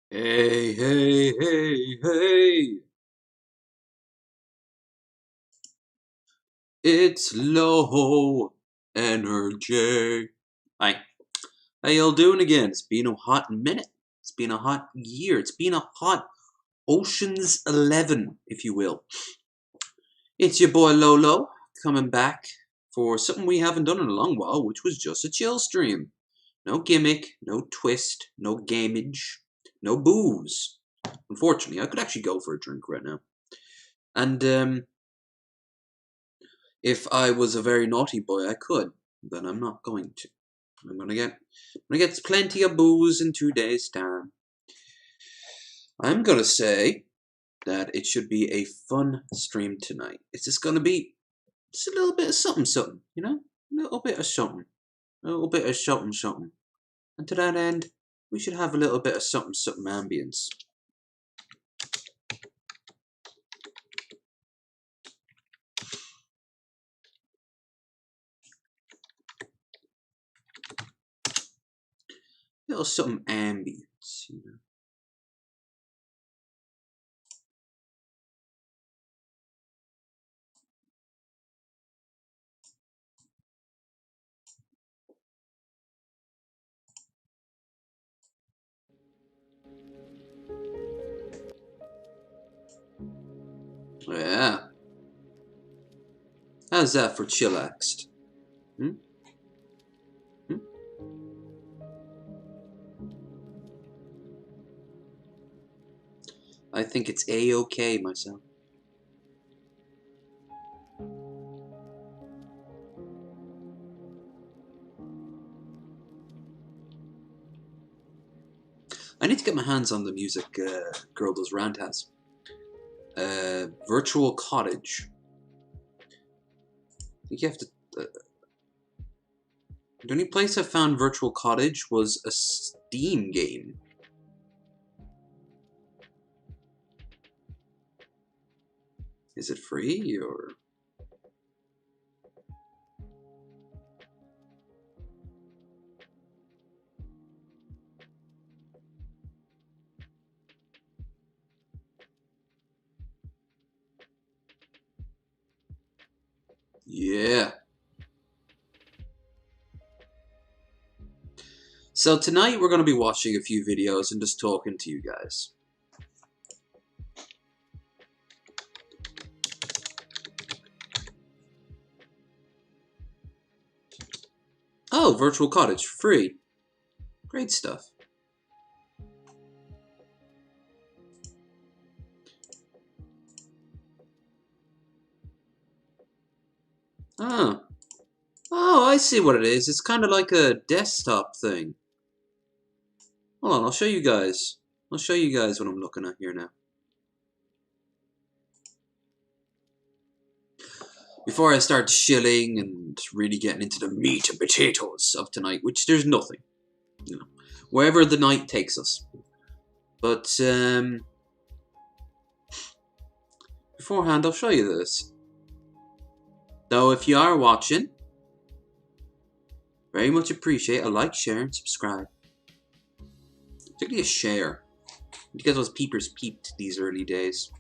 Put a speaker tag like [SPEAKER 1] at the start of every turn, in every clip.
[SPEAKER 1] Hey, hey, hey, hey! It's low energy. Hi, how y'all doing again? It's been a hot minute. It's been a hot year. It's been a hot Ocean's 11, if you will. It's your boy Lolo coming back for something we haven't done in a long while, which was just a chill stream. No gimmick, no twist, no gamage, no booze. Unfortunately, I could actually go for a drink right now. And if I was a very naughty boy, I could, but I'm not going to. I'm gonna get plenty of booze in 2 days' time. I'm gonna say that it should be a fun stream tonight. It's just gonna be just a little bit of something, something, a little bit of something, a little bit of something, something. And to that end, we should have a little bit of something, something ambience. A little something ambience. Yeah. How's that for chillaxed? Hmm? Hmm? I think it's A-okay myself. I need to get my hands on the music Girl Does Rant has. Virtual Cottage. I think you have to. The only place I found Virtual Cottage was a Steam game. Is it free or? Yeah. So tonight we're going to be watching a few videos and just talking to you guys. Oh, Virtual Cottage, free. Great stuff. Oh. Oh, I see what it is. It's kind of like a desktop thing. Hold on, I'll show you guys. I'll show you guys what I'm looking at here now. Before I start shilling and really getting into the meat and potatoes of tonight, which there's nothing. Wherever the night takes us. But, beforehand, I'll show you this. Though, if you are watching, very much appreciate a like, share, and subscribe. Particularly a share. You guys was peepers peeped these early days.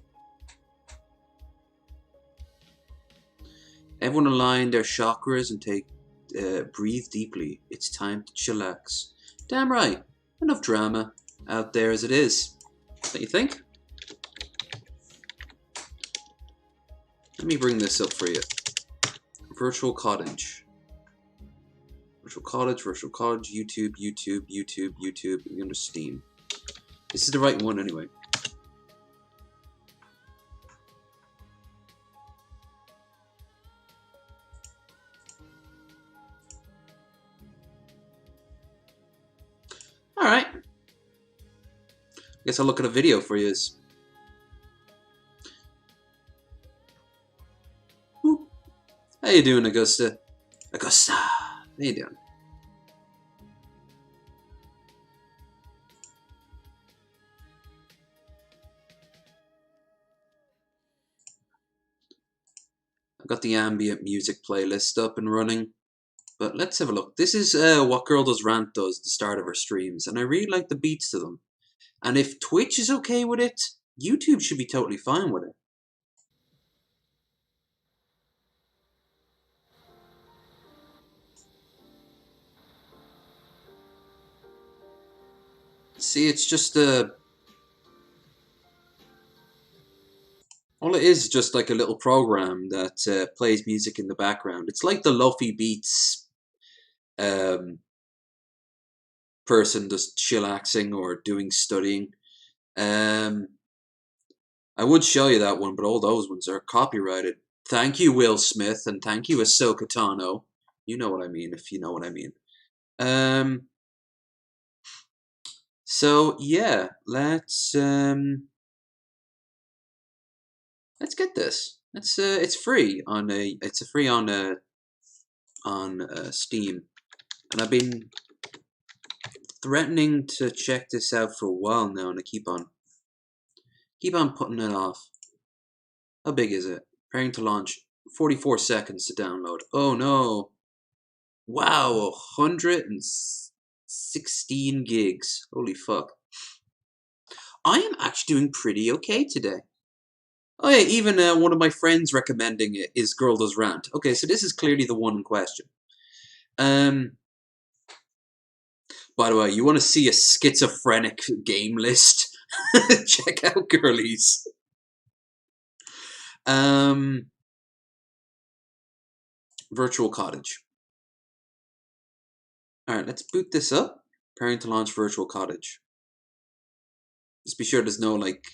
[SPEAKER 1] Everyone align their chakras and breathe deeply. It's time to chillax. Damn right. Enough drama out there as it is. Don't you think? Let me bring this up for you. Virtual Cottage. Virtual Cottage, YouTube, and under Steam. This is the right one anyway. Alright. I guess I'll look at a video for you. How you doing, Augusta? Augusta! How you doing? I've got the ambient music playlist up and running. But let's have a look. This is what Girl Does Rant does at the start of her streams, and I really like the beats to them. And if Twitch is okay with it, YouTube should be totally fine with it. See, it's just all it is just like a little program that plays music in the background. It's like the Lofi Beats person just chillaxing or doing studying. I would show you that one, but all those ones are copyrighted. Thank you, Will Smith, and thank you, Ahsoka Tano. You know what I mean, if you know what I mean. So yeah, let's get this. It's free on Steam, and I've been threatening to check this out for a while now, and I keep on putting it off. How big is it? Preparing to launch. 44 seconds to download. Oh no! Wow, 116 gigs. Holy fuck! I am actually doing pretty okay today. Oh yeah, even one of my friends recommending it is Girl Does Rant. Okay, so this is clearly the one in question. By the way, you want to see a schizophrenic game list? Check out Girlies. Virtual Cottage. Alright, let's boot this up. Preparing to launch Virtual Cottage. Just be sure there's no, like...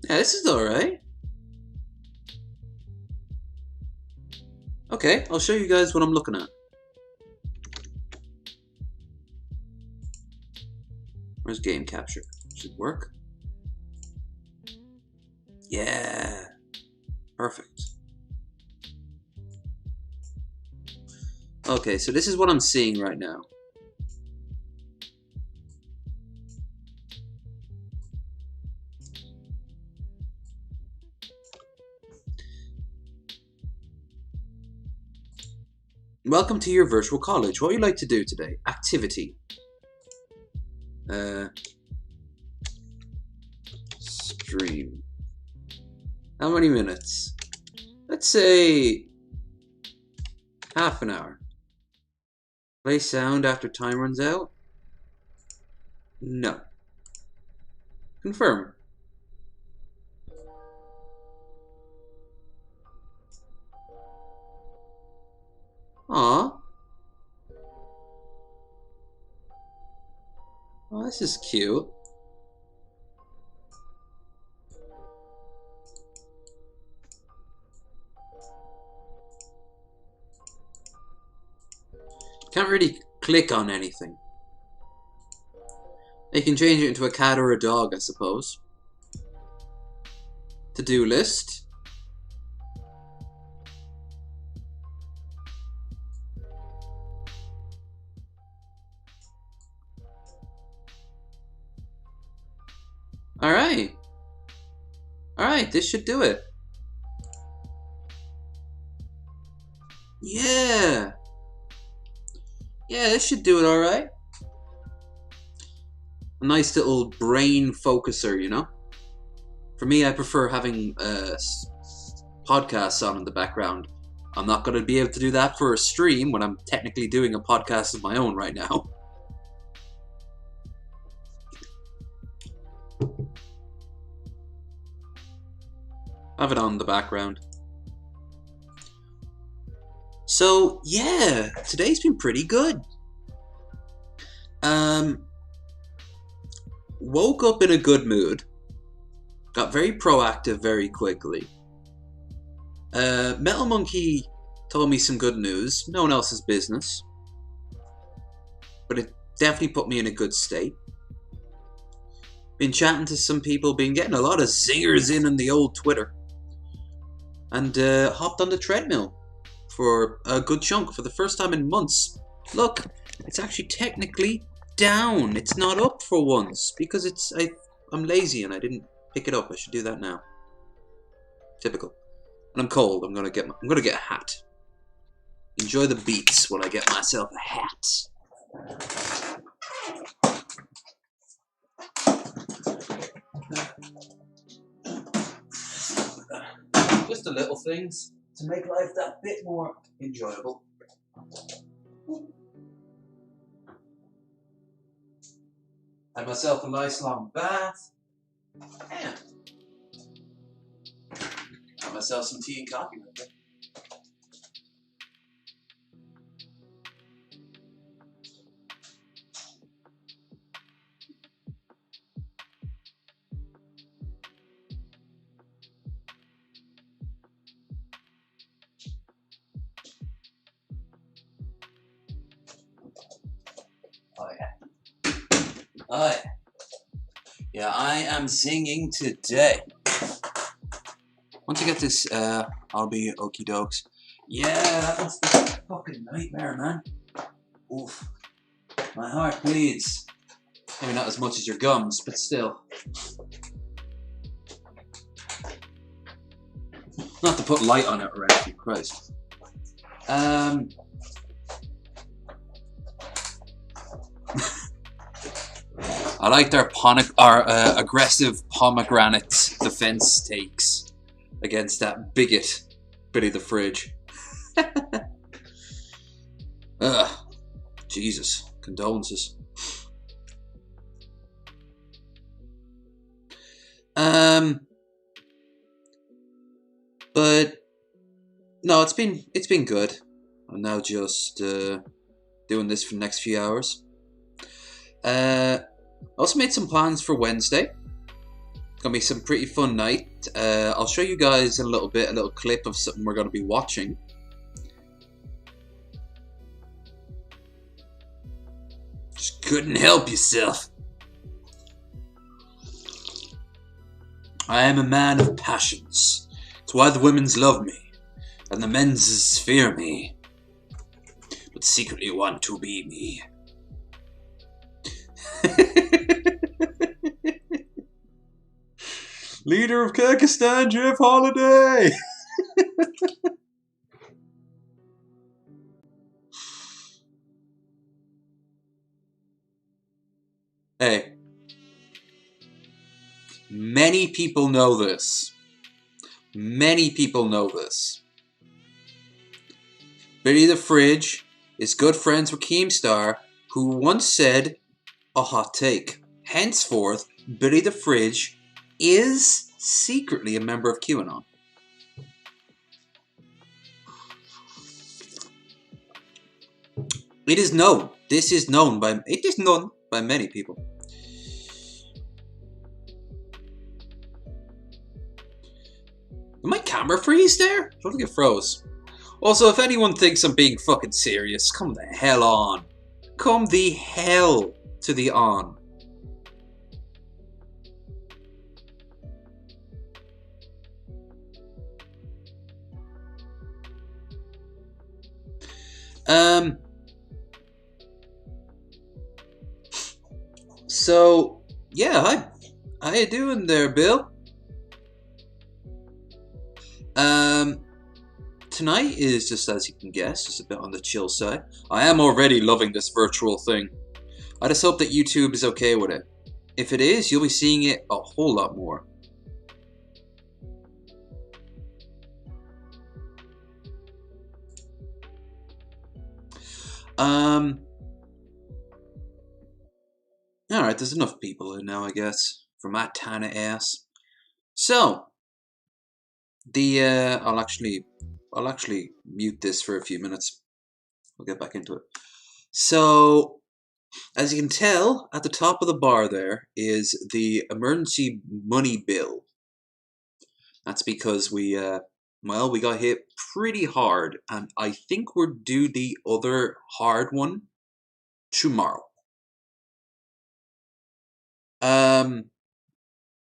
[SPEAKER 1] Yeah, this is alright. Okay, I'll show you guys what I'm looking at. Where's game capture? Should work. Yeah. Perfect. Okay, so this is what I'm seeing right now. Welcome to your virtual college. What would you like to do today? Activity. Stream. How many minutes? Let's say half an hour. Play sound after time runs out? No. Confirm. Aw. Oh, this is cute. Can't really click on anything. You can change it into a cat or a dog, I suppose. To-do list. Alright. Alright, this should do it. Yeah. Yeah, this should do it alright. A nice little brain focuser, you know? For me, I prefer having podcasts on in the background. I'm not going to be able to do that for a stream when I'm technically doing a podcast of my own right now. Have it on in the background. So, yeah, today's been pretty good. Woke up in a good mood. Got very proactive very quickly. Metal Monkey told me some good news. No one else's business. But it definitely put me in a good state. Been chatting to some people, been getting a lot of zingers in the old Twitter. And hopped on the treadmill for a good chunk for the first time in months. Look, it's actually technically down. It's not up for once because I'm lazy and I didn't pick it up. I should do that now. Typical. And I'm cold. I'm gonna get a hat. Enjoy the beats when I get myself a hat. Just the little things to make life that bit more enjoyable. Had myself a nice long bath. And had myself some tea and coffee right there. Oh yeah. Oh yeah. Yeah, I am singing today. Once I get this, I'll be okie dokes. Yeah, that was the fucking nightmare, man. Oof. My heart bleeds. Maybe not as much as your gums, but still. Not to put light on it or anything, Christ. I liked our aggressive pomegranate defense takes against that bigot, Billy the Fridge. Ugh. Jesus. Condolences. But no, it's been good. I'm now just doing this for the next few hours. I also made some plans for Wednesday. Gonna be some pretty fun night. I'll show you guys in a little bit, a little clip of something we're gonna be watching. Just couldn't help yourself. I am a man of passions. It's why the women's love me, and the men's fear me, but secretly want to be me. Leader of Kyrgyzstan, Jeff Holiday! Hey. Many people know this. Many people know this. Billy the Fridge is good friends with Keemstar, who once said a hot take. Henceforth, Billy the Fridge is secretly a member of QAnon. It is known. It is known by many people. Did my camera freeze there? I don't think it froze. Also, if anyone thinks I'm being fucking serious, come the hell on. Come the hell to the on. So, yeah, how you doing there, Bill? Tonight is just, as you can guess, just a bit on the chill side. I am already loving this virtual thing. I just hope that YouTube is okay with it. If it is, you'll be seeing it a whole lot more. Alright, there's enough people in now, I guess, for my tiny ass. So, I'll actually mute this for a few minutes. We'll get back into it. So, as you can tell, at the top of the bar there is the emergency money bill. That's because we got hit pretty hard, and I think we're due the other hard one tomorrow.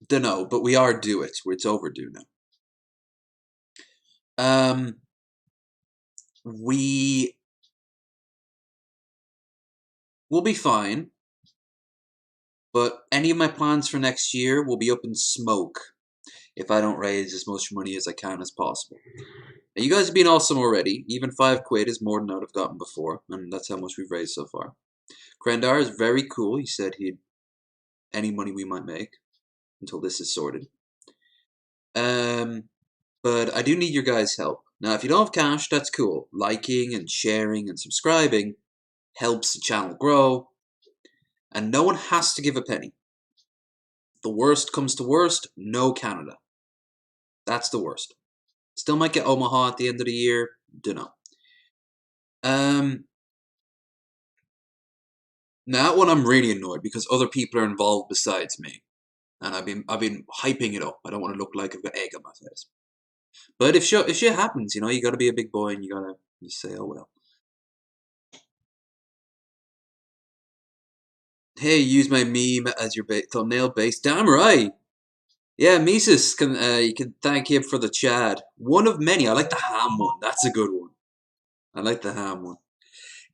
[SPEAKER 1] Dunno, but we are due it. It's overdue now. We'll be fine, but any of my plans for next year will be up in smoke if I don't raise as much money as I can as possible. Now, you guys have been awesome already. Even £5 is more than I'd have gotten before, and that's how much we've raised so far. Krendar is very cool. He said he'd any money we might make until this is sorted. But I do need your guys' help. Now, if you don't have cash, that's cool. Liking and sharing and subscribing helps the channel grow. And no one has to give a penny. The worst comes to worst, no Canada. That's the worst. Still might get Omaha at the end of the year. Dunno. Now that one I'm really annoyed because other people are involved besides me. And I've been hyping it up. I don't want to look like I've got egg on my face. But if shit happens, you know, you gotta be a big boy and you gotta just say, oh well. Hey, use my meme as your thumbnail base. Damn right. Yeah, Mises can you can thank him for the Chad. One of many. I like the ham one. That's a good one. I like the ham one.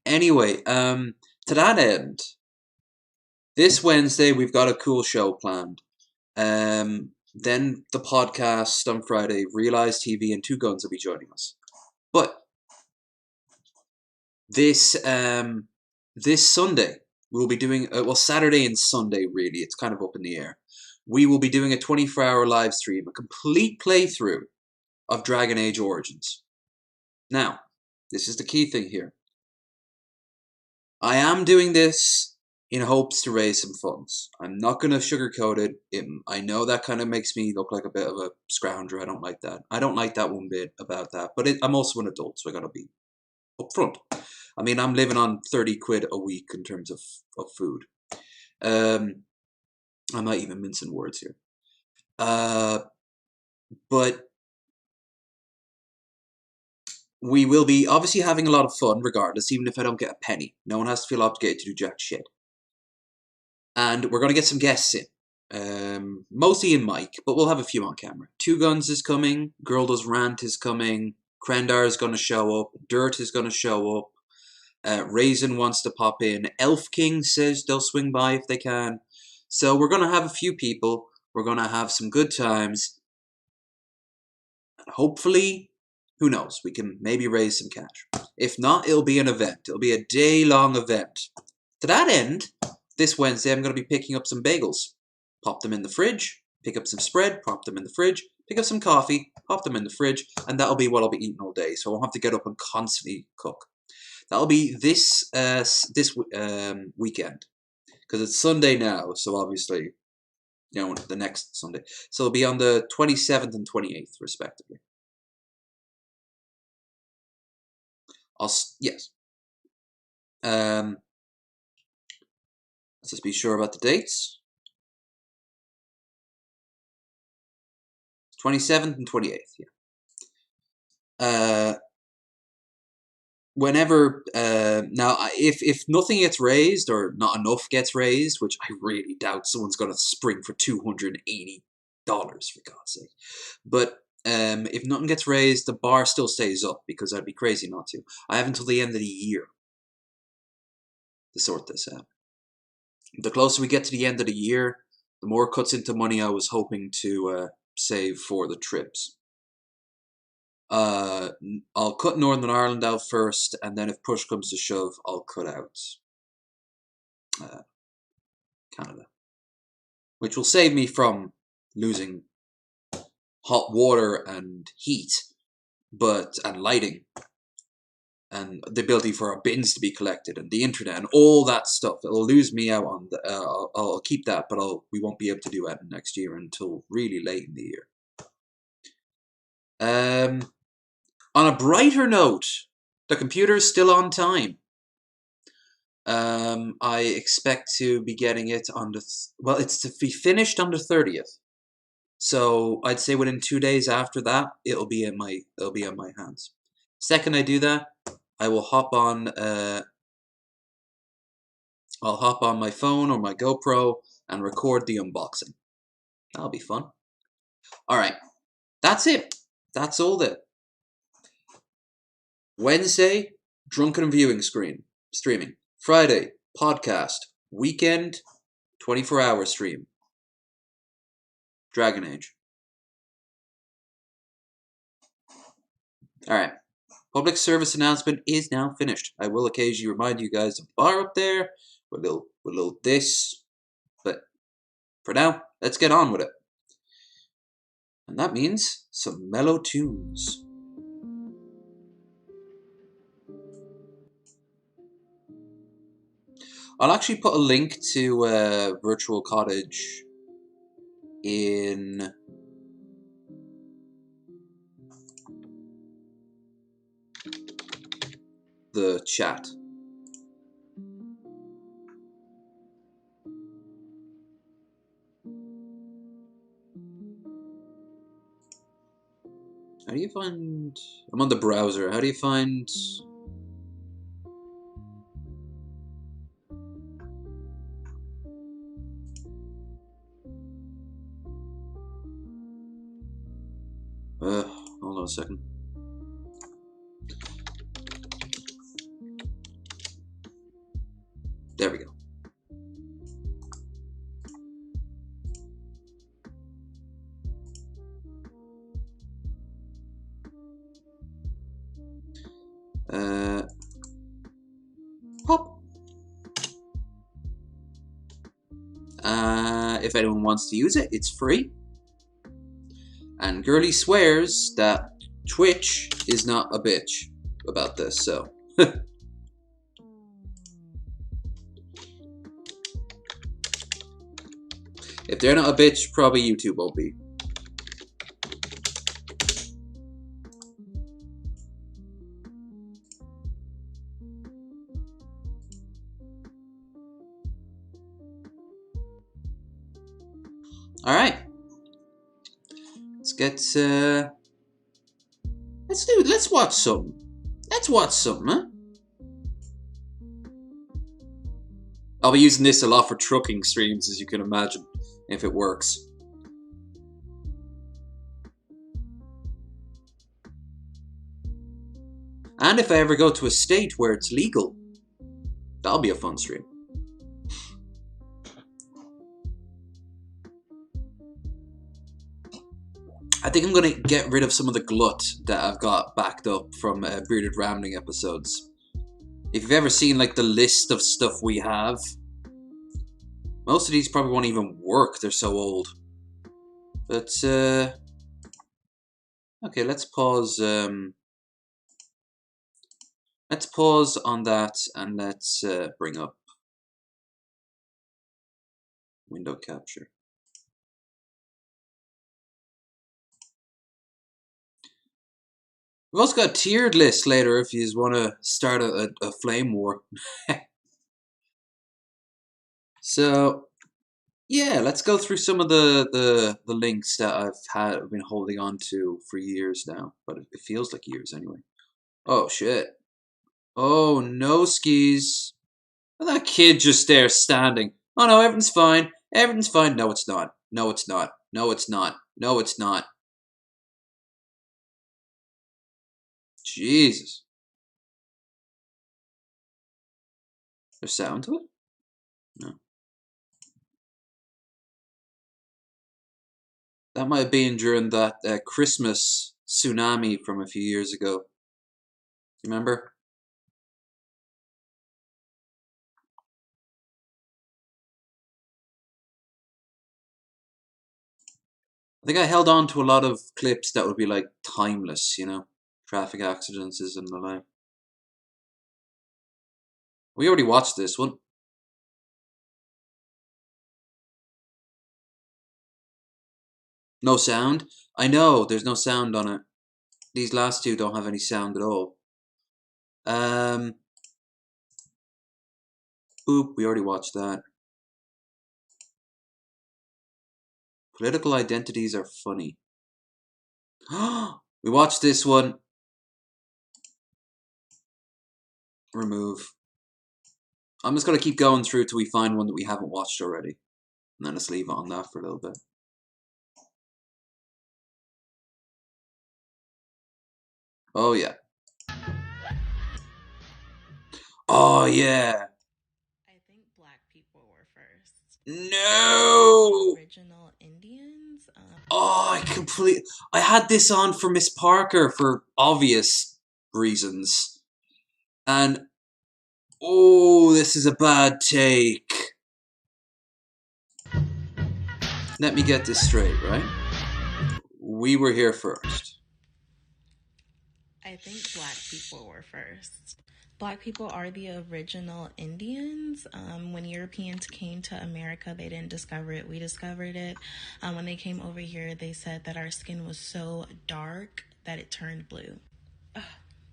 [SPEAKER 1] Anyway, to that end, this Wednesday we've got a cool show planned. Then the podcast on Friday, Realize TV and Two Guns will be joining us. But this Sunday we'll be doing Saturday and Sunday really. It's kind of up in the air. We will be doing a 24-hour live stream, a complete playthrough of Dragon Age Origins. Now, this is the key thing here. I am doing this in hopes to raise some funds. I'm not going to sugarcoat it. I know that kind of makes me look like a bit of a scrounger. I don't like that. I don't like that one bit about that. But I'm also an adult, so I got to be upfront. I mean, I'm living on 30 quid a week in terms of food. I might even mince in words here. But we will be obviously having a lot of fun regardless, even if I don't get a penny. No one has to feel obligated to do jack shit. And we're going to get some guests in. Mostly in Mike, but we'll have a few on camera. Two Guns is coming. Girl Does Rant is coming. Krendar is going to show up. Dirt is going to show up. Raisin wants to pop in. Elf King says they'll swing by if they can. So we're going to have a few people. We're going to have some good times. And hopefully, who knows, we can maybe raise some cash. If not, it'll be an event. It'll be a day-long event. To that end, this Wednesday I'm going to be picking up some bagels. Pop them in the fridge. Pick up some spread. Pop them in the fridge. Pick up some coffee. Pop them in the fridge. And that'll be what I'll be eating all day. So I won't have to get up and constantly cook. That'll be this weekend. Because it's Sunday now, so obviously, you know, the next Sunday. So it'll be on the 27th and 28th, respectively. Yes. Let's just be sure about the dates. 27th and 28th, yeah. Whenever now, if nothing gets raised or not enough gets raised, which I really doubt, someone's going to spring for $280 for God's sake. But if nothing gets raised, the bar still stays up because I'd be crazy not to. I have until the end of the year to sort this out. The closer we get to the end of the year, the more cuts into money I was hoping to save for the trips. I'll cut Northern Ireland out first, and then if push comes to shove, I'll cut out Canada, which will save me from losing hot water and heat, and lighting, and the ability for our bins to be collected, and the internet, and all that stuff. It'll lose me out on the. I'll keep that, but we won't be able to do that next year until really late in the year. On a brighter note, the computer is still on time. I expect to be getting it on it's to be finished on the 30th. So I'd say within 2 days after that, it'll be in my hands. Second I do that, I will hop on I'll hop on my phone or my GoPro and record the unboxing. That'll be fun. Alright, that's it. That's all that. Wednesday, Drunken Viewing streaming. Friday, podcast. Weekend, 24-hour stream. Dragon Age. Alright. Public service announcement is now finished. I will occasionally remind you guys of the bar up there with a little this. But for now, let's get on with it. And that means some mellow tunes. I'll actually put a link to Virtual Cottage in the chat. How do you find... I'm on the browser. How do you find... hold on a second. There we go. Pop. If anyone wants to use it, it's free. And Girly swears that Twitch is not a bitch about this, so. If they're not a bitch, probably YouTube won't be. Alright. Let's watch something. Let's watch something, huh? I'll be using this a lot for trucking streams, as you can imagine, if it works. And if I ever go to a state where it's legal, that'll be a fun stream. I think I'm going to get rid of some of the glut that I've got backed up from Bearded Rambling episodes. If you've ever seen like the list of stuff we have, most of these probably won't even work, they're so old. But, okay, let's pause on that and let's bring up window capture. We've also got a tiered list later if you want to start a flame war. So, yeah, let's go through some of the links that I've been holding on to for years now. But it feels like years anyway. Oh, shit. Oh, no skis. And that kid just there standing. Oh, no, everything's fine. Everything's fine. No, it's not. No, it's not. No, it's not. No, it's not. Jesus. There's sound to it? No. That might have been during that Christmas tsunami from a few years ago. Remember? I think I held on to a lot of clips that would be like timeless, you know? Traffic accidents and the like. We already watched this one. No sound? I know, there's no sound on it. These last two don't have any sound at all. Boop, we already watched that. Political identities are funny. We watched this one. Remove. I'm just going to keep going through till we find one that we haven't watched already. And then let's leave it on that for a little bit. Oh, yeah. Oh, yeah.
[SPEAKER 2] I think black people were first.
[SPEAKER 1] No!
[SPEAKER 2] Original Indians.
[SPEAKER 1] Oh, I had this on for Miss Parker for obvious reasons. And, oh, this is a bad take. Let me get this straight, right? We were here first.
[SPEAKER 2] I think black people were first. Black people are the original Indians. When Europeans came to America, they didn't discover it, we discovered it. When they came over here, they said that our skin was so dark that it turned blue. Ugh,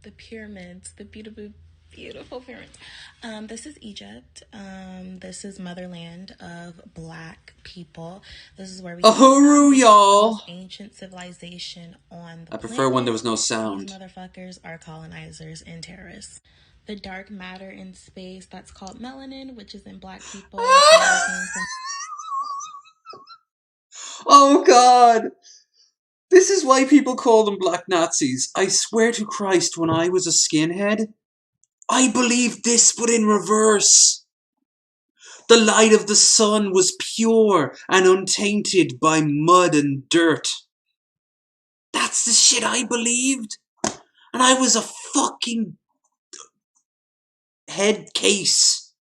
[SPEAKER 2] the pyramids, the beautiful, beautiful pyramids. This is Egypt. This is motherland of black people. This is where we come from.
[SPEAKER 1] Ahuru,
[SPEAKER 2] This is the
[SPEAKER 1] y'all!
[SPEAKER 2] most ancient civilization on the
[SPEAKER 1] I prefer when there
[SPEAKER 2] planet.
[SPEAKER 1] was no
[SPEAKER 2] These
[SPEAKER 1] sound.
[SPEAKER 2] motherfuckers are colonizers and terrorists. The dark matter in space that's called melanin, which is in black people, never came from.
[SPEAKER 1] Oh god! This is why people call them black Nazis. I swear to Christ, when I was a skinhead, I believed this but in reverse. The light of the sun was pure and untainted by mud and dirt. That's the shit I believed. And I was a fucking head case.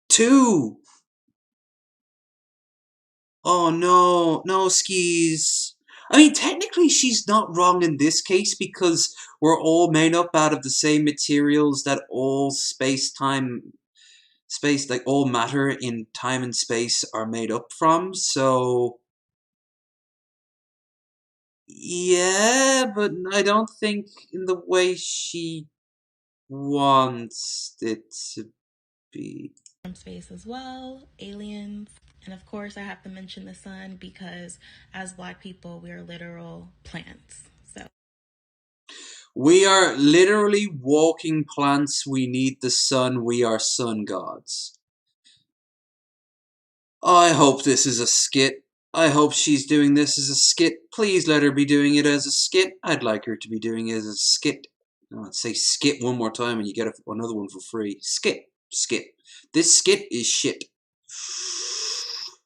[SPEAKER 1] Too. Oh no, no skis. I mean, technically she's not wrong in this case because we're all made up out of the same materials that all like all matter in time and space are made up from, so yeah, but I don't think in the way she wants it to be.
[SPEAKER 2] From space as well, aliens. And of course, I have to mention the sun because as black people, we are literal plants. So,
[SPEAKER 1] We are literally walking plants. We need the sun. We are sun gods. I hope this is a skit. I hope she's doing this as a skit. Please let her be doing it as a skit. I'd like her to be doing it as a skit. I'd say skit one more time and you get another one for free. Skit. Skit. This skit is shit.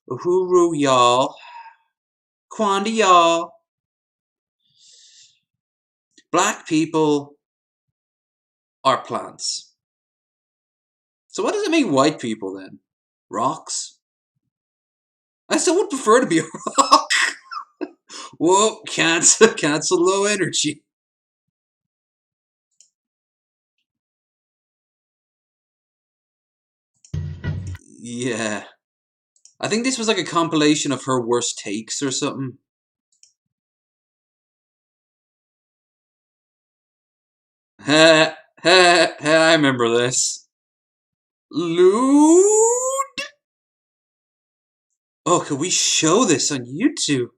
[SPEAKER 1] Uhuru, y'all. Kwanda, y'all. Black people are plants. So what does it mean white people then? Rocks? I still would prefer to be a rock. Whoa, cancel low energy. Yeah. I think this was like a compilation of her worst takes or something. Heh, I remember this. Lewd? Oh, could we show this on YouTube?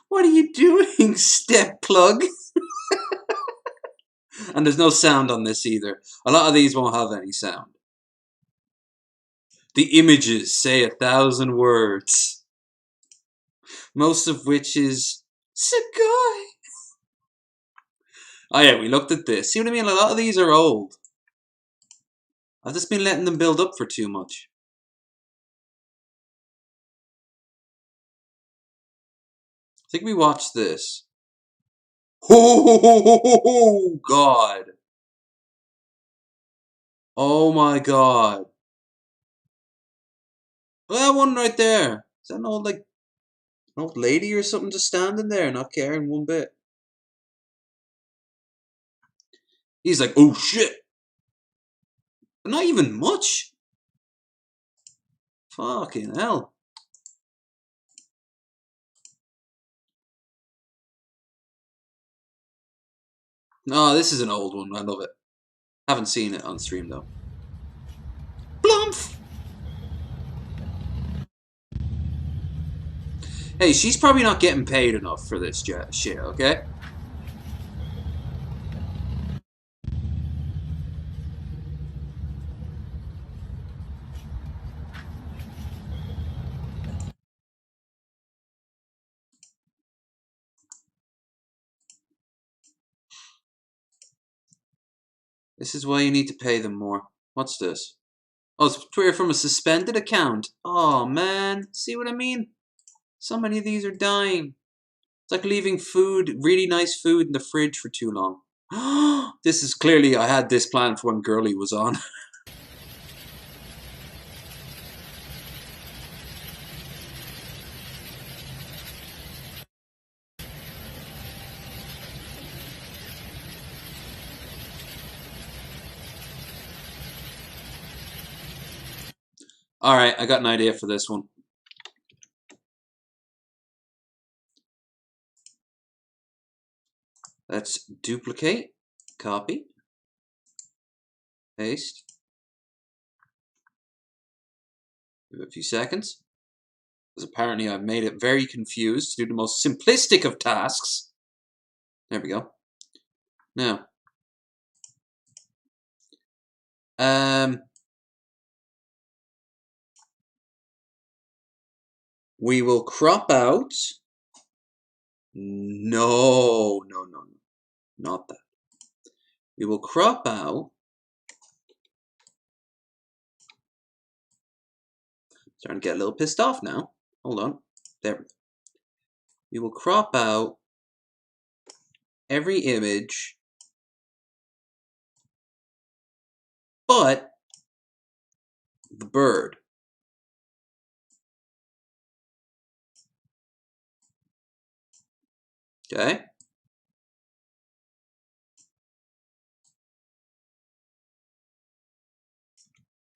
[SPEAKER 1] What are you doing, step plug? And there's no sound on this either. A lot of these won't have any sound. The images say 1,000 words. Most of which is Sugoi. Oh yeah, we looked at this. See what I mean? A lot of these are old. I've just been letting them build up for too much. I think we watched this. Oh god. Oh my god. Well, that one right there. Is that an old like an old lady or something just standing there, not caring one bit? He's like, oh shit. But not even much. Fucking hell. No, this is an old one. I love it. Haven't seen it on stream though. Blumph! Hey, she's probably not getting paid enough for this shit, okay? This is why you need to pay them more. What's this? Oh, it's Twitter from a suspended account. Oh, man. See what I mean? So many of these are dying. It's like leaving food, really nice food in the fridge for too long. This is clearly, I had this planned for when Girly was on. Alright, I got an idea for this one. Let's duplicate, copy, paste. Give it a few seconds. Because apparently I've made it very confused to do the most simplistic of tasks. There we go. Now, we will crop out. No, not that. We will crop out. Starting to get a little pissed off now. Hold on. There we go. We will crop out every image, but the bird. Okay?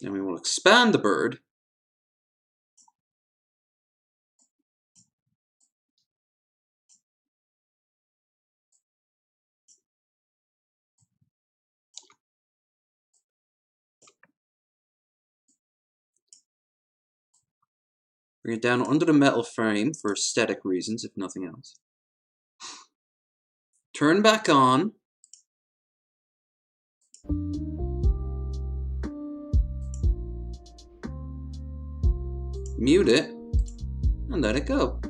[SPEAKER 1] Then we will expand the bird. Bring it down under the metal frame for aesthetic reasons, if nothing else. Turn back on. Mute it. And let it go.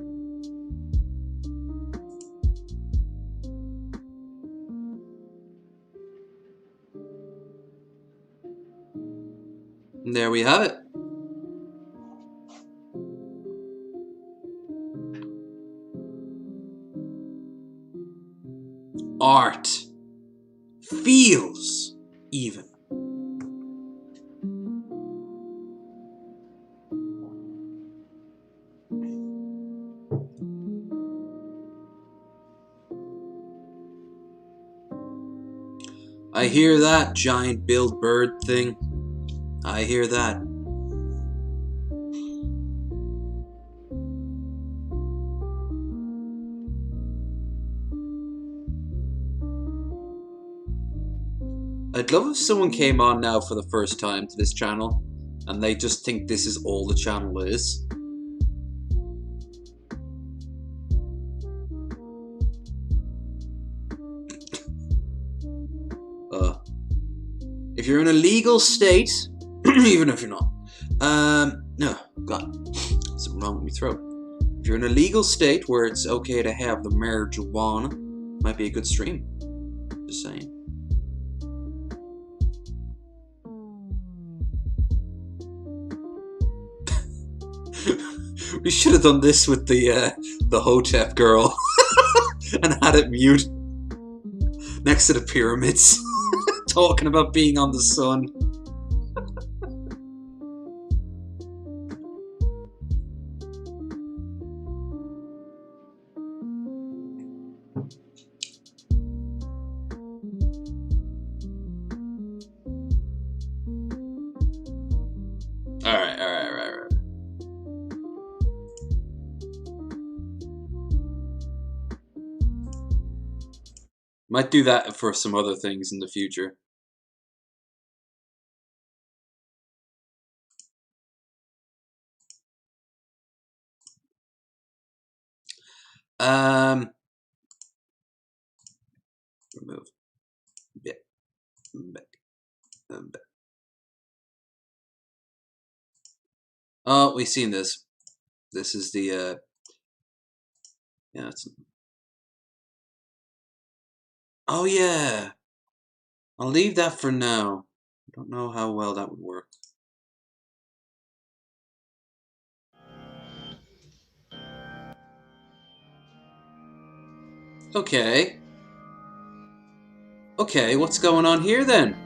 [SPEAKER 1] And there we have it. Art. Feels even. I hear that, giant billed bird thing. I hear that. I'd love if someone came on now for the first time to this channel and they just think this is all the channel is. If you're in a legal state, even if you're not, no, God, something wrong with my throat. If you're in a legal state where it's okay to have the marijuana, might be a good stream. Just saying. We should have done this with the Hotep girl and had it mute next to the pyramids, talking about being on the sun. Alright. Might do that for some other things in the future. Remove. Bit. Oh, we've seen this. This is the, yeah, it's... Oh, yeah. I'll leave that for now. I don't know how well that would work. Okay. Okay, what's going on here then?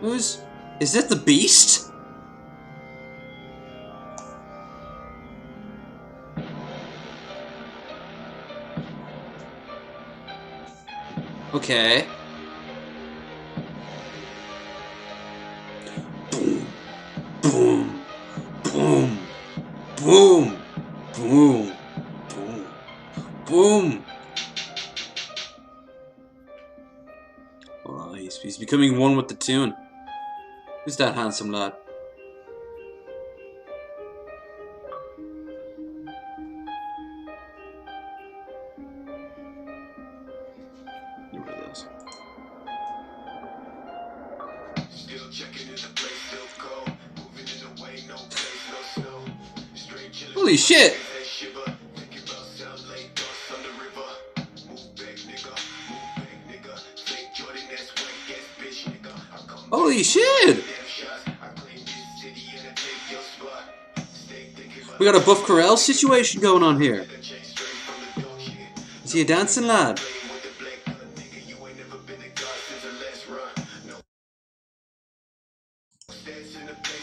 [SPEAKER 1] Is it the Beast? Okay. Boom. Boom. Boom. Boom. Boom. Boom. Boom. Oh, he's becoming one with the tune. Who's that handsome lad? Get rid of those. Holy shit! Holy shit! We got a Buff Corral situation going on here. Is he a dancing lad?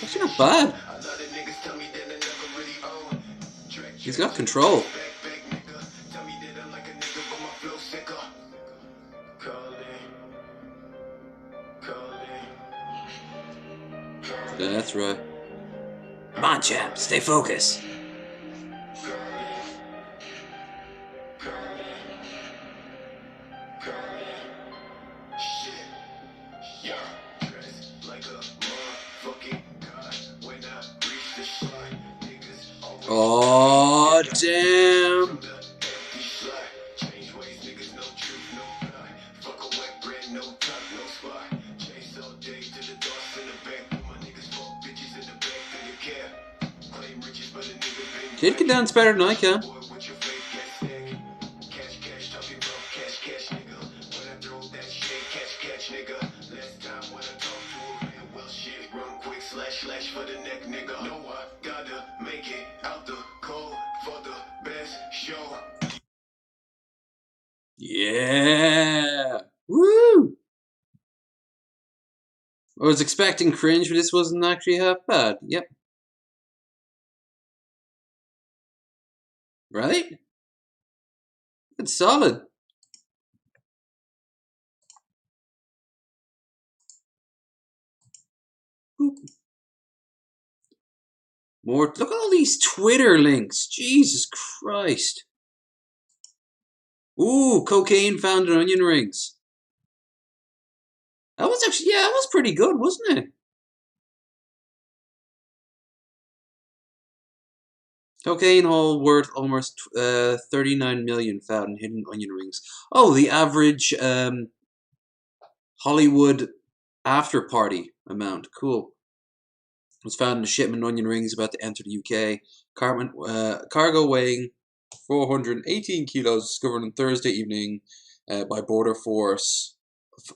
[SPEAKER 1] Actually not bad. He's got control. Yeah, that's right. Come on, champ, stay focused. Oh, damn. Kid can dance better than I can. Yeah. Woo. I was expecting cringe, but this wasn't actually half bad. Yep. Right? It's solid. Boop. More. Look at all these Twitter links. Jesus Christ. Ooh, cocaine found in onion rings. That was actually, yeah, that was pretty good, wasn't it? Cocaine haul worth almost 39 million found in hidden onion rings. Oh, the average Hollywood after party amount. Cool. Was found in a shipment of onion rings about to enter the UK. Cargo weighing 418 kilos discovered on Thursday evening by Border Force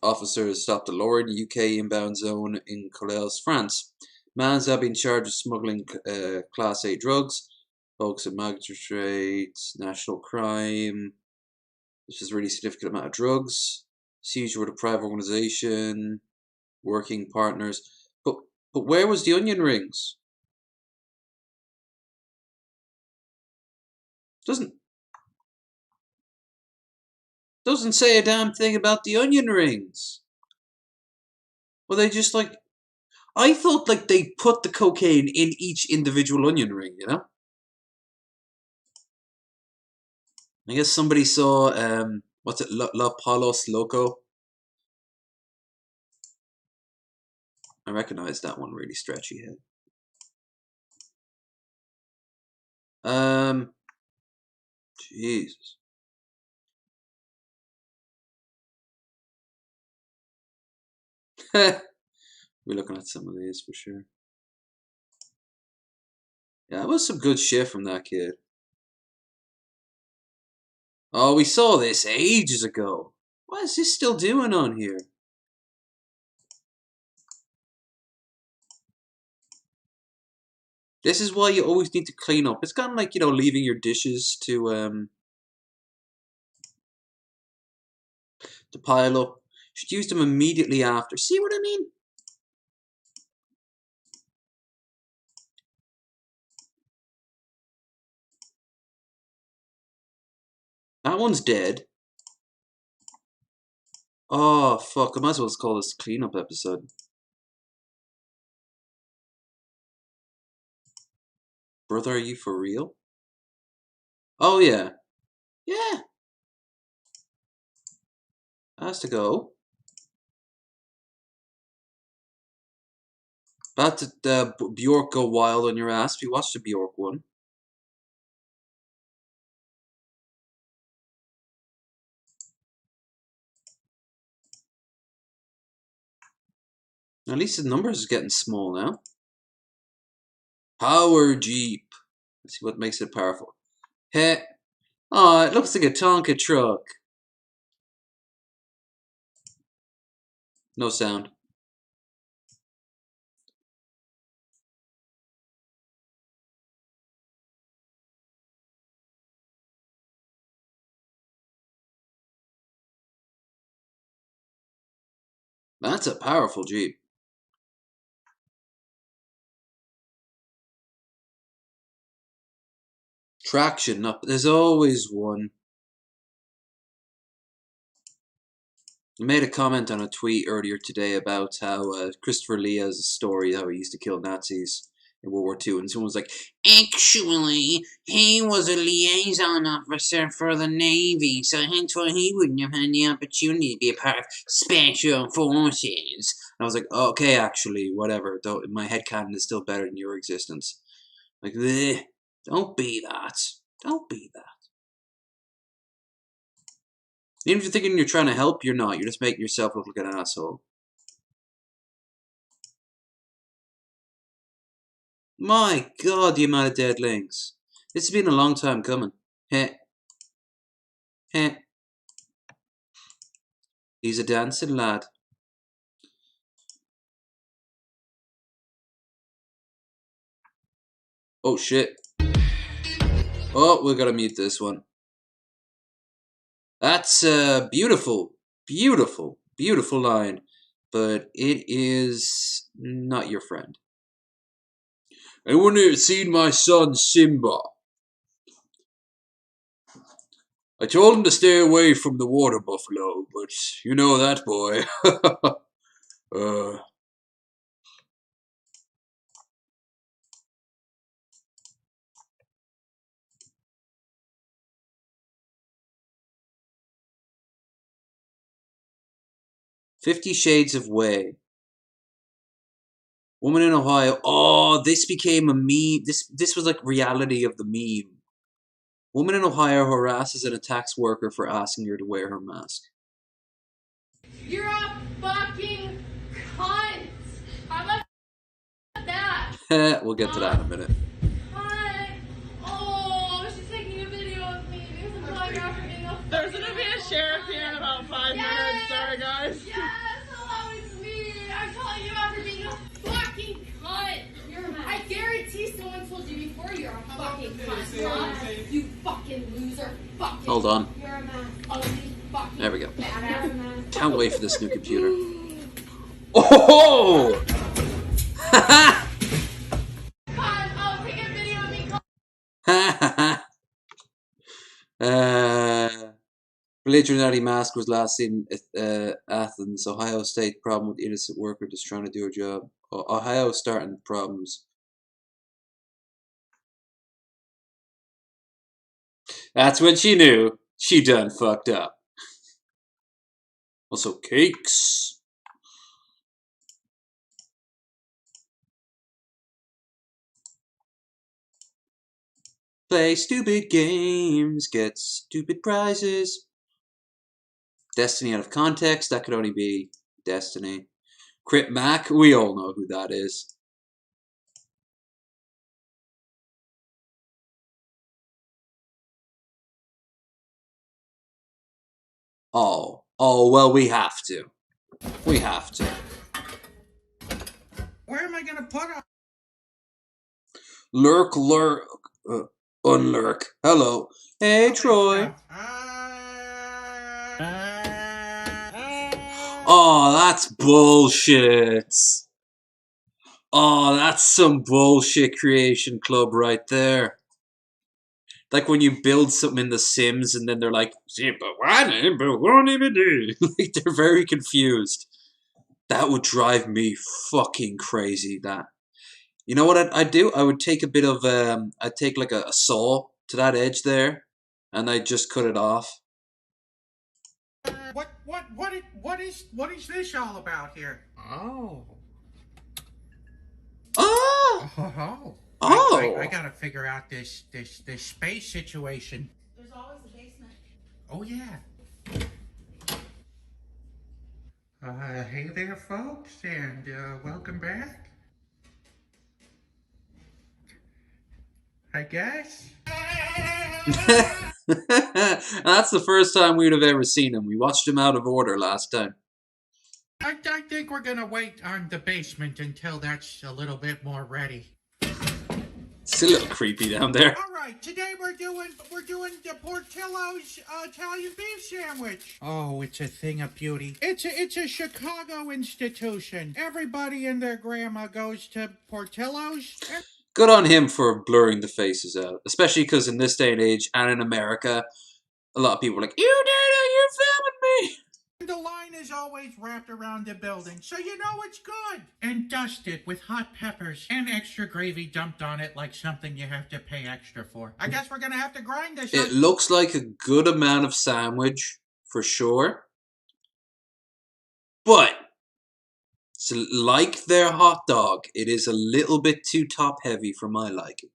[SPEAKER 1] officers stopped a lorry in the UK inbound zone in Coles, France. Man's have been charged with smuggling Class A drugs. Folks at magistrates, national crime. This is a really significant amount of drugs. Seizure with a private organization. Working partners. But where was the onion rings? Doesn't say a damn thing about the onion rings. Well, they just like, I thought like they put the cocaine in each individual onion ring, you know? I guess somebody saw what's it, La Palos Loco. I recognize that one really stretchy head. Jesus. We're looking at some of these for sure. Yeah, that was some good shit from that kid. Oh, we saw this ages ago. What is this still doing on here? This is why you always need to clean up. It's kind of like, you know, leaving your dishes to pile up. You should use them immediately after. See what I mean? That one's dead. Oh, fuck. I might as well call this cleanup episode. Brother, are you for real? Oh, yeah. Yeah. Has to go. About to Bjork go wild on your ass. We watched the Bjork one. At least the numbers is getting small now. Power Jeep. Let's see what makes it powerful. Hey. Oh, it looks like a Tonka truck. No sound. That's a powerful Jeep. Traction up. There's always one. I made a comment on a tweet earlier today about how Christopher Lee has a story how he used to kill Nazis in World War II, and someone was like, actually, he was a liaison officer for the Navy, so hence why he wouldn't have had the opportunity to be a part of Special Forces. And I was like, oh, okay, actually, whatever. My headcanon is still better than your existence. Like, bleh, don't be that. Don't be that. Even if you're thinking you're trying to help, you're not. You're just making yourself look like an asshole. My God, the amount of dead links. This has been a long time coming. Heh. Heh. He's a dancing lad. Oh, shit. Oh, we gotta mute this one. That's a beautiful, beautiful, beautiful line. But it is not your friend. Anyone here seen my son Simba? I told him to stay away from the water buffalo, but you know that boy. 50 Shades of Way. Woman in Ohio. Oh, this became a meme. This was like reality of the meme. Woman in Ohio harasses and attacks worker for asking her to wear her mask.
[SPEAKER 3] You're a fucking cunt. How about that?
[SPEAKER 1] We'll get to that in a minute.
[SPEAKER 3] Cunt. Oh, she's taking a video of me because I'm calling her after being a
[SPEAKER 4] There's gonna be a sheriff here in about 5 minutes. Sorry, guys.
[SPEAKER 3] Yes, hello, it's me. I'm calling you after being a fucking cunt. I guarantee someone told you before you're a fucking cunt. Huh? You fucking loser. Fucking.
[SPEAKER 1] Hold on.
[SPEAKER 3] You're a man. Ugly fucking.
[SPEAKER 1] There we go.
[SPEAKER 3] Badass man.
[SPEAKER 1] Can't wait for this new computer. Oh! Ha
[SPEAKER 3] Cunt, oh, take a video of me.
[SPEAKER 1] ha! Religion mask was last seen at Athens, Ohio State. Problem with innocent worker just trying to do her job. Ohio starting problems. That's when she knew she done fucked up. Also, cakes. Play stupid games, get stupid prizes. Destiny out of context, that could only be Destiny. Crit Mac, we all know who that is. Oh, Oh, well, we have to. We have to.
[SPEAKER 5] Where am I gonna put him?
[SPEAKER 1] Lurk, unlurk. Hello. Hey, Troy. Oh, that's bullshit. Oh, that's some bullshit Creation Club right there. Like when you build something in The Sims and then they're like, like they're very confused. That would drive me fucking crazy. That. You know what I'd do? I would take a bit of I'd take like a saw to that edge there, and I'd just cut it off.
[SPEAKER 5] What is this all about here? Oh.
[SPEAKER 1] Oh.
[SPEAKER 5] Oh.
[SPEAKER 1] Oh.
[SPEAKER 5] I gotta figure out this space situation.
[SPEAKER 2] There's always a basement.
[SPEAKER 5] Oh yeah. Hey there, folks, and welcome back. I guess.
[SPEAKER 1] That's the first time we'd have ever seen him. We watched him out of order last time.
[SPEAKER 5] I think we're gonna wait on the basement until that's a little bit more ready.
[SPEAKER 1] It's a little creepy down there.
[SPEAKER 5] All right, today we're doing the Portillo's Italian beef sandwich. Oh, it's a thing of beauty. It's a Chicago institution. Everybody and their grandma goes to Portillo's.
[SPEAKER 1] Good on him for blurring the faces out, especially because in this day and age and in America, a lot of people are like, "You did it! You're filming me!"
[SPEAKER 5] The line is always wrapped around the building, so you know it's good. And dusted with hot peppers and extra gravy dumped on it like something you have to pay extra for. I guess we're gonna have to grind this.
[SPEAKER 1] It looks like a good amount of sandwich, for sure. But, so like their hot dog, it is a little bit too top-heavy for my liking.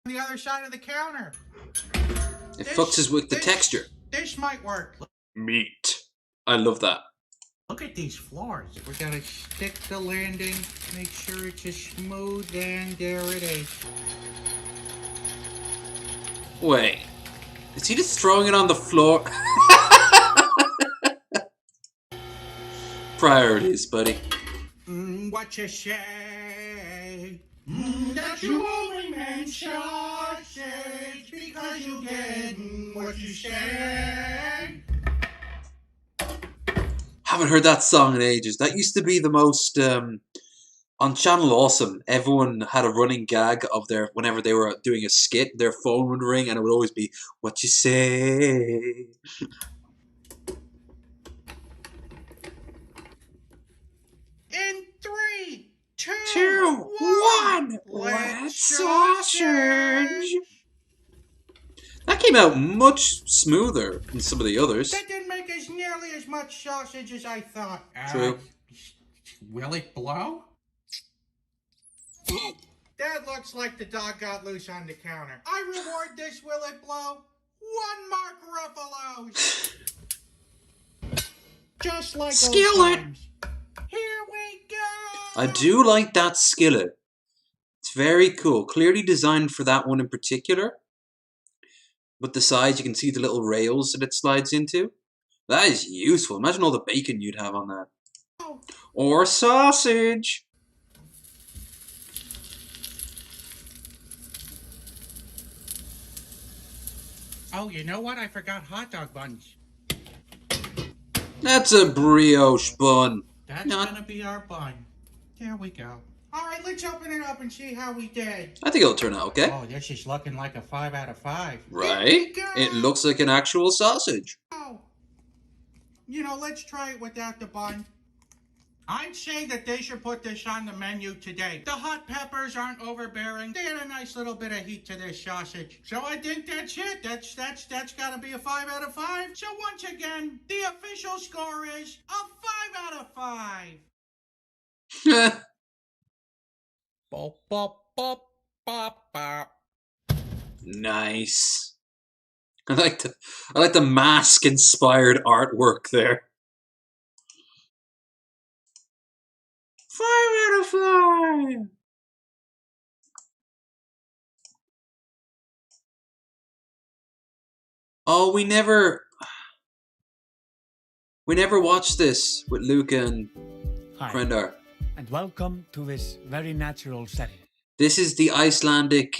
[SPEAKER 5] On the other side of the counter.
[SPEAKER 1] It fucks us with the texture.
[SPEAKER 5] This might work.
[SPEAKER 1] Meat. I love that.
[SPEAKER 5] Look at these floors. We gotta stick the landing, make sure it's as smooth, and there it is.
[SPEAKER 1] Wait. Is he just throwing it on the floor? Priorities, buddy.
[SPEAKER 5] What you say? That you only meant sausage because you get what you say.
[SPEAKER 1] Haven't heard that song in ages. That used to be the most on Channel Awesome. Everyone had a running gag of their whenever they were doing a skit, their phone would ring and it would always be "What you say."
[SPEAKER 5] In 3, 2,
[SPEAKER 1] 2, 1, let's sausage. That came out much smoother than some of the others.
[SPEAKER 5] That didn't make as nearly as much sausage as I thought.
[SPEAKER 1] True.
[SPEAKER 5] Will it blow? That looks like the dog got loose on the counter. I reward this will it blow 1 Mark Ruffalo's. Just like
[SPEAKER 1] Skillet.
[SPEAKER 5] Here we go.
[SPEAKER 1] I do like that skillet. It's very cool. Clearly designed for that one in particular. With the sides, you can see the little rails that it slides into. That is useful. Imagine all the bacon you'd have on that. Or sausage.
[SPEAKER 5] Oh, you know what? I forgot hot dog buns.
[SPEAKER 1] That's a brioche bun.
[SPEAKER 5] That's gonna be our bun. There we go. All right, let's open it up and see how we did.
[SPEAKER 1] I think it'll turn out okay.
[SPEAKER 5] Oh, this is looking like a 5 out of 5.
[SPEAKER 1] Right? It looks like an actual sausage.
[SPEAKER 5] Oh. You know, let's try it without the bun. I'd say that they should put this on the menu today. The hot peppers aren't overbearing. They had a nice little bit of heat to this sausage. So I think that's it. That's gotta be a 5 out of 5. So once again, the official score is a 5 out of 5. Bop, bop, bop, bop, bop.
[SPEAKER 1] Nice. I like the mask inspired artwork there. 5 out of 5. Oh, we never We never watched this with Luca and
[SPEAKER 6] Hi,
[SPEAKER 1] Krendar.
[SPEAKER 6] and welcome to this very natural setting.
[SPEAKER 1] This is the Icelandic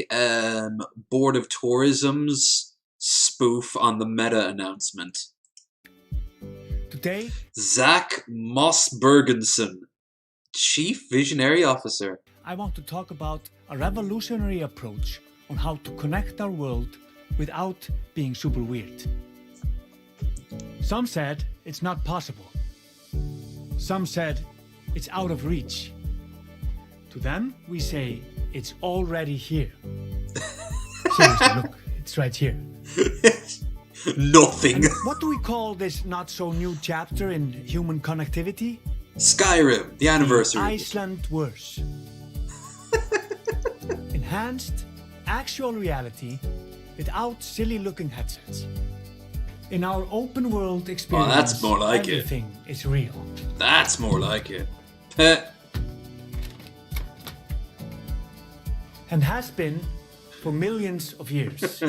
[SPEAKER 1] Board of Tourism's spoof on the meta announcement.
[SPEAKER 6] Today,
[SPEAKER 1] Zach Mossbergensen, Chief Visionary Officer.
[SPEAKER 6] I want to talk about a revolutionary approach on how to connect our world without being super weird. Some said it's not possible. Some said it's out of reach. To them, we say it's already here. Seriously, look, it's right here.
[SPEAKER 1] Nothing.
[SPEAKER 6] And what do we call this not so new chapter in human connectivity?
[SPEAKER 1] Skyrim, the anniversary.
[SPEAKER 6] Iceland Verse. Enhanced actual reality without silly looking headsets. In our open world experience,
[SPEAKER 1] that's more like it.
[SPEAKER 6] everything is real.
[SPEAKER 1] That's more like it. Heh.
[SPEAKER 6] And has been for millions of years.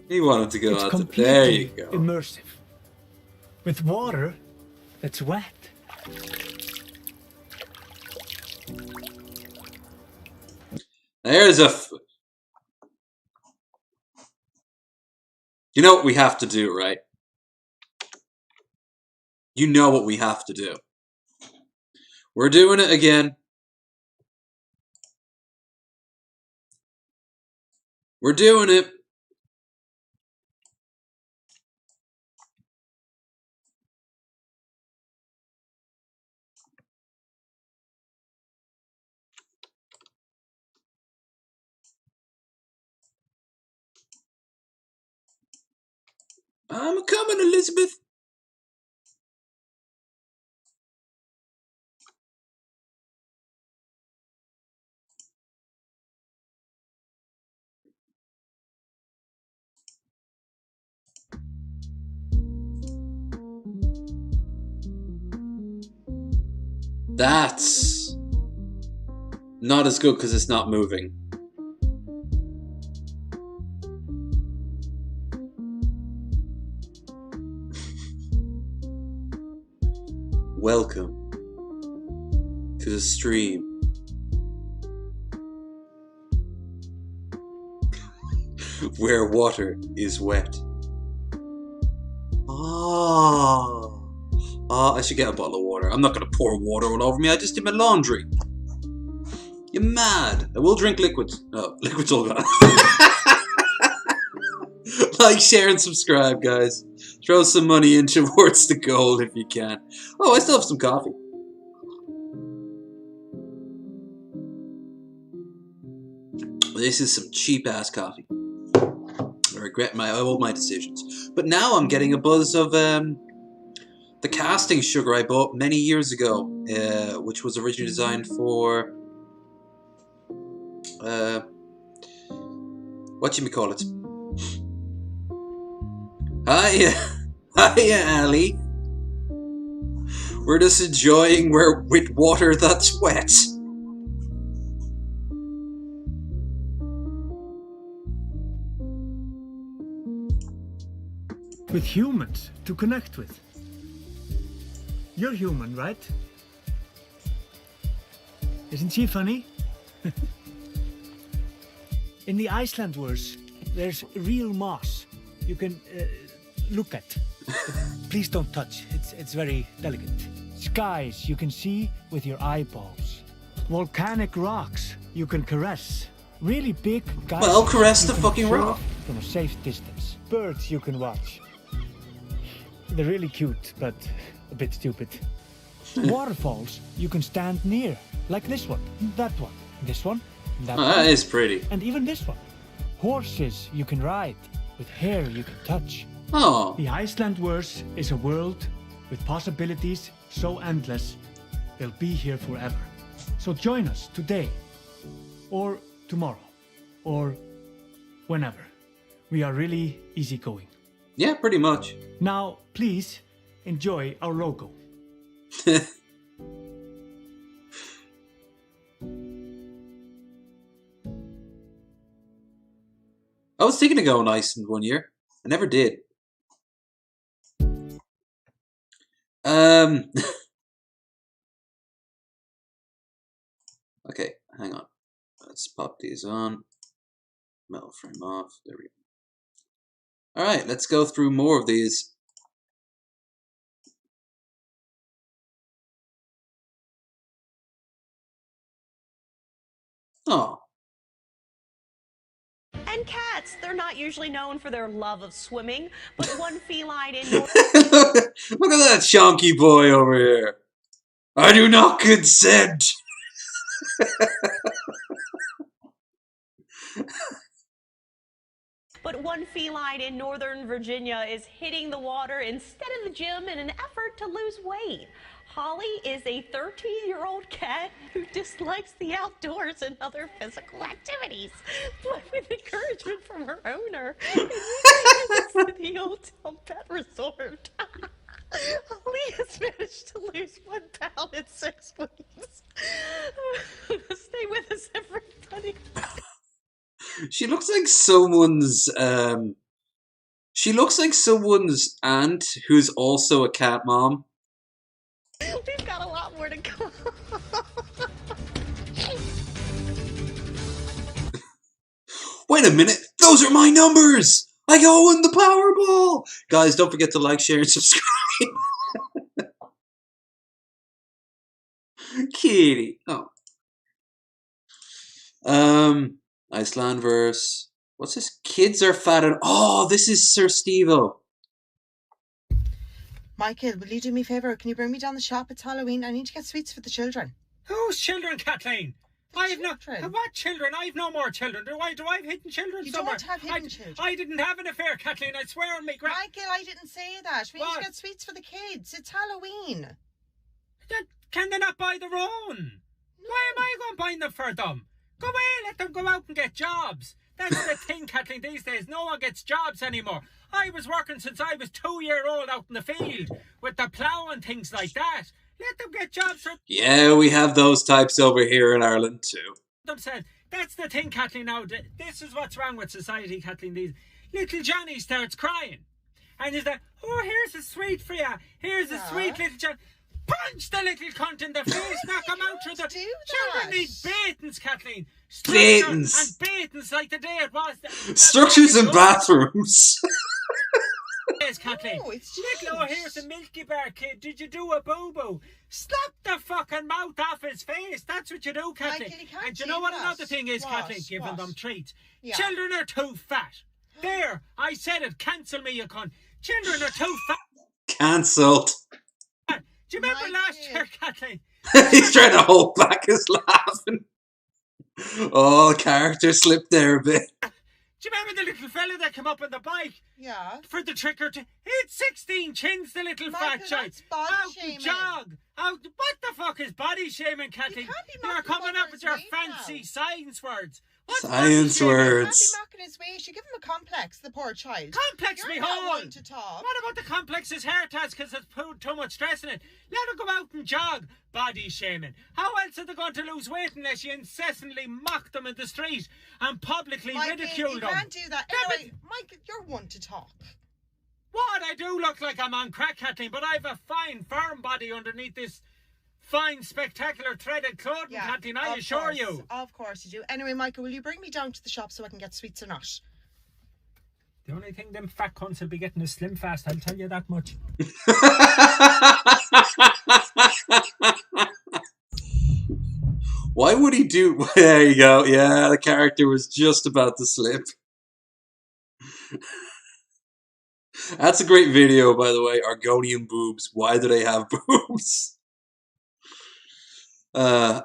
[SPEAKER 1] He wanted to go
[SPEAKER 6] It's
[SPEAKER 1] out to... There you
[SPEAKER 6] completely
[SPEAKER 1] go.
[SPEAKER 6] immersive. With water that's wet.
[SPEAKER 1] There's a... You know what we have to do, right? You know what we have to do. We're doing it again. We're doing it. I'm coming, Elizabeth. That's not as good because it's not moving. Welcome to the stream. Where water is wet. I should get a bottle of water. I'm not gonna pour water all over me. I just did my laundry. You're mad. I will drink liquids. Oh, liquid's all gone. Like, share, and subscribe, guys. Throw some money in towards the gold if you can. Oh, I still have some coffee. This is some cheap-ass coffee. I regret all my decisions. But now I'm getting a buzz of the casting sugar I bought many years ago, which was originally designed for whatchamacallit. Hiya, Ali. We're just enjoying with water that's wet.
[SPEAKER 6] With humans to connect with. You're human, right? Isn't she funny? In the Iceland verse, there's real moss you can look at. Please don't touch, it's very delicate. Skies you can see with your eyeballs. Volcanic rocks you can caress. Really big guys.
[SPEAKER 1] Well, caress the
[SPEAKER 6] you can
[SPEAKER 1] fucking
[SPEAKER 6] observe
[SPEAKER 1] rock.
[SPEAKER 6] from a safe distance. Birds you can watch. They're really cute, but a bit stupid. Waterfalls you can stand near, like this one, that one, this one, that
[SPEAKER 1] Oh,
[SPEAKER 6] one,
[SPEAKER 1] that is pretty.
[SPEAKER 6] and even this one. Horses you can ride, with hair you can touch.
[SPEAKER 1] Oh,
[SPEAKER 6] The Iceland verse is a world with possibilities so endless, they'll be here forever. So join us today, or tomorrow, or whenever. We are really easygoing.
[SPEAKER 1] yeah, pretty much.
[SPEAKER 6] Now, please enjoy our logo.
[SPEAKER 1] I was thinking of going to Iceland one year. I never did. Okay, hang on. Let's pop these on. Metal frame off. There we go. Alright, let's go through more of these. Oh.
[SPEAKER 7] And cats, they're not usually known for their love of swimming, but one feline in
[SPEAKER 1] Look at that chonky boy over here. I do not consent.
[SPEAKER 7] But one feline in Northern Virginia is hitting the water instead of the gym in an effort to lose weight. Holly is a 13-year-old cat who dislikes the outdoors and other physical activities. But with encouragement from her owner, it's to the Old Town Pet Resort. Holly has managed to lose 1 pound in 6 weeks. Stay with us, everybody.
[SPEAKER 1] She looks like someone's aunt who's also a cat mom.
[SPEAKER 7] We've got a lot more to go.
[SPEAKER 1] Wait a minute, those are my numbers! I go win the Powerball! Guys, don't forget to like, share, and subscribe. Kitty. Oh. Iceland verse. What's this? Kids are fat and oh, this is Sir Steve-O.
[SPEAKER 8] Michael, will you do me a favour? Can you bring me down the shop? It's Halloween. I need to get sweets for the children.
[SPEAKER 9] Whose children, Kathleen? I have
[SPEAKER 8] children.
[SPEAKER 9] no. What children? I have no more children. Do I have hidden children
[SPEAKER 8] You
[SPEAKER 9] somewhere?
[SPEAKER 8] don't have hidden children.
[SPEAKER 9] I didn't have an affair, Kathleen. I swear on me.
[SPEAKER 8] Michael, I didn't say that. We need
[SPEAKER 9] What?
[SPEAKER 8] to get sweets for the kids. It's Halloween.
[SPEAKER 9] Can they not buy their own? Why am I going buying them for them? Go away, let them go out and get jobs. That's the thing, Kathleen, these days. No one gets jobs anymore. I was working since I was 2-year-old out in the field with the plough and things like that. Let them get jobs for
[SPEAKER 1] Yeah, we have those types over here in Ireland too.
[SPEAKER 9] themselves. That's the thing, Kathleen, now. This is what's wrong with society, Kathleen. These little Johnny starts crying. And he's like, oh, here's a sweet for you. Here's a sweet little Johnny. Punch the little cunt in the face, knock him out through the... Children need baitings, Kathleen.
[SPEAKER 1] Baitings.
[SPEAKER 9] And baitings like the day it was.
[SPEAKER 1] Structures and bathrooms.
[SPEAKER 9] Yes, Kathleen.
[SPEAKER 8] No, it's
[SPEAKER 9] Little, oh, here's a Milky Bar kid. Did you do a boo-boo? Slap the fucking mouth off his face. That's what you do, Kathleen.
[SPEAKER 8] Michael, you can't
[SPEAKER 9] And you
[SPEAKER 8] do
[SPEAKER 9] know what
[SPEAKER 8] that.
[SPEAKER 9] another thing is,
[SPEAKER 8] What?
[SPEAKER 9] Kathleen? Giving
[SPEAKER 8] What?
[SPEAKER 9] them treats.
[SPEAKER 8] Yeah.
[SPEAKER 9] Children are too fat. There, I said it. Cancel me, you cunt. Children are too fat.
[SPEAKER 1] Cancelled.
[SPEAKER 9] Do you remember
[SPEAKER 8] Michael.
[SPEAKER 9] last year, Kathleen?
[SPEAKER 1] He's trying to hold back his laughing. Oh, character slipped there a bit.
[SPEAKER 9] Do you remember the little fella that came up on the bike
[SPEAKER 8] Yeah.
[SPEAKER 9] for the trick or treat? It's 16 chins, the little
[SPEAKER 8] Michael,
[SPEAKER 9] fat child.
[SPEAKER 8] that's body
[SPEAKER 9] Out
[SPEAKER 8] shaming.
[SPEAKER 9] and jog. Out. What the fuck is body shaming, Kathleen?
[SPEAKER 8] can't be
[SPEAKER 9] You're
[SPEAKER 8] mocking
[SPEAKER 9] coming
[SPEAKER 8] him
[SPEAKER 9] up
[SPEAKER 8] for
[SPEAKER 9] with
[SPEAKER 8] his
[SPEAKER 9] your
[SPEAKER 8] weight
[SPEAKER 9] fancy
[SPEAKER 8] now.
[SPEAKER 9] science words. What's body
[SPEAKER 1] Science
[SPEAKER 9] shaming?
[SPEAKER 8] You can't
[SPEAKER 1] words.
[SPEAKER 8] be mocking his waist. You give him a complex, the poor child.
[SPEAKER 9] Complex
[SPEAKER 8] You're
[SPEAKER 9] me
[SPEAKER 8] not
[SPEAKER 9] hole.
[SPEAKER 8] one to talk.
[SPEAKER 9] What about the complex his heart has because it's put too much stress in it? Let her go out and jog. Body shaming. How else are they going to lose weight unless you incessantly mock them in the street and publicly
[SPEAKER 8] Michael,
[SPEAKER 9] ridicule
[SPEAKER 8] you
[SPEAKER 9] them?
[SPEAKER 8] can't do that.
[SPEAKER 9] Damn
[SPEAKER 8] Anyway, Michael, you're one to talk.
[SPEAKER 9] What? I do look like I'm on crack, Kathleen, but I've a fine, firm body underneath this fine, spectacular threaded clothing, Kathleen, I
[SPEAKER 8] of
[SPEAKER 9] assure
[SPEAKER 8] course.
[SPEAKER 9] you.
[SPEAKER 8] Of course you do. Anyway, Michael, will you bring me down to the shop so I can get sweets or not?
[SPEAKER 9] The only thing them fat cunts will be getting is Slim Fast, I'll tell you that much.
[SPEAKER 1] Why would he do... There you go. Yeah, the character was just about to slip. That's a great video, by the way. Argonian boobs. Why do they have boobs? Well,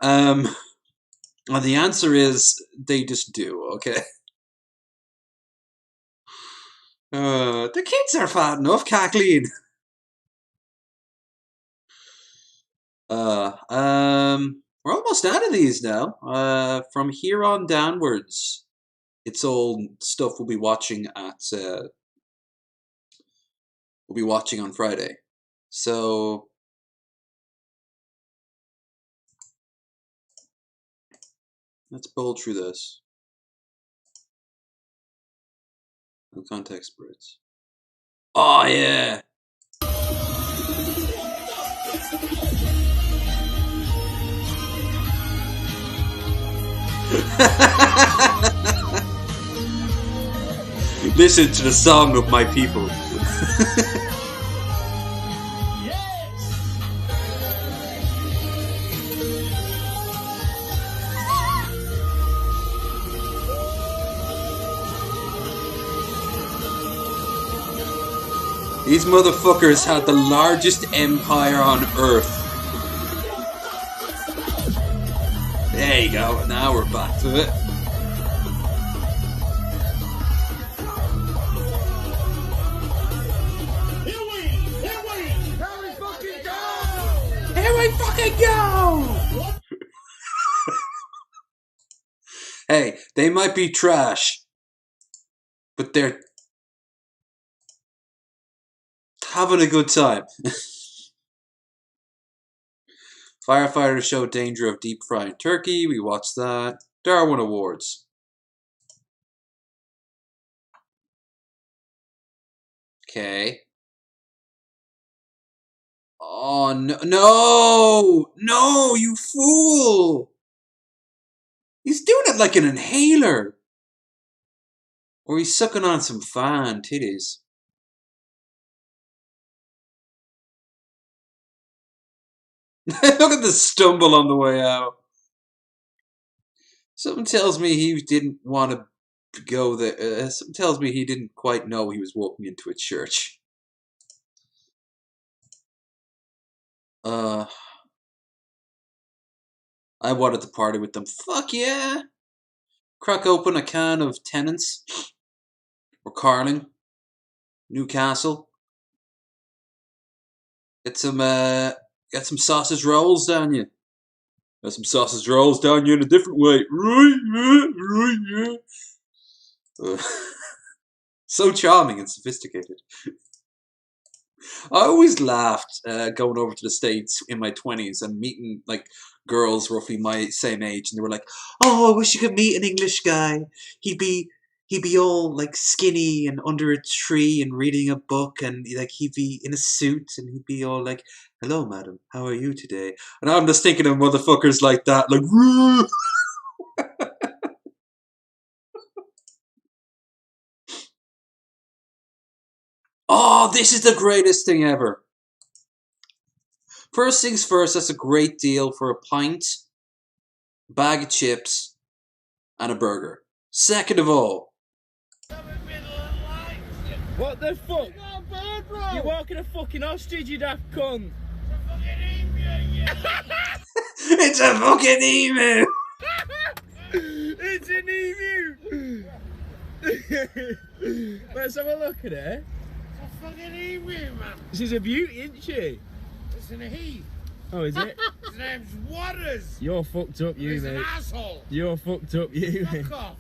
[SPEAKER 1] the answer is they just do, okay? The kids are fat enough, Kathleen. We're almost out of these now. From here on downwards, it's all stuff we'll be watching at. We'll be watching on Friday. So let's bowl through this. No context words. Oh yeah. Listen to the song of my people. These motherfuckers had the largest empire on Earth. There you go, now we're back to it. Here we fucking go! Hey, they might be trash, but they're having a good time. Firefighters show danger of deep frying turkey. We watched that. Darwin Awards. Okay. Oh, no. No! No, you fool! He's doing it like an inhaler. Or he's sucking on some fan titties. Look at the stumble on the way out. Something tells me he didn't want to go there. Something tells me he didn't quite know he was walking into a church. I wanted to party with them. Fuck yeah! Crack open a can of Tennent's. Or Carling. Newcastle. Get some sausage rolls down you. Got some sausage rolls down you in a different way. Right. So charming and sophisticated. I always laughed going over to the States in my 20s and meeting like girls roughly my same age, and they were like, "Oh, I wish you could meet an English guy. He'd be all like skinny and under a tree and reading a book, and like he'd be in a suit and he'd be all like, 'Hello, madam. How are you today?'" And I'm just thinking of motherfuckers like that, like, "Woo!" Oh, this is the greatest thing ever. First things first, that's a great deal for a pint, bag of chips, and a burger. Second of all,
[SPEAKER 4] What the fuck? You're walking a fucking ostrich, you daft cunt.
[SPEAKER 1] it's a fucking emu!
[SPEAKER 4] It's an emu! Let's have a look at it.
[SPEAKER 5] It's a fucking emu, man.
[SPEAKER 4] She's a beauty, isn't she?
[SPEAKER 5] It's an he.
[SPEAKER 4] Oh, is it?
[SPEAKER 5] His name's Waters.
[SPEAKER 4] You're fucked up, you,
[SPEAKER 5] He's
[SPEAKER 4] mate.
[SPEAKER 5] an asshole.
[SPEAKER 4] You're fucked up, you, mate.
[SPEAKER 5] Fuck off.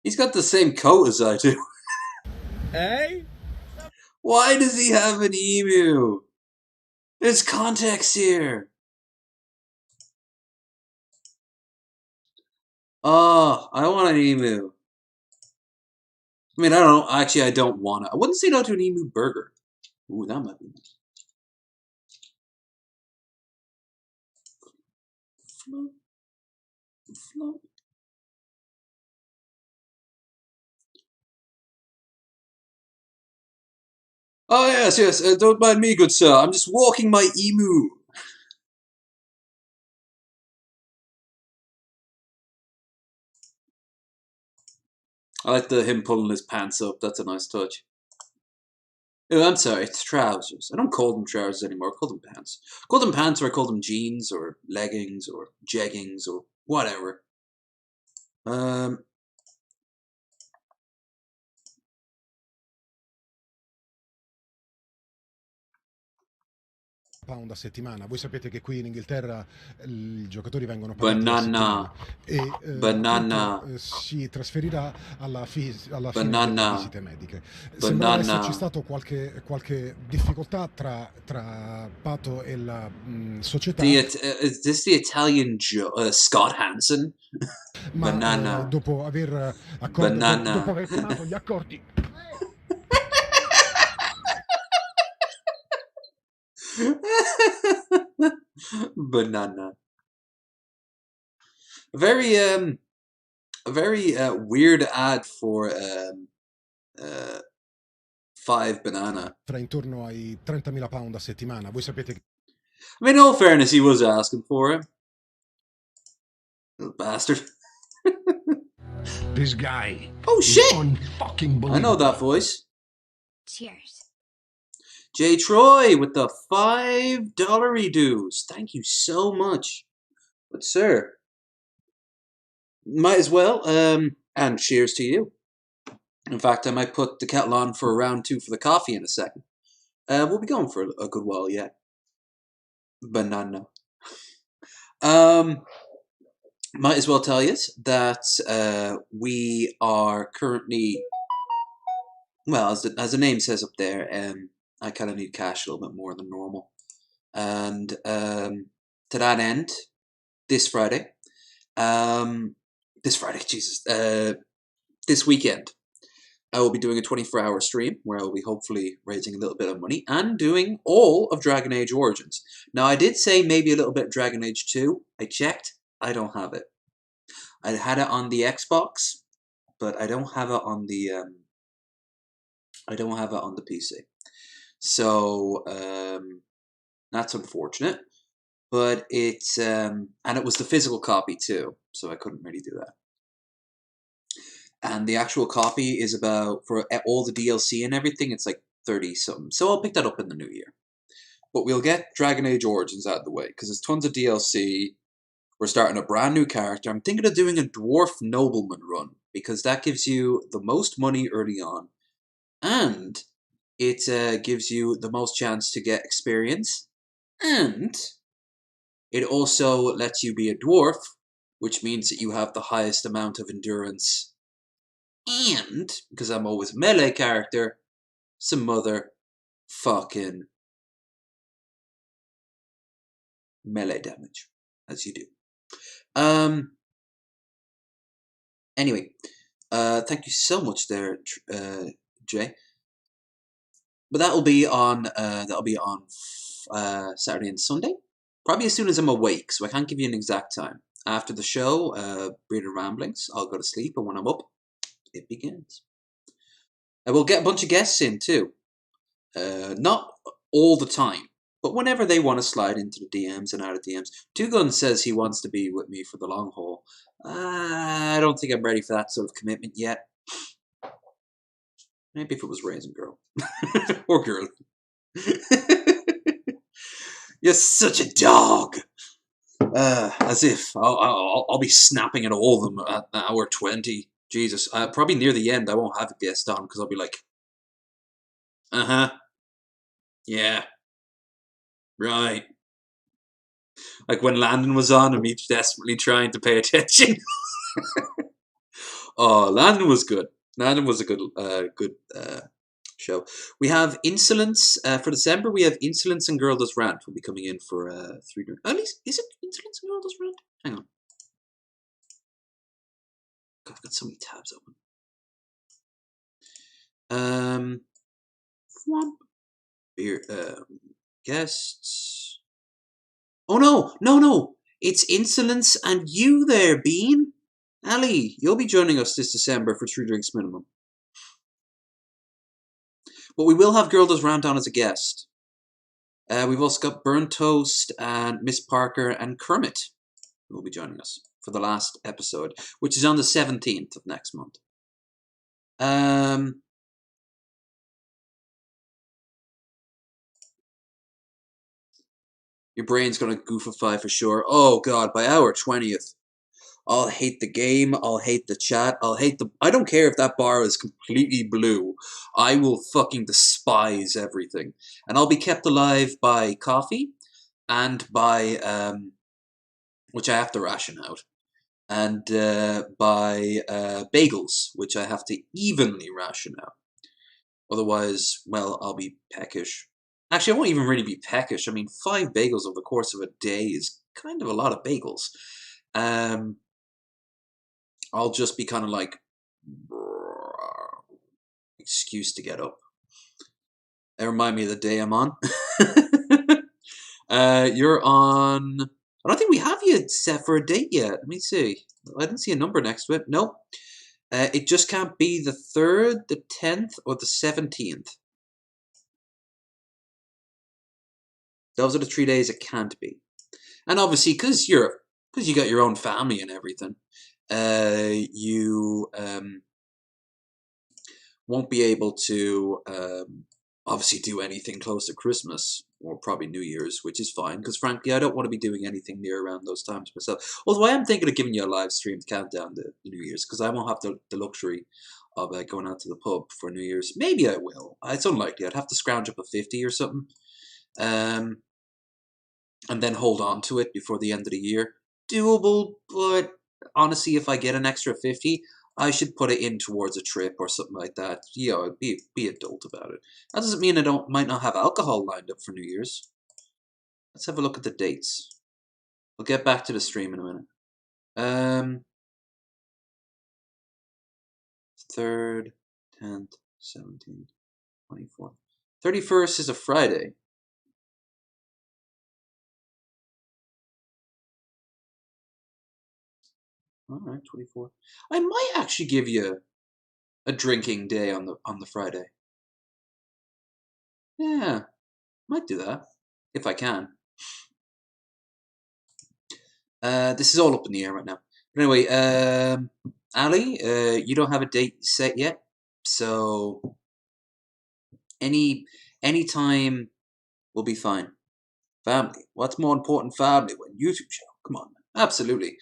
[SPEAKER 1] He's got the same coat as I do.
[SPEAKER 4] Hey?
[SPEAKER 1] Why does he have an emu? There's context here. Oh, I want an emu. I mean, I don't know. Actually, I don't want it. I wouldn't say no to an emu burger. Ooh, that might be nice. Flop. Flop. Oh, yes, yes. Don't mind me, good sir. I'm just walking my emu. I like him pulling his pants up. That's a nice touch. Oh, I'm sorry. It's trousers. I don't call them trousers anymore. I call them pants. I call them pants, or I call them jeans or leggings or jeggings or whatever.
[SPEAKER 10] pound a settimana. Voi sapete che qui in Inghilterra i giocatori vengono pagati
[SPEAKER 1] Banana.
[SPEAKER 10] e
[SPEAKER 1] Banana.
[SPEAKER 10] si trasferirà alla fine
[SPEAKER 1] Banana.
[SPEAKER 10] delle visite mediche. Sembra
[SPEAKER 1] Banana.
[SPEAKER 10] esserci stato qualche difficoltà tra Pato e la società.
[SPEAKER 1] Is this the Italian Scott Hansen?
[SPEAKER 10] Ma
[SPEAKER 1] Banana.
[SPEAKER 10] dopo aver
[SPEAKER 1] Banana.
[SPEAKER 10] dopo aver firmato gli accordi
[SPEAKER 1] Banana. A very weird ad for 5 banana.
[SPEAKER 10] Fra intorno ai 30.000 pound a settimana. Voi sapete che...
[SPEAKER 1] I mean, in all fairness, he was asking for it. Little bastard.
[SPEAKER 11] This guy.
[SPEAKER 1] Oh shit!
[SPEAKER 11] Unfucking
[SPEAKER 1] I know that voice.
[SPEAKER 3] Cheers.
[SPEAKER 1] Jay Troy with the $5 dues. Thank you so much. But sir, might as well. And cheers to you. In fact, I might put the kettle on for round 2 for the coffee in a second. We'll be going for a good while yet. Banana. Might as well tell you that we are currently, well, as the name says up there, I kind of need cash a little bit more than normal. And to that end, this Friday, this weekend, I will be doing a 24-hour stream where I will be hopefully raising a little bit of money and doing all of Dragon Age Origins. Now, I did say maybe a little bit of Dragon Age 2. I checked. I don't have it. I had it on the Xbox, but I don't have it on the PC. So that's unfortunate. But it's and it was the physical copy too, so I couldn't really do that. And the actual copy is about, for all the DLC and everything, it's like 30 something. So I'll pick that up in the new year. But we'll get Dragon Age Origins out of the way, because there's tons of DLC. We're starting a brand new character. I'm thinking of doing a Dwarf Nobleman run, because that gives you the most money early on. And it gives you the most chance to get experience. And it also lets you be a dwarf, which means that you have the highest amount of endurance. And, because I'm always a melee character, some motherfucking melee damage, as you do. Anyway, thank you so much there, Jay. But that'll be on Saturday and Sunday, probably as soon as I'm awake. So I can't give you an exact time. After the show, Breeder Ramblings, I'll go to sleep, and when I'm up, it begins. I will get a bunch of guests in too. Not all the time, but whenever they want to slide into the DMs and out of DMs. Two Guns says he wants to be with me for the long haul. I don't think I'm ready for that sort of commitment yet. Maybe if it was Raisin Girl. Or Girl. You're such a dog! As if I'll be snapping at all of them at hour 20. Jesus, probably near the end I won't have a guest on, because I'll be like, yeah, right. Like when Landon was on and me desperately trying to pay attention. Oh, Landon was good. Landon was a good show. We have Insolence for December. We have Insolence and Girl Does Rant will be coming in for 3. At least, is it Insolence and Girl Does Rant? Hang on. God, I've got so many tabs open. Beer, guests. Oh no! It's Insolence and you there, Bean. Ali, you'll be joining us this December for 3 drinks minimum. But we will have Girl Does Rant on as a guest. We've also got Burnt Toast and Miss Parker and Kermit who will be joining us for the last episode, which is on the 17th of next month. Your brain's gonna goofify for sure. Oh god, by hour 20th. I'll hate the game, I'll hate the chat, I don't care if that bar is completely blue. I will fucking despise everything. And I'll be kept alive by coffee and by, which I have to ration out, and by bagels, which I have to evenly ration out. Otherwise, well, I'll be peckish. Actually, I won't even really be peckish. I mean, 5 bagels over the course of a day is kind of a lot of bagels. I'll just be kind of like, excuse to get up. That remind me of the day I'm on. You're on I don't think we have you set for a date yet. Let me see. I didn't see a number next to it. Nope. It just can't be the 3rd, the 10th, or the 17th. Those are the 3 days it can't be. And obviously, because you got your own family and everything, you won't be able to obviously do anything close to Christmas or probably New Year's, which is fine, because frankly, I don't want to be doing anything near around those times myself. Although I am thinking of giving you a live streamed countdown to New Year's, because I won't have the luxury of going out to the pub for New Year's. Maybe I will. It's unlikely. I'd have to scrounge up a 50 or something. And then hold on to it before the end of the year. Doable, but honestly, if I get an extra 50, I should put it in towards a trip or something like that. You know, be adult about it. That doesn't mean I might not have alcohol lined up for New Year's. Let's have a look at the dates. We'll get back to the stream in a minute. 3rd, 10th, 17th, 24th. 31st is a Friday. Alright, 24. I might actually give you a drinking day on the Friday. Yeah, might do that if I can. This is all up in the air right now. But anyway, Ali, you don't have a date set yet, so any time will be fine. Family. What's more important, family, when YouTube show? Come on, man. Absolutely.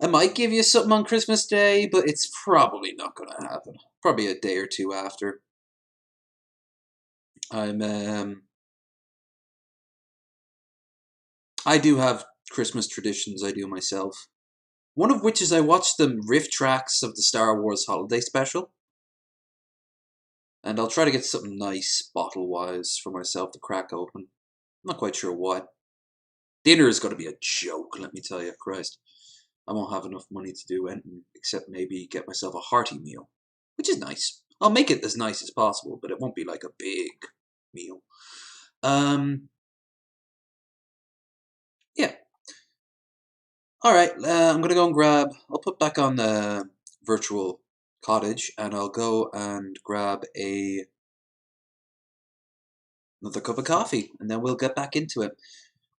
[SPEAKER 1] I might give you something on Christmas Day, but it's probably not going to happen. Probably a day or two after. I do have Christmas traditions I do myself. One of which is I watch the riff tracks of the Star Wars Holiday Special. And I'll try to get something nice, bottle-wise, for myself to crack open. I'm not quite sure what. Dinner is going to be a joke, let me tell you, Christ. I won't have enough money to do anything except maybe get myself a hearty meal, which is nice. I'll make it as nice as possible, but it won't be like a big meal. Yeah. Alright, I'm going to go and grab... I'll put back on the virtual cottage, and I'll go and grab another cup of coffee, and then we'll get back into it.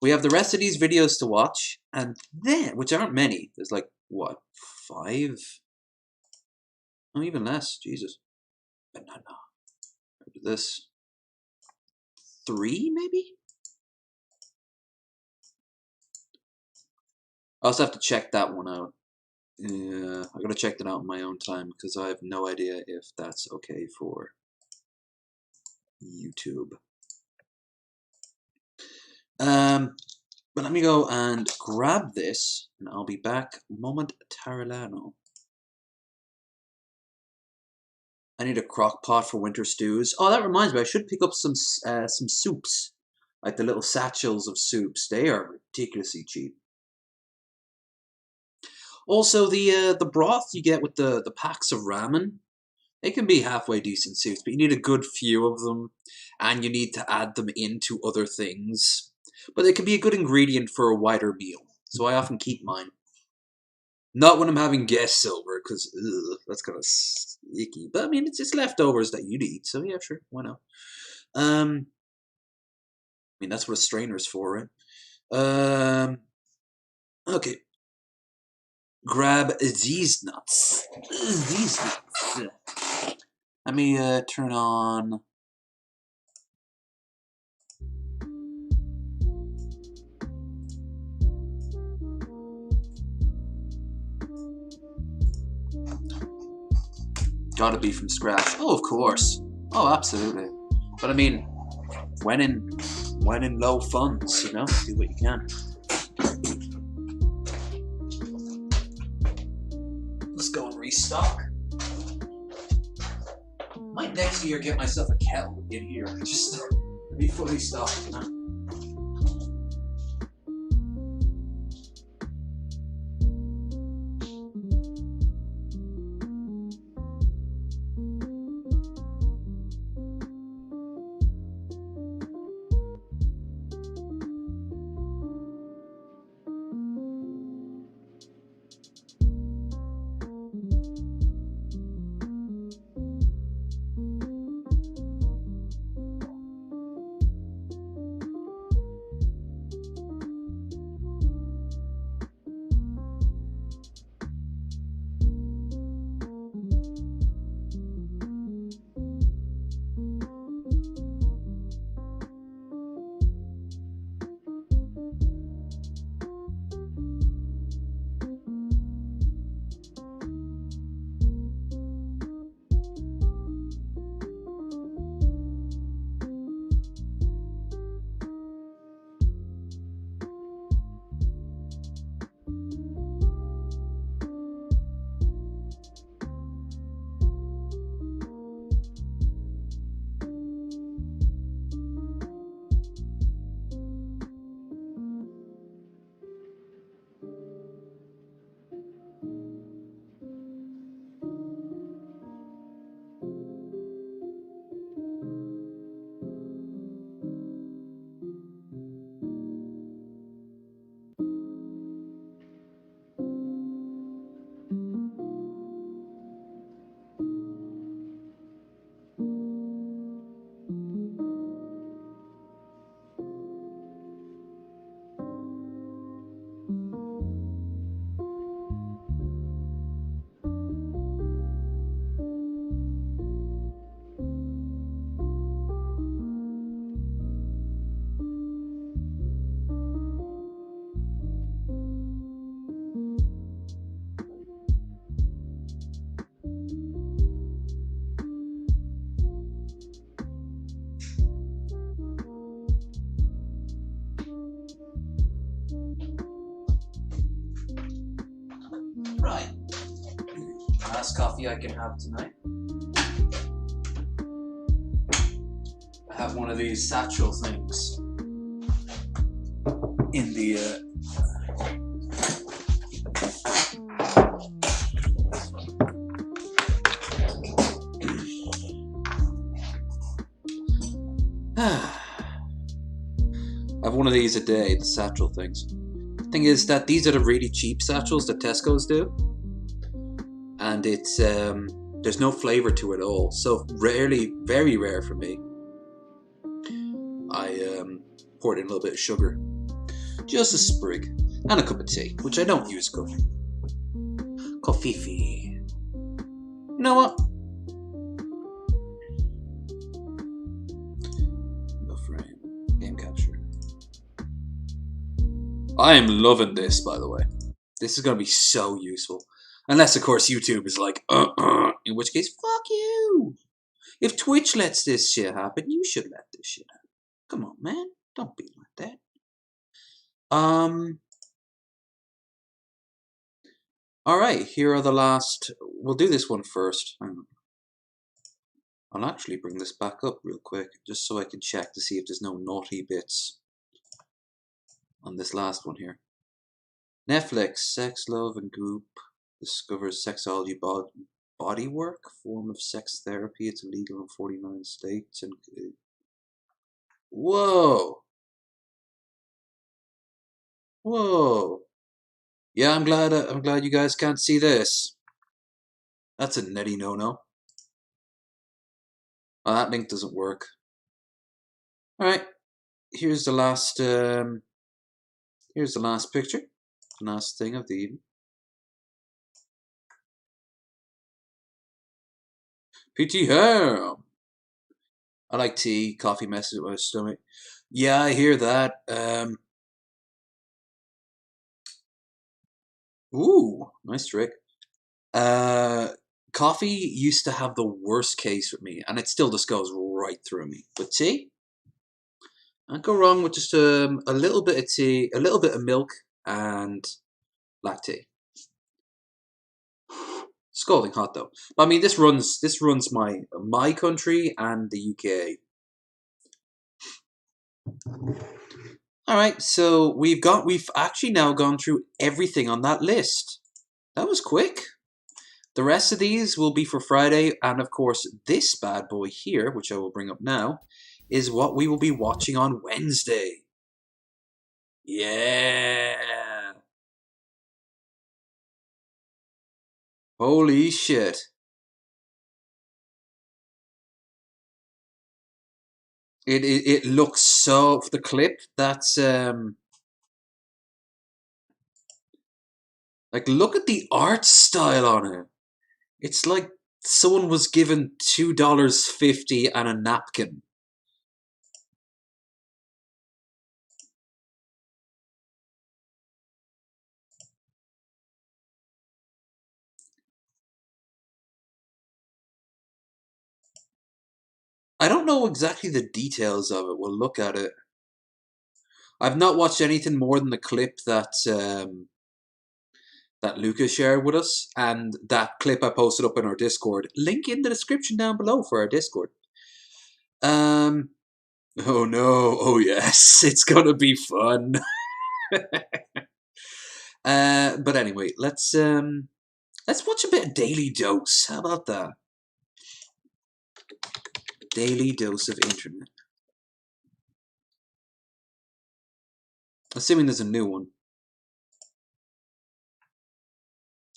[SPEAKER 1] We have the rest of these videos to watch, and then, which aren't many, there's like, what, 5? Oh, even less, Jesus. Banana. This. 3, maybe? I also have to check that one out. Yeah, I gotta check that out in my own time, because I have no idea if that's okay for YouTube. But let me go and grab this, and I'll be back momentarily. I need a crock pot for winter stews. Oh, that reminds me, I should pick up some soups, like the little satchels of soups. They are ridiculously cheap. Also, the broth you get with the packs of ramen, they can be halfway decent soups, but you need a good few of them, and you need to add them into other things. But they can be a good ingredient for a wider meal, so I often keep mine. Not when I'm having guests over, because that's kind of icky. But I mean, it's just leftovers that you'd eat, so yeah, sure, why not? I mean, that's what a strainer's for, right? Okay. Grab these nuts. These nuts. Let me turn on... Gotta be from scratch. Oh, of course. Oh, absolutely. But I mean, when in low funds, you know, do what you can. Let's go and restock. Might next year get myself a kettle in here, just to be fully stocked, you know. last coffee I can have tonight. I have one of these satchel things in the I have one of these a day, the satchel things. The thing is that these are the really cheap satchels that Tesco's do. And it's, there's no flavour to it at all. So rarely, very rare for me, I pour in a little bit of sugar. Just a sprig. And a cup of tea, which I don't use coffee. Coffee. You know what? Game capture. I am loving this, by the way. This is going to be so useful. Unless, of course, YouTube is like, in which case, fuck you. If Twitch lets this shit happen, you should let this shit happen. Come on, man. Don't be like that. Alright, here are the last... We'll do this one first. Hang on. I'll actually bring this back up real quick, just so I can check to see if there's no naughty bits on this last one here. Netflix, Sex, Love and Goop discovers sexology body work, form of sex therapy. It's illegal in 49 states. And whoa! Whoa! Yeah, I'm glad you guys can't see this. That's a netty no-no. Oh, that link doesn't work. Alright, here's the last picture. The last thing of the evening. PT Ham. I like tea, coffee messes with my stomach. Yeah, I hear that. Ooh, nice trick. Coffee used to have the worst case with me, and it still just goes right through me. But tea, I'd go wrong with just a little bit of tea, a little bit of milk, and black tea. Scalding hot though. But I mean, this runs my country and the UK. All right, so we've actually now gone through everything on that list. That was quick. The rest of these will be for Friday, and of course, this bad boy here, which I will bring up now, is what we will be watching on Wednesday. Yeah. Holy shit. It looks so, for the clip, that's like, look at the art style on it. It's like someone was given $2.50 and a napkin. I don't know exactly the details of it. We'll look at it. I've not watched anything more than the clip that that Lucas shared with us, and that clip I posted up in our Discord. Link in the description down below for our Discord. Oh no, oh yes, it's gonna be fun. But anyway, let's watch a bit of Daily Dose. How about that? Daily Dose of Internet. Assuming there's a new one.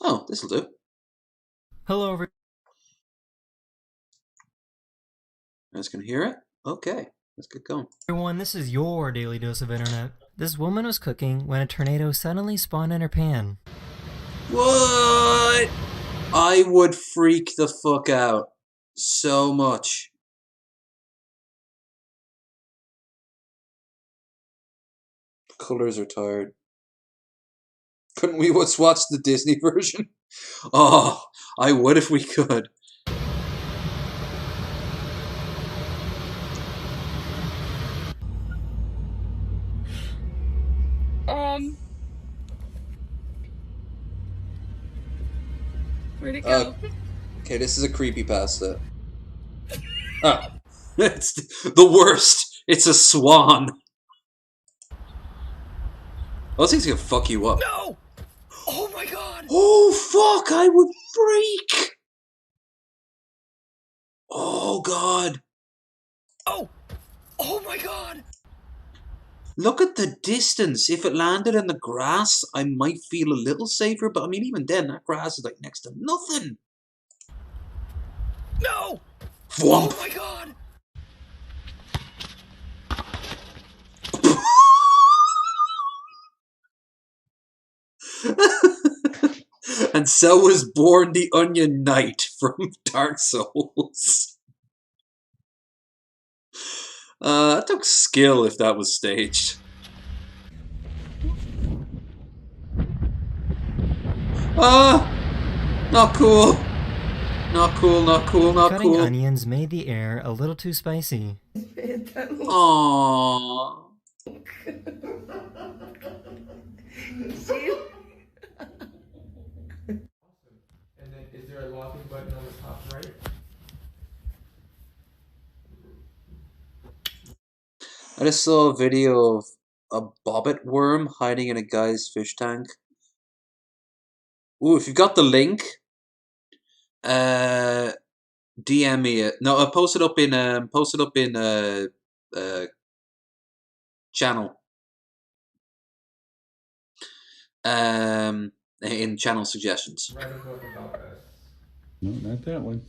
[SPEAKER 1] Oh, this'll do.
[SPEAKER 11] Hello, everyone.
[SPEAKER 1] You guys can hear it? Okay, let's get going.
[SPEAKER 11] Everyone, this is your Daily Dose of Internet. This woman was cooking when a tornado suddenly spawned in her pan.
[SPEAKER 1] What? I would freak the fuck out so much. Colors are tired. Couldn't we just watch the Disney version? Oh, I would if we could.
[SPEAKER 2] Where'd it go?
[SPEAKER 1] Okay, this is a creepypasta. Oh, it's the worst. It's a swan. Those things can fuck you up.
[SPEAKER 4] No! Oh my god!
[SPEAKER 1] Oh fuck! I would freak. Oh god!
[SPEAKER 4] Oh! Oh my god!
[SPEAKER 1] Look at the distance. If it landed in the grass, I might feel a little safer. But I mean, even then, that grass is like next to nothing.
[SPEAKER 4] No!
[SPEAKER 1] Thwomp.
[SPEAKER 4] Oh my god!
[SPEAKER 1] And so was born the Onion Knight from Dark Souls. That took skill if that was staged. Not cool. Not cool, not cool, not
[SPEAKER 11] Cutting
[SPEAKER 1] cool.
[SPEAKER 11] onions made the air a little too spicy.
[SPEAKER 1] Aww.
[SPEAKER 4] And then is there a locking button on the top right?
[SPEAKER 1] I just saw a video of a bobbit worm hiding in a guy's fish tank. Ooh, if you've got the link, DM me it. No, I'll post it up in channel. In channel suggestions.
[SPEAKER 4] Write a book about this.
[SPEAKER 12] No, not that one.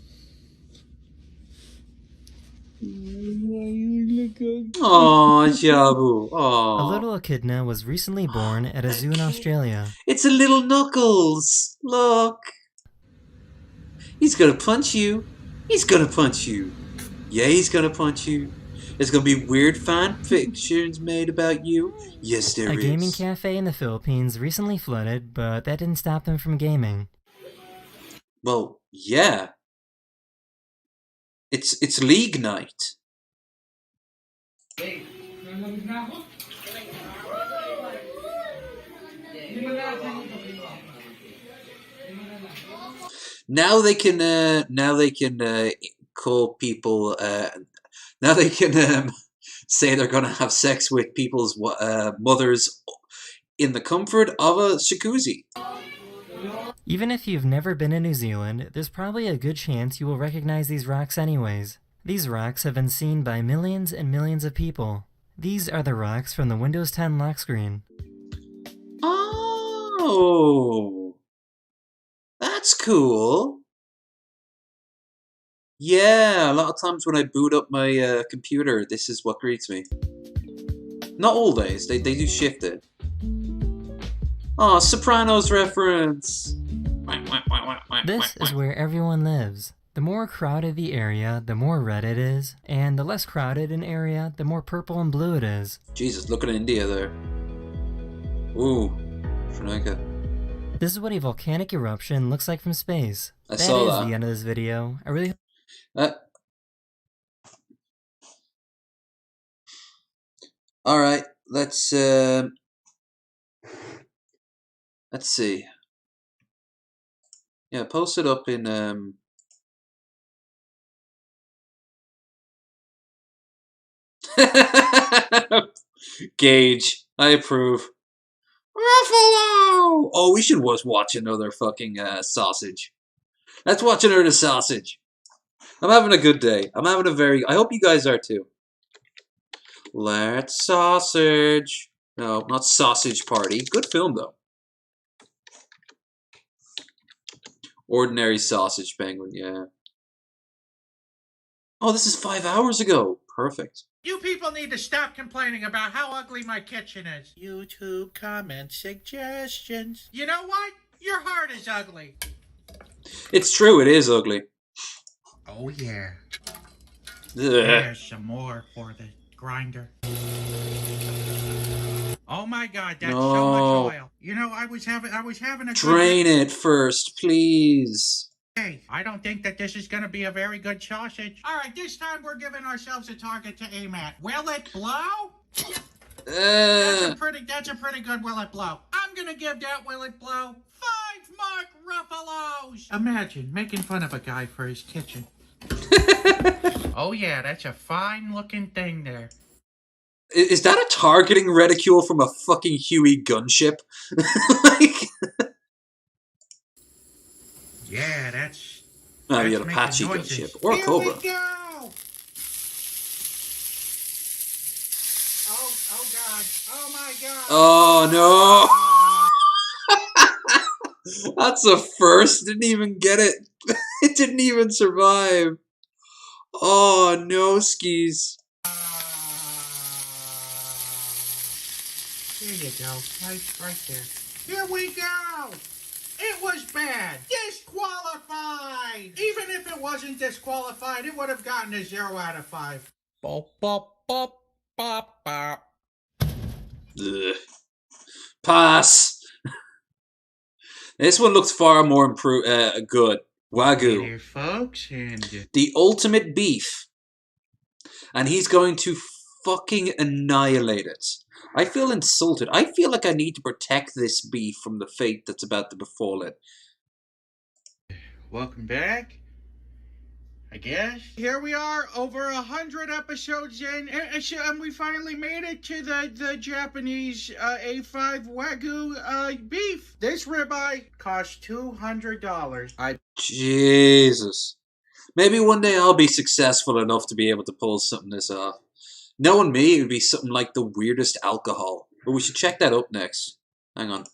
[SPEAKER 1] Aw, Jabu. Aw.
[SPEAKER 11] A little echidna was recently born at a zoo in Australia.
[SPEAKER 1] It's a little Knuckles. Look. He's gonna punch you. He's gonna punch you. Yeah, he's gonna punch you. There's gonna be weird fan fictions made about you. Yes, there is.
[SPEAKER 11] A gaming cafe in the Philippines recently flooded, but that didn't stop them from gaming.
[SPEAKER 1] Well, yeah. It's League Night. Now they can call people. Now they can say they're gonna have sex with people's mothers in the comfort of a jacuzzi.
[SPEAKER 11] Even if you've never been in New Zealand, there's probably a good chance you will recognize these rocks anyways. These rocks have been seen by millions and millions of people. These are the rocks from the Windows 10 lock screen.
[SPEAKER 1] Oh, that's cool. Yeah, a lot of times when I boot up my computer, this is what greets me. Not always, they do shift it. Oh, Sopranos reference!
[SPEAKER 11] This is where everyone lives. The more crowded the area, the more red it is, and the less crowded an area, the more purple and blue it is.
[SPEAKER 1] Jesus, look at India there. Ooh, Sri Lanka.
[SPEAKER 11] This is what a volcanic eruption looks like from space.
[SPEAKER 1] I saw that.
[SPEAKER 11] That is the end of this video. I really
[SPEAKER 1] Alright, let's see. Yeah, post it up in Gage, I approve. Ruffalo! Oh, we should watch another fucking sausage. Let's watch another sausage. I'm having a good day. I hope you guys are too. Let's sausage. No, not Sausage Party. Good film though. Ordinary Sausage Penguin, yeah. Oh, this is 5 hours ago. Perfect.
[SPEAKER 5] You people need to stop complaining about how ugly my kitchen is. YouTube comment suggestions. You know what? Your heart is ugly.
[SPEAKER 1] It's true, it is ugly.
[SPEAKER 5] Oh yeah.
[SPEAKER 1] Ugh.
[SPEAKER 5] There's some more for the grinder. Oh my god, that's so much oil. You know, I was having a
[SPEAKER 1] Drain it first, please.
[SPEAKER 5] Hey, I don't think that this is gonna be a very good sausage. Alright, this time we're giving ourselves a target to aim at. Will it blow? That's a pretty good will it blow. I'm gonna give that will it blow 5 Mark Ruffalos! Imagine making fun of a guy for his kitchen. Oh yeah, that's a fine-looking thing there.
[SPEAKER 1] Is that a targeting reticule from a fucking Huey gunship? Like...
[SPEAKER 5] Yeah, that's...
[SPEAKER 1] Maybe an Apache gunship. Or a Cobra.
[SPEAKER 5] Here we go! Oh god. Oh my god.
[SPEAKER 1] Oh no! That's the first. Didn't even get it. It didn't even survive. Oh no, skis.
[SPEAKER 5] Here you go. Right there. Here we go! It was bad. Disqualified! Even if it wasn't disqualified, it would have gotten a 0 out of 5. Bop, bop, bop, bop, bop.
[SPEAKER 1] Ugh. Pass. This one looks far more good. Wagyu.
[SPEAKER 5] Here, folks, and...
[SPEAKER 1] The ultimate beef. And he's going to fucking annihilate it. I feel insulted. I feel like I need to protect this beef from the fate that's about to befall it.
[SPEAKER 5] Welcome back, I guess. Here we are, over 100 episodes in, and we finally made it to the Japanese A5 Wagyu beef. This ribeye cost $200.
[SPEAKER 1] Jesus. Maybe one day I'll be successful enough to be able to pull something this off. Knowing me, it would be something like the weirdest alcohol. But we should check that up next. Hang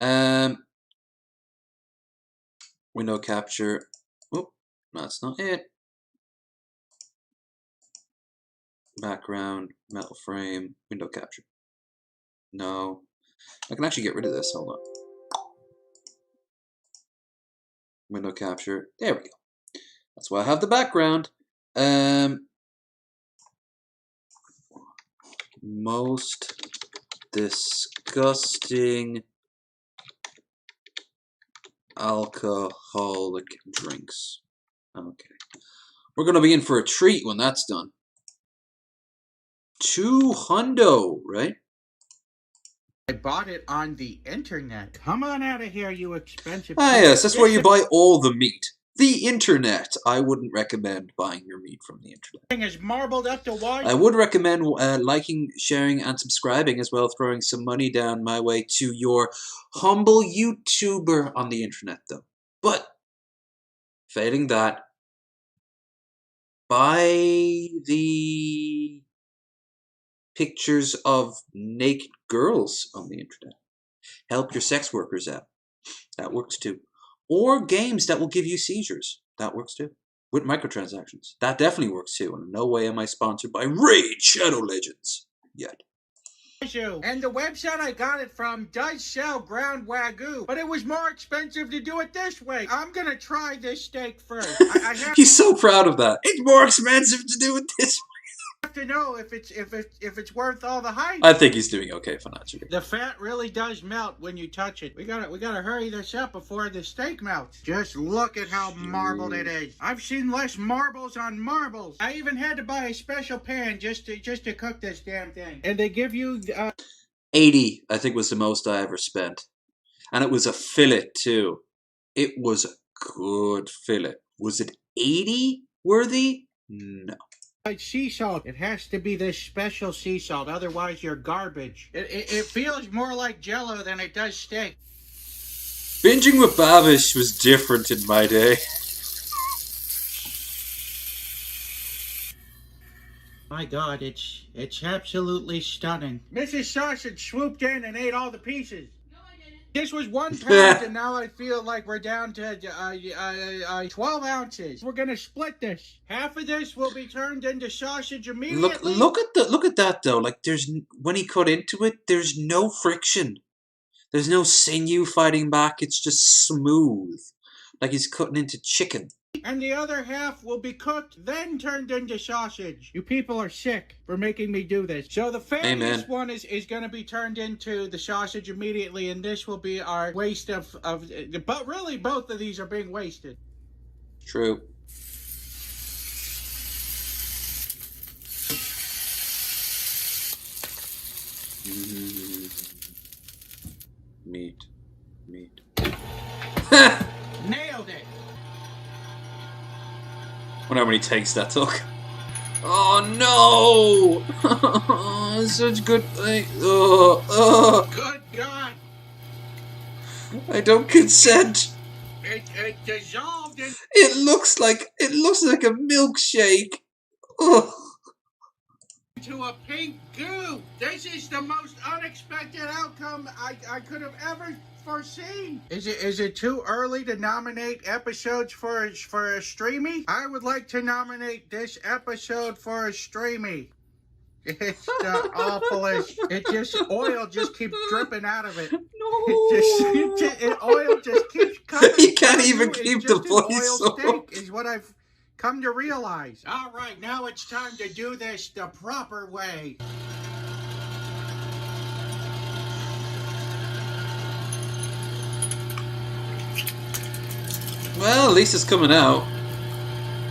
[SPEAKER 1] on. Window capture. Oh, that's not it. Background, metal frame, window capture. No. I can actually get rid of this. Hold on. Window capture. There we go. That's why I have the background. Most disgusting alcoholic drinks. Okay. We're going to be in for a treat when that's done. $200, right?
[SPEAKER 5] I bought it on the internet. Come on out of here, you expensive...
[SPEAKER 1] Ah, yes, that's where you buy all the meat. The internet. I wouldn't recommend buying your meat from the internet.
[SPEAKER 5] Thing is marbled up to wine.
[SPEAKER 1] I would recommend liking, sharing, and subscribing, as well as throwing some money down my way to your humble YouTuber on the internet, though. But, failing that, buy the pictures of naked girls on the internet. Help your sex workers out. That works too. Or games that will give you seizures. That works too. With microtransactions. That definitely works too. And in no way am I sponsored by Raid Shadow Legends yet.
[SPEAKER 5] And the website I got it from does sell ground Wagyu, but it was more expensive to do it this way. I'm gonna try this steak first.
[SPEAKER 1] He's so proud of that. It's more expensive to do it this way.
[SPEAKER 5] I have to know if it's worth all the hype.
[SPEAKER 1] I think he's doing okay financially.
[SPEAKER 5] The fat really does melt when you touch it. We gotta hurry this up before the steak melts. Just look at how marbled it is. I've seen less marbles on marbles. I even had to buy a special pan just to cook this damn thing. And they give you
[SPEAKER 1] 80, I think, was the most I ever spent. And it was a fillet too. It was a good fillet. Was it 80 worthy? No.
[SPEAKER 5] Sea salt. It has to be this special sea salt, otherwise you're garbage. It feels more like Jello than it does steak.
[SPEAKER 1] Binging with Babish was different in my day.
[SPEAKER 5] My God, it's absolutely stunning. Mrs. Sausage swooped in and ate all the pieces. This was 1 pound, and now I feel like we're down to 12 ounces. We're gonna split this. Half of this will be turned into sausage immediately.
[SPEAKER 1] Look at that though. Like when he cut into it, there's no friction. There's no sinew fighting back. It's just smooth, like he's cutting into chicken.
[SPEAKER 5] And the other half will be cooked, then turned into sausage. You people are sick for making me do this. So the fattiest one is going to be turned into the sausage immediately, and this will be our waste but really both of these are being wasted.
[SPEAKER 1] True. Meat.
[SPEAKER 5] Nailed it.
[SPEAKER 1] Wonder how many takes that took. Oh no! Such good thing.
[SPEAKER 5] Good God.
[SPEAKER 1] I don't consent.
[SPEAKER 5] It dissolved in...
[SPEAKER 1] It looks like a milkshake. Ugh.
[SPEAKER 5] To a pink goo. This is the most unexpected outcome I could have ever foreseen. Is it too early to nominate episodes for a streamy? I would like to nominate this episode for a streamy. It's the awfulest. It just oil just keeps dripping out of it.
[SPEAKER 1] No.
[SPEAKER 5] Oil just keeps coming.
[SPEAKER 1] You can't even keep the voice
[SPEAKER 5] oil
[SPEAKER 1] up.
[SPEAKER 5] steak is what I've come to realize. All right, now it's time to do this the proper way.
[SPEAKER 1] Well, at least it's coming out.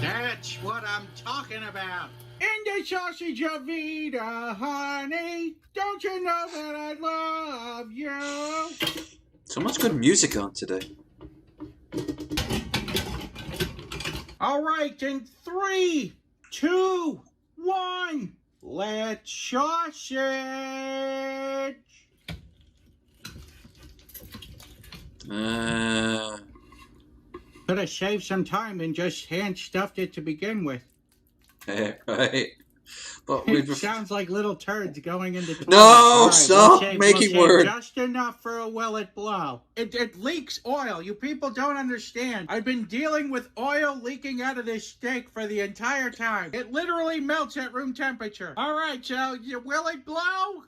[SPEAKER 5] That's what I'm talking about. In the sausage Avita, honey. Don't you know that I love you?
[SPEAKER 1] So much good music on today.
[SPEAKER 5] All right, in 3, 2, 1, let's sausage. Could have saved some time and just hand stuffed it to begin with.
[SPEAKER 1] Right. But
[SPEAKER 5] It sounds like little turds going into toilets.
[SPEAKER 1] No,
[SPEAKER 5] All right,
[SPEAKER 1] stop
[SPEAKER 5] we'll
[SPEAKER 1] making
[SPEAKER 5] save
[SPEAKER 1] words.
[SPEAKER 5] just enough for a will it blow. It leaks oil. You people don't understand. I've been dealing with oil leaking out of this steak for the entire time. It literally melts at room temperature. All right, so will it blow?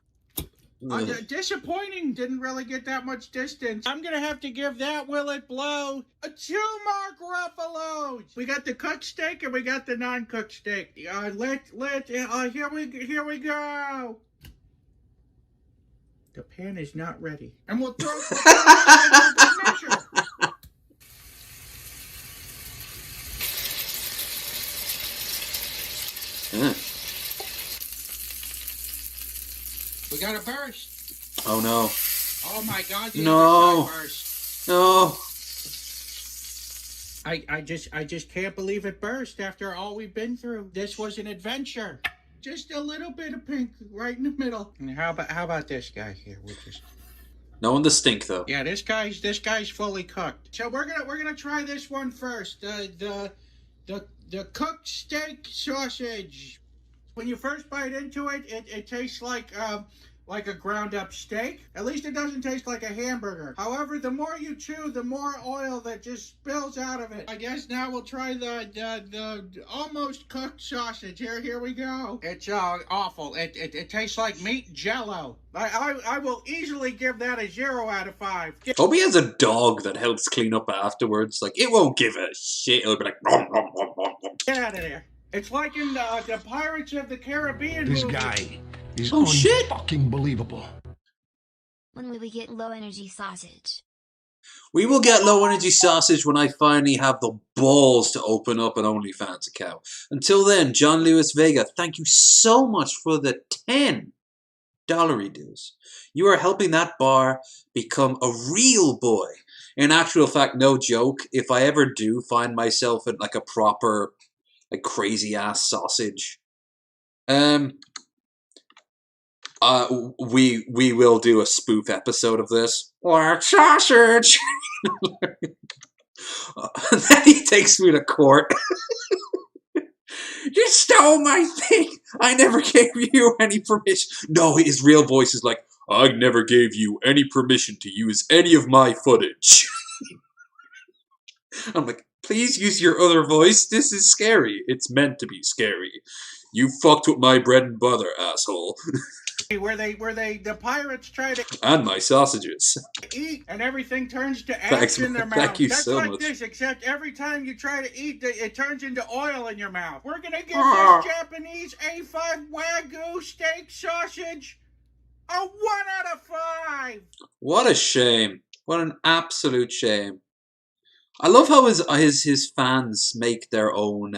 [SPEAKER 5] Disappointing. Didn't really get that much distance. I'm gonna have to give that will it blow 2 Mark Ruffalos. We got the cooked steak and we got the non-cooked steak. Here we go. The pan is not ready, and we'll throw the measure. We got a burst.
[SPEAKER 1] Oh no.
[SPEAKER 5] Oh my God! The
[SPEAKER 1] No.
[SPEAKER 5] other side burst.
[SPEAKER 1] No.
[SPEAKER 5] I just can't believe it burst after all we've been through. This was an adventure. Just a little bit of pink right in the middle. And how about this guy here? We'll just...
[SPEAKER 1] No one the stink though.
[SPEAKER 5] Yeah, this guy's fully cooked. So we're gonna try this one first. The cooked steak sausage. When you first bite into it, it tastes like a ground up steak. At least it doesn't taste like a hamburger. However, the more you chew, the more oil that just spills out of it. I guess now we'll try the almost cooked sausage. Here we go. It's awful. It tastes like meat Jello. I will easily give that a 0 out of 5.
[SPEAKER 1] Hope he has a dog that helps clean up afterwards. Like, it won't give a shit. It'll be like, nom, nom, nom, nom, nom.
[SPEAKER 5] Get out of there. It's like in the Pirates of the Caribbean
[SPEAKER 13] This
[SPEAKER 5] movie.
[SPEAKER 13] guy is
[SPEAKER 1] shit.
[SPEAKER 13] fucking believable.
[SPEAKER 14] When will we get low energy sausage?
[SPEAKER 1] We will get low energy sausage when I finally have the balls to open up an OnlyFans account. Until then, John Lewis Vega, thank you so much for the $10 dues. You are helping that bar become a real boy. In actual fact, no joke, if I ever do find myself in like a proper, like crazy ass sausage, we will do a spoof episode of this. Or sausage. And then he takes me to court. You stole my thing. I never gave you any permission. No, his real voice is like, I never gave you any permission to use any of my footage. I'm like, please use your other voice. This is scary. It's meant to be scary. You fucked with my bread and butter, asshole.
[SPEAKER 5] Where the pirates try to
[SPEAKER 1] And my sausages.
[SPEAKER 5] eat and everything turns to ash
[SPEAKER 1] Thanks,
[SPEAKER 5] in their
[SPEAKER 1] man.
[SPEAKER 5] mouth.
[SPEAKER 1] Thank you
[SPEAKER 5] That's
[SPEAKER 1] so
[SPEAKER 5] like
[SPEAKER 1] much.
[SPEAKER 5] this, except every time you try to eat, it turns into oil in your mouth. We're gonna give
[SPEAKER 1] Ah.
[SPEAKER 5] this Japanese A5 Wagyu steak sausage a 1 out of 5.
[SPEAKER 1] What a shame. What an absolute shame. I love how his fans make their own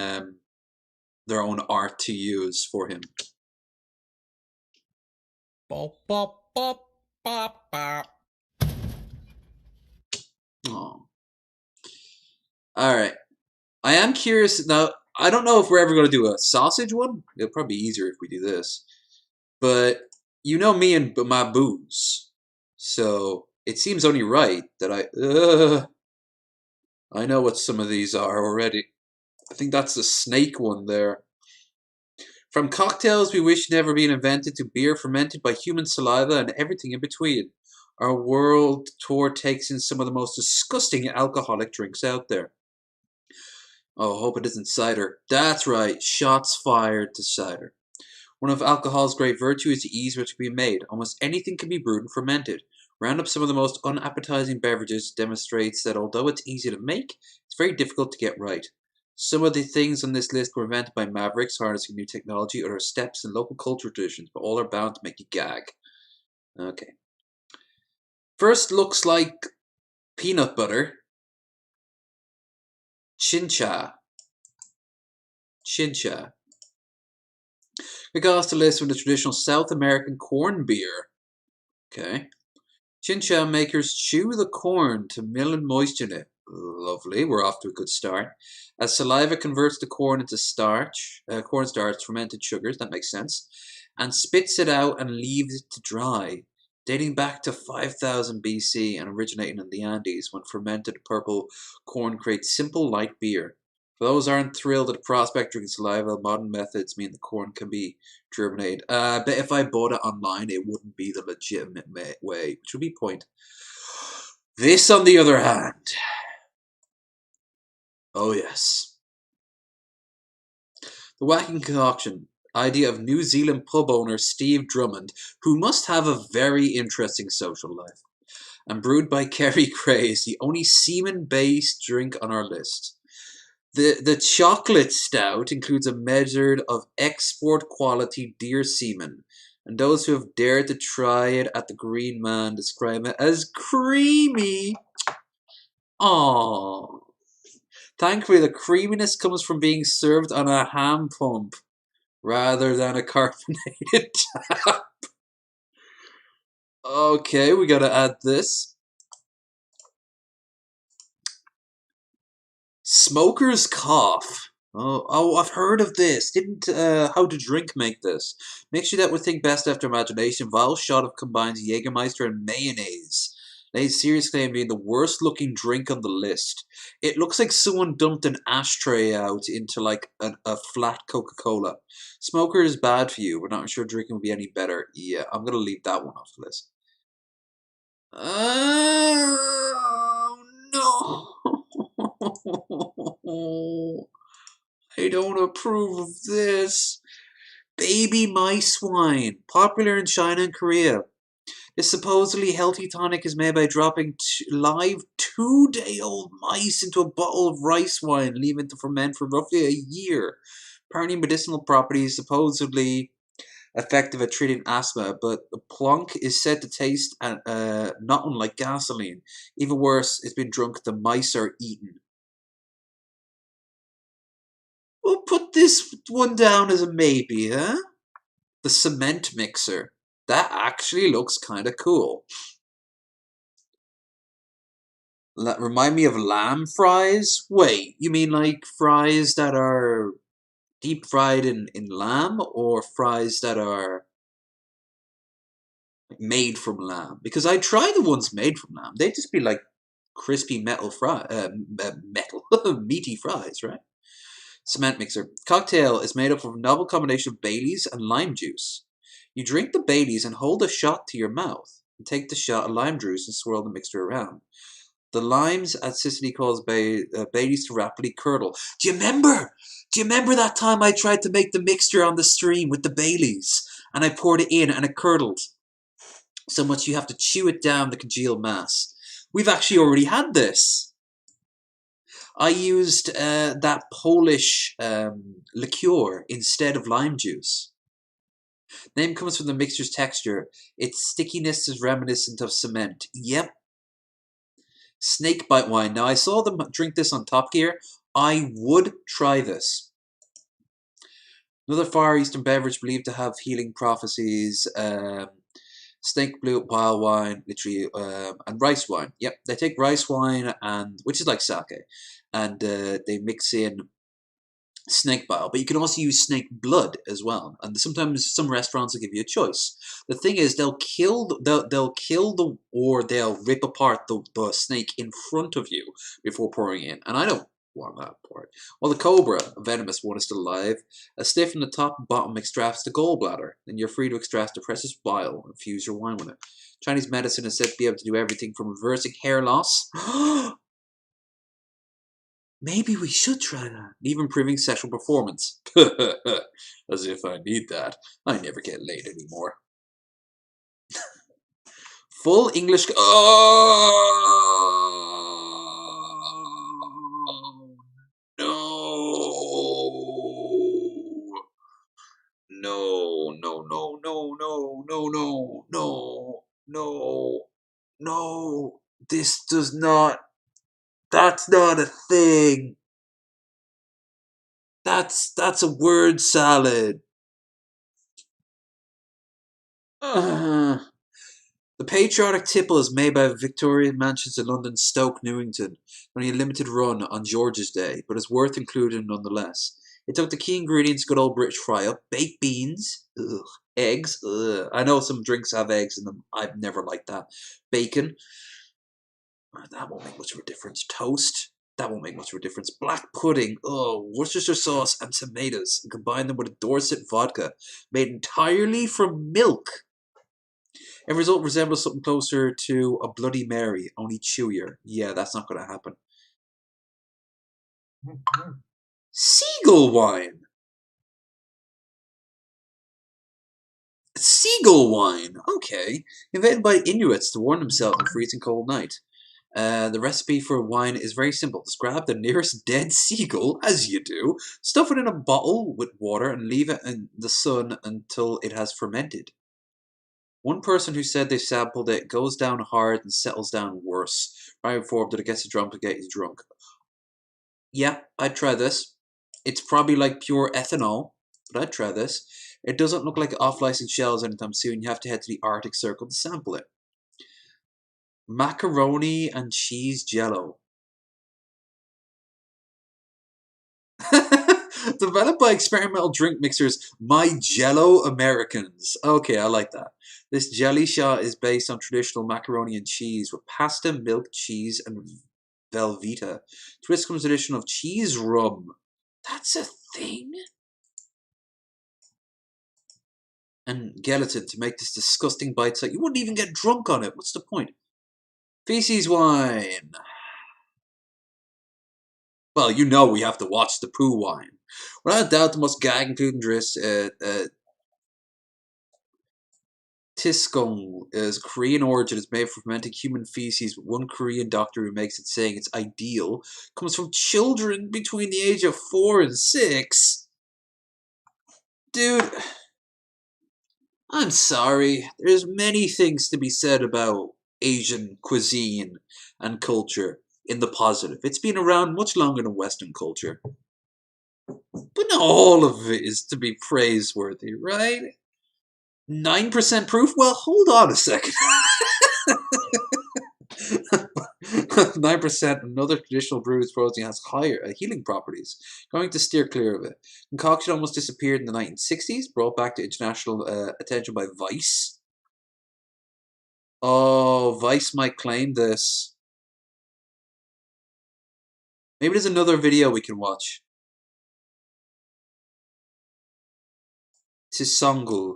[SPEAKER 1] art to use for him.
[SPEAKER 5] Bop, bop, bop, bop, bop.
[SPEAKER 1] Oh. Alright. I am curious. Now, I don't know if we're ever going to do a sausage one. It'll probably be easier if we do this. But you know me and my booze. So it seems only right that I know what some of these are already. I think that's the snake one there. From cocktails we wish never been invented to beer fermented by human saliva and everything in between. Our world tour takes in some of the most disgusting alcoholic drinks out there. Oh, hope it isn't cider. That's right, shots fired to cider. One of alcohol's great virtue is the ease which can be made. Almost anything can be brewed and fermented. Round up some of the most unappetizing beverages demonstrates that although it's easy to make, it's very difficult to get right. Some of the things on this list were invented by mavericks harnessing new technology, other steps in local cultural traditions, but all are bound to make you gag. Okay. First looks like peanut butter. Chincha. Chincha. It goes to list with the traditional South American corn beer. Okay. Chincha makers chew the corn to mill and moisten it. Lovely, we're off to a good start. As saliva converts the corn into starch, cornstarch, fermented sugars, that makes sense, and spits it out and leaves it to dry. Dating back to 5000 BC and originating in the Andes, when fermented purple corn creates simple, light beer. For those who aren't thrilled at the prospect of drinking saliva, modern methods mean the corn can be germinated. I bet if I bought it online, it wouldn't be the legitimate way, which would be point. This, on the other hand. Oh, yes. The whacking concoction. Idea of New Zealand pub owner Steve Drummond, who must have a very interesting social life. And brewed by Kerry Gray is the only semen-based drink on our list. The chocolate stout includes a measure of export-quality deer semen, and those who have dared to try it at the Green Man describe it as creamy. Aww. Thankfully, the creaminess comes from being served on a hand pump rather than a carbonated tap. Okay, we gotta add this. Smoker's Cough. Oh, I've heard of this. Didn't How to Drink make this? Mixture that would think best after imagination. Vile shot of combines Jägermeister and mayonnaise. Lays serious claim being the worst looking drink on the list. It looks like someone dumped an ashtray out into like a flat Coca-Cola. Smoker is bad for you. We're not sure drinking would be any better. Yeah, I'm gonna leave that one off the list. Oh no! I don't approve of this. Baby mice wine, popular in China and Korea. This supposedly healthy tonic is made by dropping live 2-day-old mice into a bottle of rice wine, leaving it to ferment for roughly a year. Apparently medicinal properties, supposedly effective at treating asthma, but the plonk is said to taste not unlike gasoline. Even worse, it's been drunk, the mice are eaten. We'll put this one down as a maybe, huh? The cement mixer. That actually looks kind of cool. Remind me of lamb fries? Wait, you mean like fries that are deep fried in lamb, or fries that are made from lamb? Because I try the ones made from lamb. They'd just be like crispy meaty fries, right? Cement mixer. Cocktail is made up of a novel combination of Baileys and lime juice. You drink the Baileys and hold a shot to your mouth. And take the shot of lime juice and swirl the mixture around. The limes, as Sicily calls Baileys, to rapidly curdle. Do you remember that time I tried to make the mixture on the stream with the Baileys? And I poured it in and it curdled. So much you have to chew it down to congeal mass. We've actually already had this. I used that Polish liqueur instead of lime juice. Name comes from the mixture's texture. Its stickiness is reminiscent of cement. Yep. Snakebite wine. Now, I saw them drink this on Top Gear. I would try this. Another Far Eastern beverage believed to have healing prophecies. snake bile wine, literally, and rice wine. Yep, they take rice wine, and which is like sake, and they mix in snake bile, but you can also use snake blood as well. And sometimes some restaurants will give you a choice. The thing is, they'll rip apart the snake in front of you before pouring in, and I don't want that part. While the cobra, a venomous one, is still alive, a stiff from the top and bottom extracts the gallbladder. Then you're free to extract the precious bile and infuse your wine with it. Chinese medicine is said to be able to do everything from reversing hair loss. Maybe we should try that. Even improving sexual performance. As if I need that. I never get laid anymore. Full English. Oh no! No! No! No! No! No! No! No! No! No! No! This does not. That's not a thing. That's a word salad. The patriotic tipple is made by Victorian Mansions in London, Stoke Newington. Only a limited run on George's Day, but it's worth including nonetheless. It took the key ingredients, good old British fry-up, baked beans, eggs, I know some drinks have eggs in them. I've never liked that. Bacon. That won't make much of a difference. Toast. That won't make much of a difference. Black pudding. Oh, Worcestershire sauce and tomatoes. And combine them with a Dorset vodka made entirely from milk. And result resembles something closer to a Bloody Mary, only chewier. Yeah, that's not going to happen. Seagull wine. Seagull wine. Okay. Invented by Inuits to warm themselves on a freezing cold night. The recipe for wine is very simple. Just grab the nearest dead seagull, as you do, stuff it in a bottle with water, and leave it in the sun until it has fermented. One person who said they sampled it goes down hard and settles down worse. Right informed that it gets you drunk to get you drunk. Yeah, I'd try this. It's probably like pure ethanol, but I'd try this. It doesn't look like off-licensed shells anytime soon. You have to head to the Arctic Circle to sample it. Macaroni and cheese jello. Developed by experimental drink mixers My Jello Americans. Okay, I like that. This jelly shot is based on traditional macaroni and cheese with pasta, milk, cheese, and Velveeta. Twist comes addition of cheese rum. That's a thing? And gelatin to make this disgusting bite size. You wouldn't even get drunk on it. What's the point? Feces wine. Well, you know we have to watch the poo wine. Without doubt, the most gagging food in Driss, Tisgong is Korean origin. It's made from fermented human feces. One Korean doctor who makes it saying it's ideal comes from children between the age of 4 and 6. Dude, I'm sorry. There's many things to be said about Asian cuisine and culture in the positive. It's been around much longer than Western culture. But not all of it is to be praiseworthy, right? 9% proof? Well, hold on a second. 9%, another traditional brew supposedly has higher healing properties. Going to steer clear of it. Concoction almost disappeared in the 1960s, brought back to international attention by Vice. Oh, Vice might claim this. Maybe there's another video we can watch. Tisongul.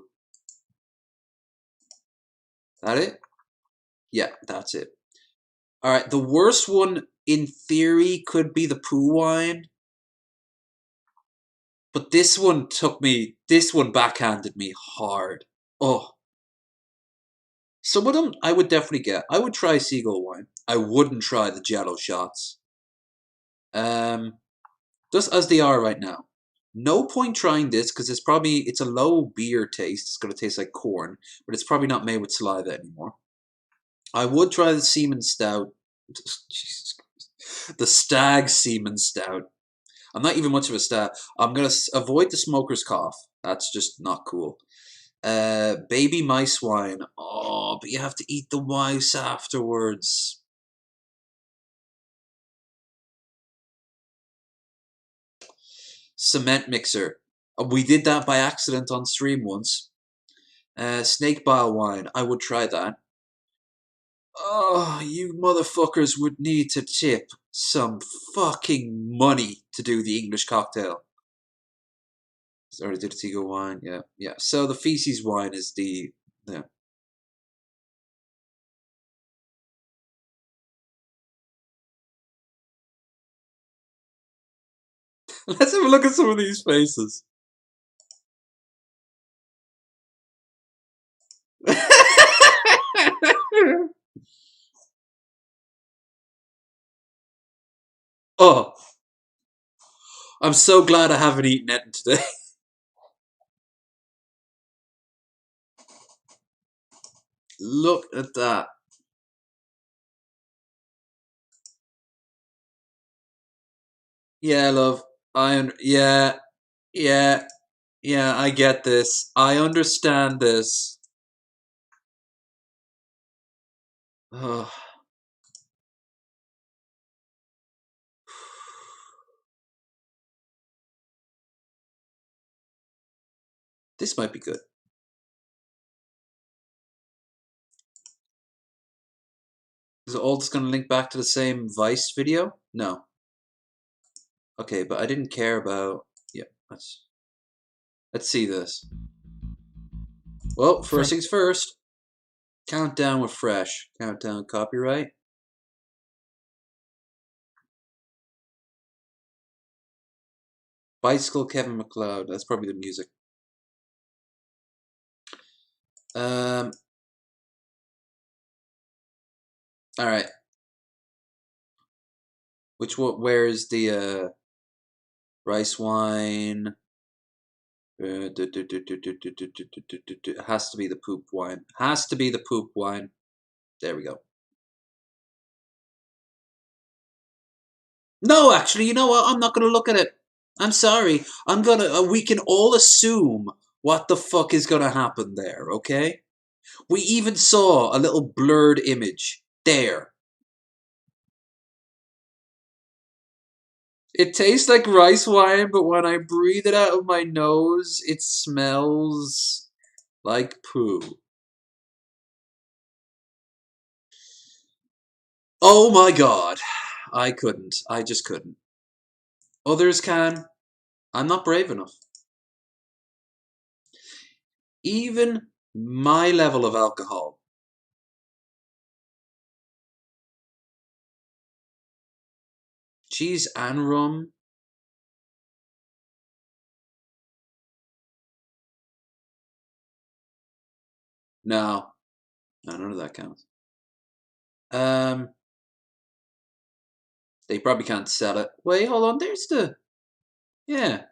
[SPEAKER 1] That it? Yeah, that's it. Alright, the worst one, in theory, could be the poo wine. But this one backhanded me hard. Oh. Some of them, I would definitely get. I would try seagull wine. I wouldn't try the Jello shots. Just as they are right now. No point trying this, because it's a low beer taste. It's going to taste like corn, but it's probably not made with saliva anymore. I would try the Seaman Stout. Jesus Christ. The Stag Seaman Stout. I'm not even much of a stout. I'm going to avoid the smoker's cough. That's just not cool. Baby Mice Wine. Oh. but you have to eat the rice afterwards. Cement mixer. We did that by accident on stream once. Snake bile wine. I would try that. Oh, you motherfuckers would need to tip some fucking money to do the English cocktail. Sorry, did Tigo wine? Yeah, yeah. So the feces wine is the... Yeah. Let's have a look at some of these faces. Oh, I'm so glad I haven't eaten it today. Look at that. Yeah, love. Yeah, I get this. I understand this. Oh. This might be good. Is it all just going to link back to the same Vice video? No. Okay, but I didn't care about... Yeah, let's see this. Well, first things first. Countdown with Fresh. Countdown copyright. Bicycle Kevin MacLeod. That's probably the music. Alright. Where is the rice wine? It has to be the poop wine. Has to be the poop wine. There we go. No, actually, you know what? I'm not gonna look at it. I'm sorry. We can all assume what the fuck is gonna happen there, okay? We even saw a little blurred image. There. It tastes like rice wine, but when I breathe it out of my nose, it smells like poo. Oh my god. I couldn't. I just couldn't. Others can. I'm not brave enough. Even my level of alcohol. Cheese and rum. No. No, none of that counts. They probably can't sell it. Wait, hold on. There's the... Yeah.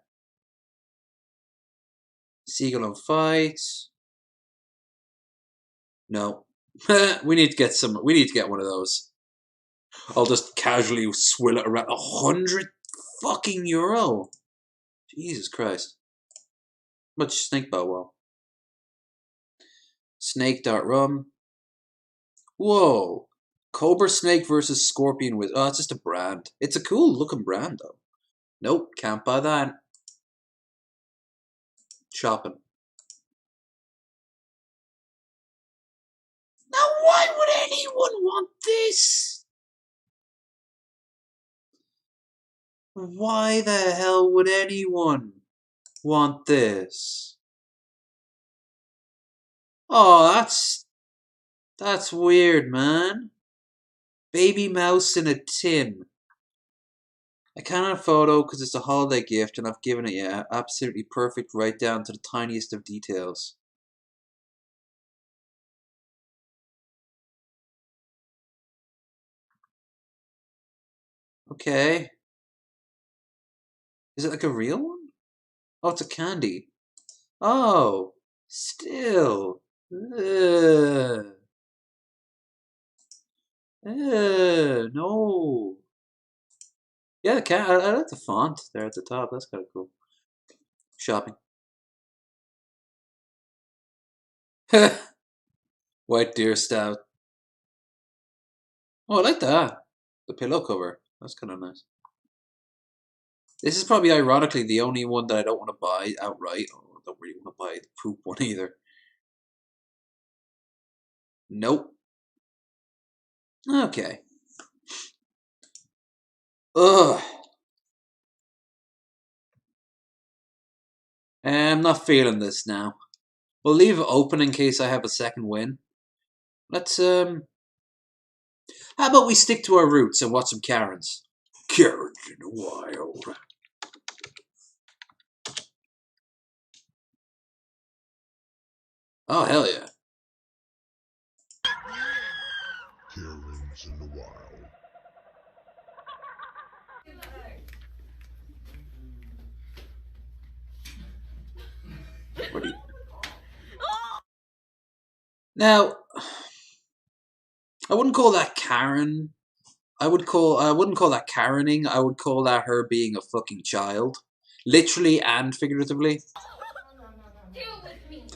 [SPEAKER 1] Seagull on Fight. No. We need to get some... We need to get one of those. I'll just casually swill it around. 100 fucking euro. Jesus Christ. Much snake bow well. Snake dart rum. Whoa. Cobra Snake versus Scorpion with... Oh, it's just a brand. It's a cool looking brand, though. Nope, can't buy that. Shopping. Now, why would anyone want this? Why the hell would anyone want this? Oh, that's weird, man. Baby mouse in a tin. I can't have a photo because it's a holiday gift and I've given it you absolutely perfect right down to the tiniest of details. Okay. Is it like a real one? Oh, it's a candy. Oh, still. No. Yeah, I like the font there at the top. That's kind of cool. Shopping. White deer stout. Oh, I like that. The pillow cover. That's kind of nice. This is probably ironically the only one that I don't want to buy outright. Oh, I don't really want to buy the poop one either. Nope. Okay. Ugh. I'm not feeling this now. We'll leave it open in case I have a second win. Let's, how about we stick to our roots and watch some Karens? Karens in the wild. Oh, hell yeah.
[SPEAKER 13] Karens in the wild.
[SPEAKER 1] What do you... Now, I wouldn't call that Karen. I wouldn't call that Karening. I would call that her being a fucking child. Literally and figuratively.
[SPEAKER 3] Deal with me.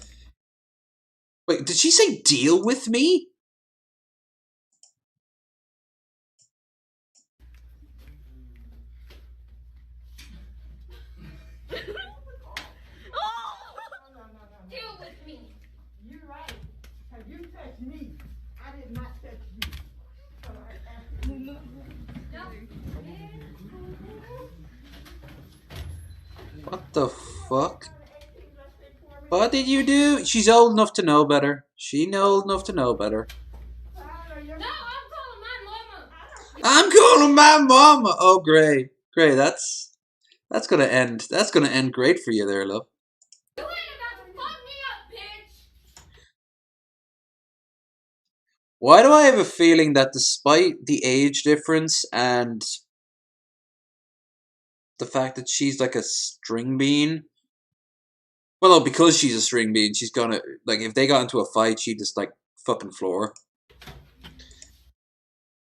[SPEAKER 1] Wait, did she say deal with me?
[SPEAKER 3] Deal with me.
[SPEAKER 4] You're right. Have you touched me? I did not touch you.
[SPEAKER 1] What the fuck? What did you do? She's old enough to know better. She's old enough to know better.
[SPEAKER 3] No, I'm calling my mama.
[SPEAKER 1] I'm calling my mama. Oh, great, great. That's gonna end. That's gonna end great for you there, love.
[SPEAKER 3] You ain't about to fuck me up, bitch.
[SPEAKER 1] Why do I have a feeling that despite the age difference and the fact that she's like a string bean, well, no, because she's a string bean, she's gonna, like, if they got into a fight, she'd just, like, fucking floor. I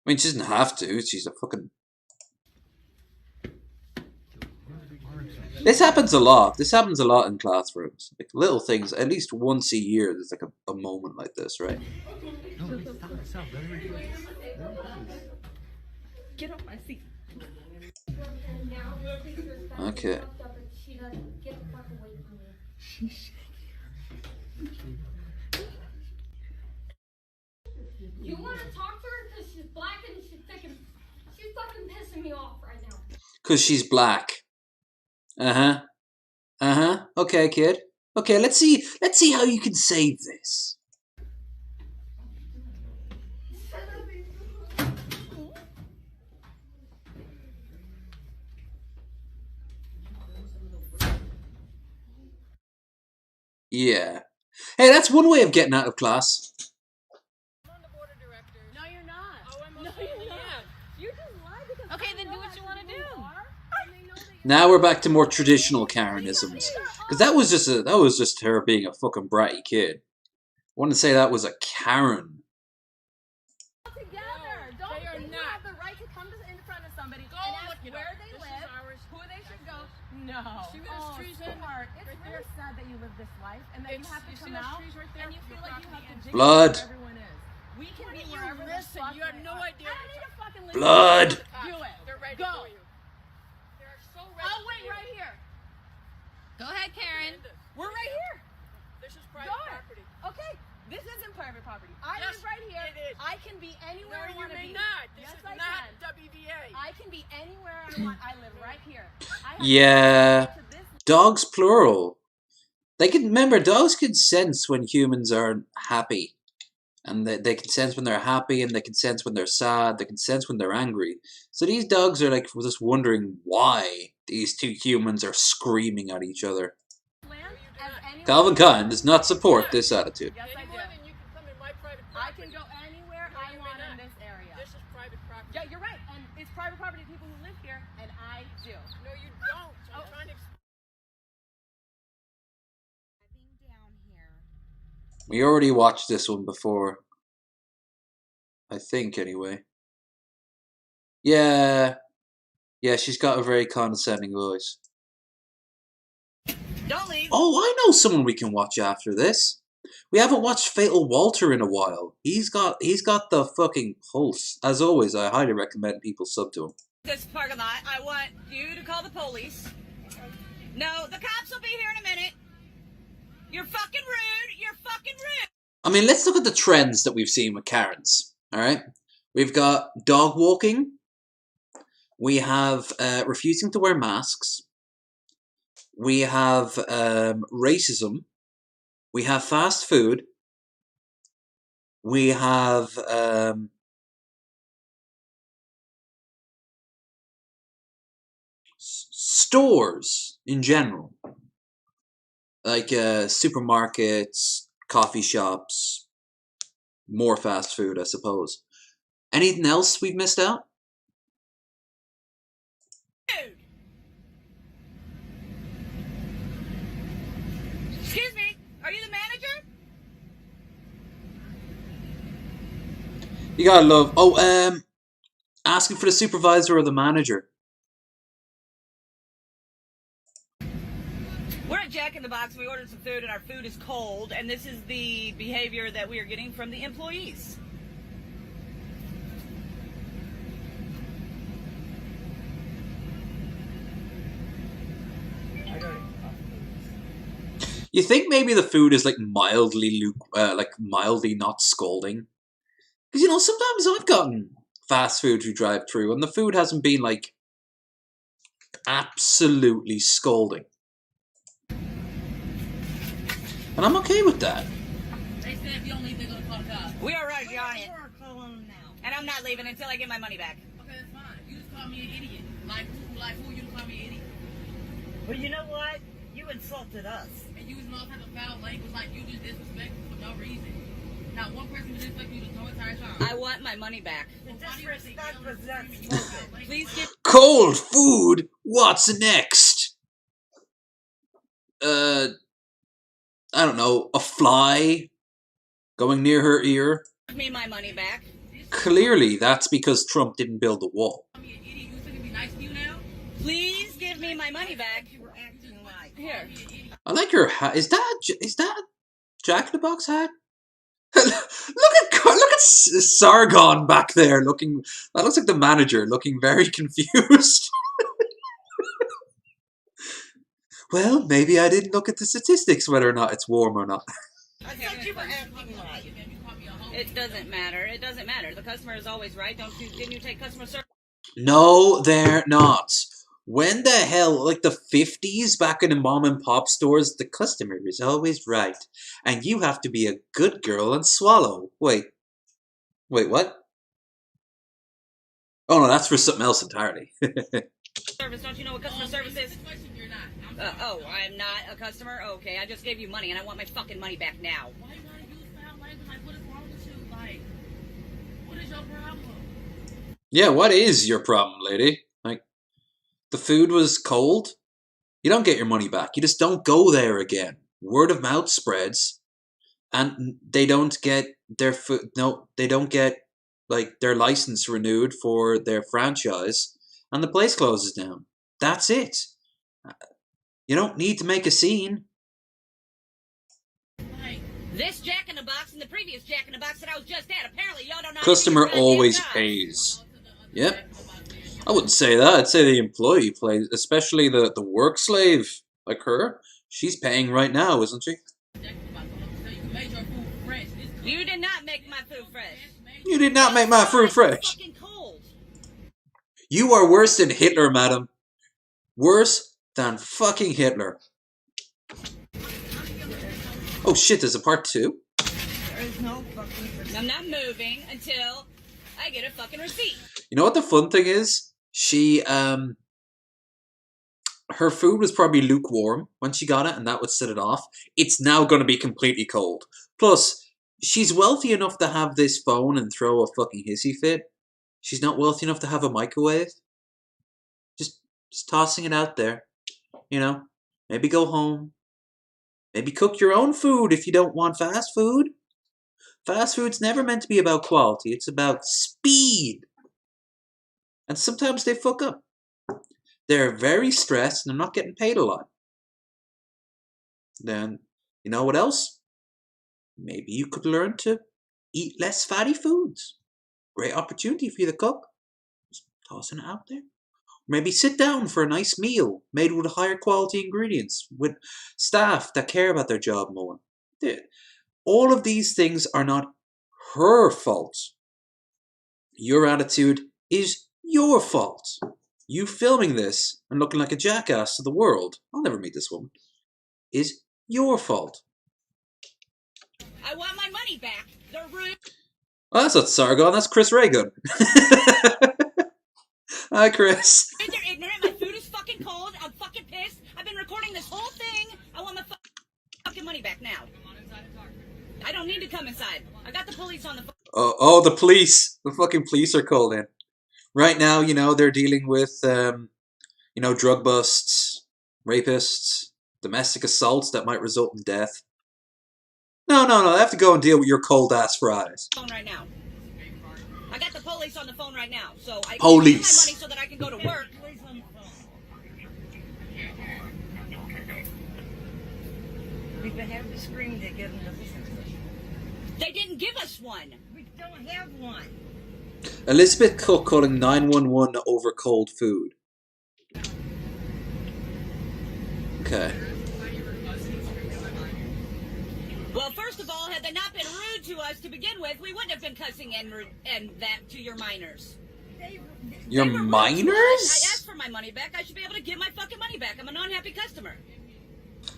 [SPEAKER 1] mean, she doesn't have to. She's a fucking... This happens a lot. This happens a lot in classrooms. Like, little things. At least once a year, there's, like, a moment like this, right?
[SPEAKER 2] Get off my seat.
[SPEAKER 1] Okay.
[SPEAKER 3] She doesn't get the fuck away from me. You want to talk to her because she's black and she's fucking pissing me off right now.
[SPEAKER 1] Because she's black. Uh-huh. Uh-huh. Okay, kid. Okay, let's see how you can save this. Yeah. Hey, that's one way of getting out of class.
[SPEAKER 7] No, you're not. No, you're not. You just lied because. Okay, then do what you want to do.
[SPEAKER 1] Now we're back to more traditional Karenisms. Because that was just her being a fucking bratty kid. I want to say that was a Karen.
[SPEAKER 7] Together. Don't they think you have the right to come in front of somebody and ask where they live, who they should go? No. Sweetheart, it's really sad that you live this life and that you have to come out and you feel like you have to dig
[SPEAKER 1] Blood.
[SPEAKER 7] where everyone is. We can be wherever the fuck you have no idea. I don't need to fucking listen.
[SPEAKER 1] Blood.
[SPEAKER 7] Do it. They're ready for you. They're so ready. I'll wait right here. Go ahead, Karen. We're right here. This is private property. Okay. This isn't private property. I live right here. It is. I can be anywhere I want to be. Not. This is not WVA. I can be anywhere I want. I live right here.
[SPEAKER 1] Yeah. Dogs plural. They can remember dogs can sense when humans aren't happy. And they can sense when they're happy, and they can sense when they're sad, they can sense when they're angry. So these dogs are like just wondering why these two humans are screaming at each other. Calvin Klein does not support this attitude.
[SPEAKER 7] Yes, I do. I can go anywhere I want in this area. This is private property. Yeah, you're right. And it's private property of people who live here, and I do. No, you don't. So I'm trying to
[SPEAKER 1] We already watched this one before. I think, anyway. Yeah. Yeah, she's got a very condescending voice.
[SPEAKER 7] Don't leave.
[SPEAKER 1] Oh, I know someone we can watch after this. We haven't watched Fatal Walter in a while. He's got the fucking pulse. As always, I highly recommend people sub to him.
[SPEAKER 15] This parking lot, I want you to call the police. No, the cops will be here in a minute. You're fucking rude. You're fucking rude.
[SPEAKER 1] I mean, let's look at the trends that we've seen with Karens. All right, we've got dog walking. We have refusing to wear masks. We have racism. We have fast food. We have stores in general, like supermarkets, coffee shops, more fast food, I suppose. Anything else we've missed out?
[SPEAKER 15] Excuse me, are you the manager?
[SPEAKER 1] You gotta love. Oh, asking for the supervisor or the manager.
[SPEAKER 15] We're at Jack in the Box. We ordered some food and our food is cold, and this is the behavior that we are getting from the employees.
[SPEAKER 1] You think maybe the food is like mildly not scalding? Because, you know, sometimes I've gotten fast food through drive-thru and the food hasn't been like absolutely scalding. And I'm okay with that.
[SPEAKER 15] They said if you don't leave, they're going to call the cops. We are right on it. And I'm not leaving until I get my money back. Okay, that's fine. You just call me an idiot. Like who you call me an idiot?
[SPEAKER 16] But you know what? You insulted us.
[SPEAKER 15] And you use all type of foul language like you just disrespectful for no reason. Not one person was disrespecting you the whole entire time. I want my money back.
[SPEAKER 16] The disrespect was that spoken.
[SPEAKER 15] Please give...
[SPEAKER 1] Cold food? What's next? I don't know, a fly going near her ear?
[SPEAKER 15] Give me my money back.
[SPEAKER 1] Clearly, that's because Trump didn't build the wall.
[SPEAKER 15] Please give me my money back. Here.
[SPEAKER 1] I like her hat. Is that Jack in the Box hat? look at Sargon back there looking. That looks like the manager looking very confused. Well, maybe I didn't look at the statistics whether or not it's warm or not.
[SPEAKER 16] I thought you were acting right.
[SPEAKER 15] It doesn't matter. It doesn't matter. The customer is always right. Didn't you take customer service?
[SPEAKER 1] No, they're not. When the hell, like the 50s back in the mom and pop stores, the customer is always right. And you have to be a good girl and swallow. Wait, what? Oh no, that's for something else entirely.
[SPEAKER 15] Service, don't you know what customer service is? Oh, I'm not a customer? Okay, I just gave you money and I want my fucking money back now. Why you gotta use foul language? Like, what is wrong with you? Like, what is your problem?
[SPEAKER 1] Yeah, what is your problem, lady? Like, the food was cold? You don't get your money back. You just don't go there again. Word of mouth spreads. And they don't get their food. No, they don't get, like, their license renewed for their franchise. And the place closes down. That's it. You don't need to make a scene.
[SPEAKER 15] This Jack in the Box and the previous Jack in the Box that I was just at. Apparently, y'all don't know.
[SPEAKER 1] Customer always pays. Yep. I wouldn't say that. I'd say the employee plays, especially the work slave like her. She's paying right now, isn't she?
[SPEAKER 15] You did not make my food fresh.
[SPEAKER 1] You did not make my food fresh. You are worse than Hitler, madam. Worse than fucking Hitler. Oh shit, there's a part 2?
[SPEAKER 16] There is no fucking...
[SPEAKER 15] I'm not moving until I get a fucking receipt.
[SPEAKER 1] You know what the fun thing is? She, her food was probably lukewarm when she got it, and that would set it off. It's now going to be completely cold. Plus, she's wealthy enough to have this phone and throw a fucking hissy fit. She's not wealthy enough to have a microwave. Just tossing it out there. You know, maybe go home. Maybe cook your own food if you don't want fast food. Fast food's never meant to be about quality. It's about speed. And sometimes they fuck up. They're very stressed and they're not getting paid a lot. Then, you know what else? maybe you could learn to eat less fatty foods. Great opportunity for you to cook. Just tossing it out there. Maybe sit down for a nice meal made with higher quality ingredients, with staff that care about their job more. All of these things are not her fault. Your attitude is your fault. You filming this and looking like a jackass to the world, I'll never meet this woman, is your fault.
[SPEAKER 15] I want my money back. They're rude.
[SPEAKER 1] Oh, that's not Sargon, that's Chris Reagan. Hi, Chris.
[SPEAKER 15] They're ignorant. My food is fucking cold. I'm fucking pissed. I've been recording this whole thing. I want my fucking money back now. I don't need to come inside. I got the police on the phone.
[SPEAKER 1] Oh, the police. The fucking police are called in. Right now, you know, they're dealing with, you know, drug busts, rapists, domestic assaults that might result in death. No, I have to go and deal with your cold-ass fries.
[SPEAKER 15] Phone right now. I got the police on the phone right now, so I
[SPEAKER 1] Police.
[SPEAKER 15] need my money so that I can go to work.
[SPEAKER 16] We've been having to scream to get them to listen to us.
[SPEAKER 15] They didn't give us one.
[SPEAKER 16] We don't have one.
[SPEAKER 1] Elizabeth Cook calling 911 over cold food. Okay.
[SPEAKER 15] Well, first of all, had they not been rude to us to begin with, we wouldn't have been cussing and that to your minors.
[SPEAKER 1] Your
[SPEAKER 15] They were rude to us.
[SPEAKER 1] minors?
[SPEAKER 15] I asked for my money back. I should be able to get my fucking money back. I'm an unhappy customer.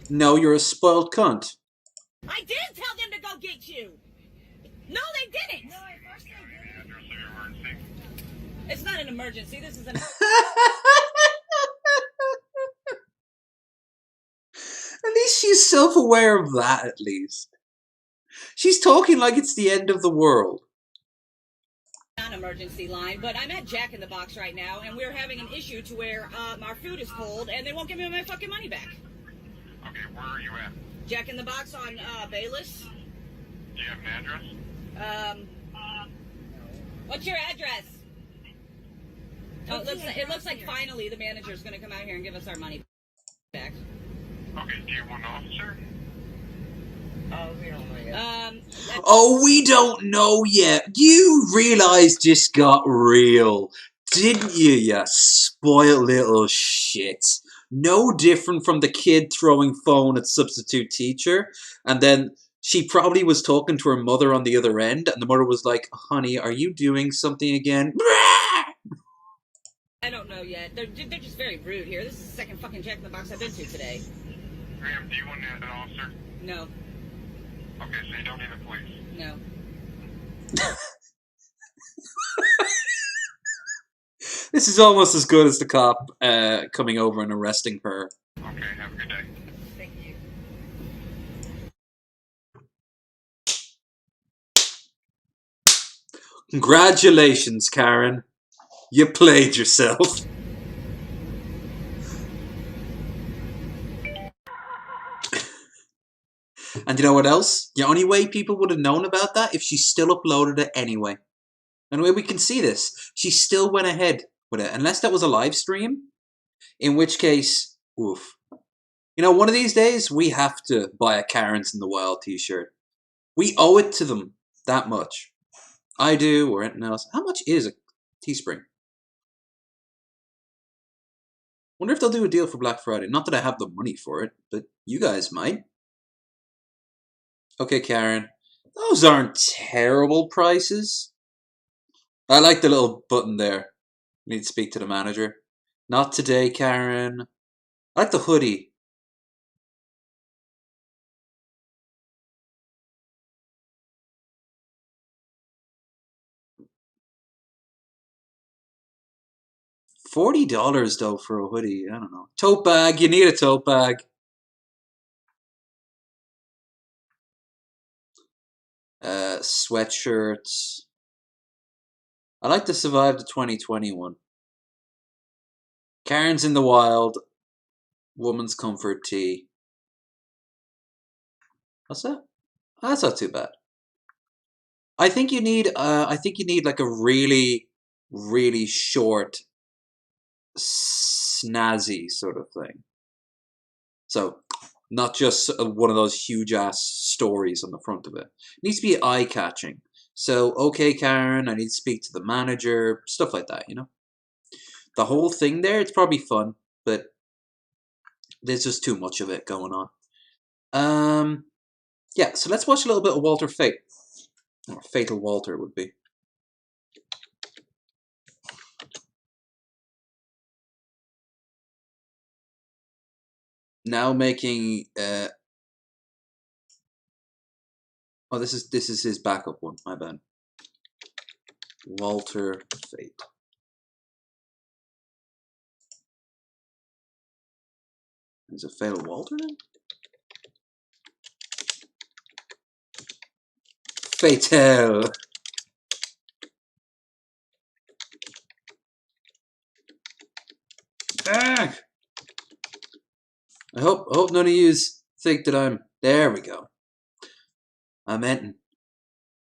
[SPEAKER 1] No, you're a spoiled cunt.
[SPEAKER 15] I did tell them to go get you. No, they didn't. No, it's not an emergency. This is an...
[SPEAKER 1] At least she's self-aware of that, at least. She's talking like it's the end of the world.
[SPEAKER 15] non-emergency line, but I'm at Jack in the Box right now, and we're having an issue to where our food is cold, and they won't give me my fucking money back.
[SPEAKER 17] Okay, where are you at?
[SPEAKER 15] Jack in the Box on Bayless.
[SPEAKER 17] Do you have an address?
[SPEAKER 15] What's your address? Oh, it looks like finally the manager's going to come out here and give us our money back.
[SPEAKER 17] Okay, do you want an officer?
[SPEAKER 16] Oh, we don't know yet.
[SPEAKER 1] Oh, we don't know yet. You realize this got real, didn't you, you spoiled little shit? No different from the kid throwing phone at substitute teacher, and then she probably was talking to her mother on the other end, and the mother was like, honey, are you doing something again?
[SPEAKER 15] I don't know yet. They're just very rude here. This is the second fucking Jack in the Box I've been to today.
[SPEAKER 17] Graham, do you want an officer?
[SPEAKER 15] No.
[SPEAKER 17] Okay, so you don't need the police?
[SPEAKER 15] No.
[SPEAKER 1] This is almost as good as the cop coming over and arresting her.
[SPEAKER 17] Okay, have a good day.
[SPEAKER 16] Thank you.
[SPEAKER 1] Congratulations, Karen. You played yourself. And you know what else? The only way people would have known about that if she still uploaded it anyway. And the way we can see this, she still went ahead with it. Unless that was a live stream. In which case, oof. You know, one of these days, we have to buy a Karen's in the Wild t-shirt. We owe it to them that much. I do, or anything else. How much is a Teespring? Wonder if they'll do a deal for Black Friday. Not that I have the money for it, but you guys might. Okay, Karen. Those aren't terrible prices. I like the little button there. Need to speak to the manager. Not today, Karen. I like the hoodie. $40 though for a hoodie. I don't know. Tote bag. You need a tote bag. Sweatshirts. I like to survive the 2021. Karen's in the Wild. Woman's Comfort Tee. What's that? Oh, that's not too bad. I think you need like a really, really short, snazzy sort of thing. So, Not just one of those huge-ass stories on the front of it. It needs to be eye-catching. So, okay, Karen, I need to speak to the manager, stuff like that, you know? The whole thing there, it's probably fun, but there's just too much of it going on. Yeah, so let's watch a little bit of Walter Fate. Or Fatal Walter would be. Now making oh, this is his backup one, my bad. Walter Fate. Is it Fatal Walter then? Fatal. Ah! I hope none of yous think that I'm... There we go. I meant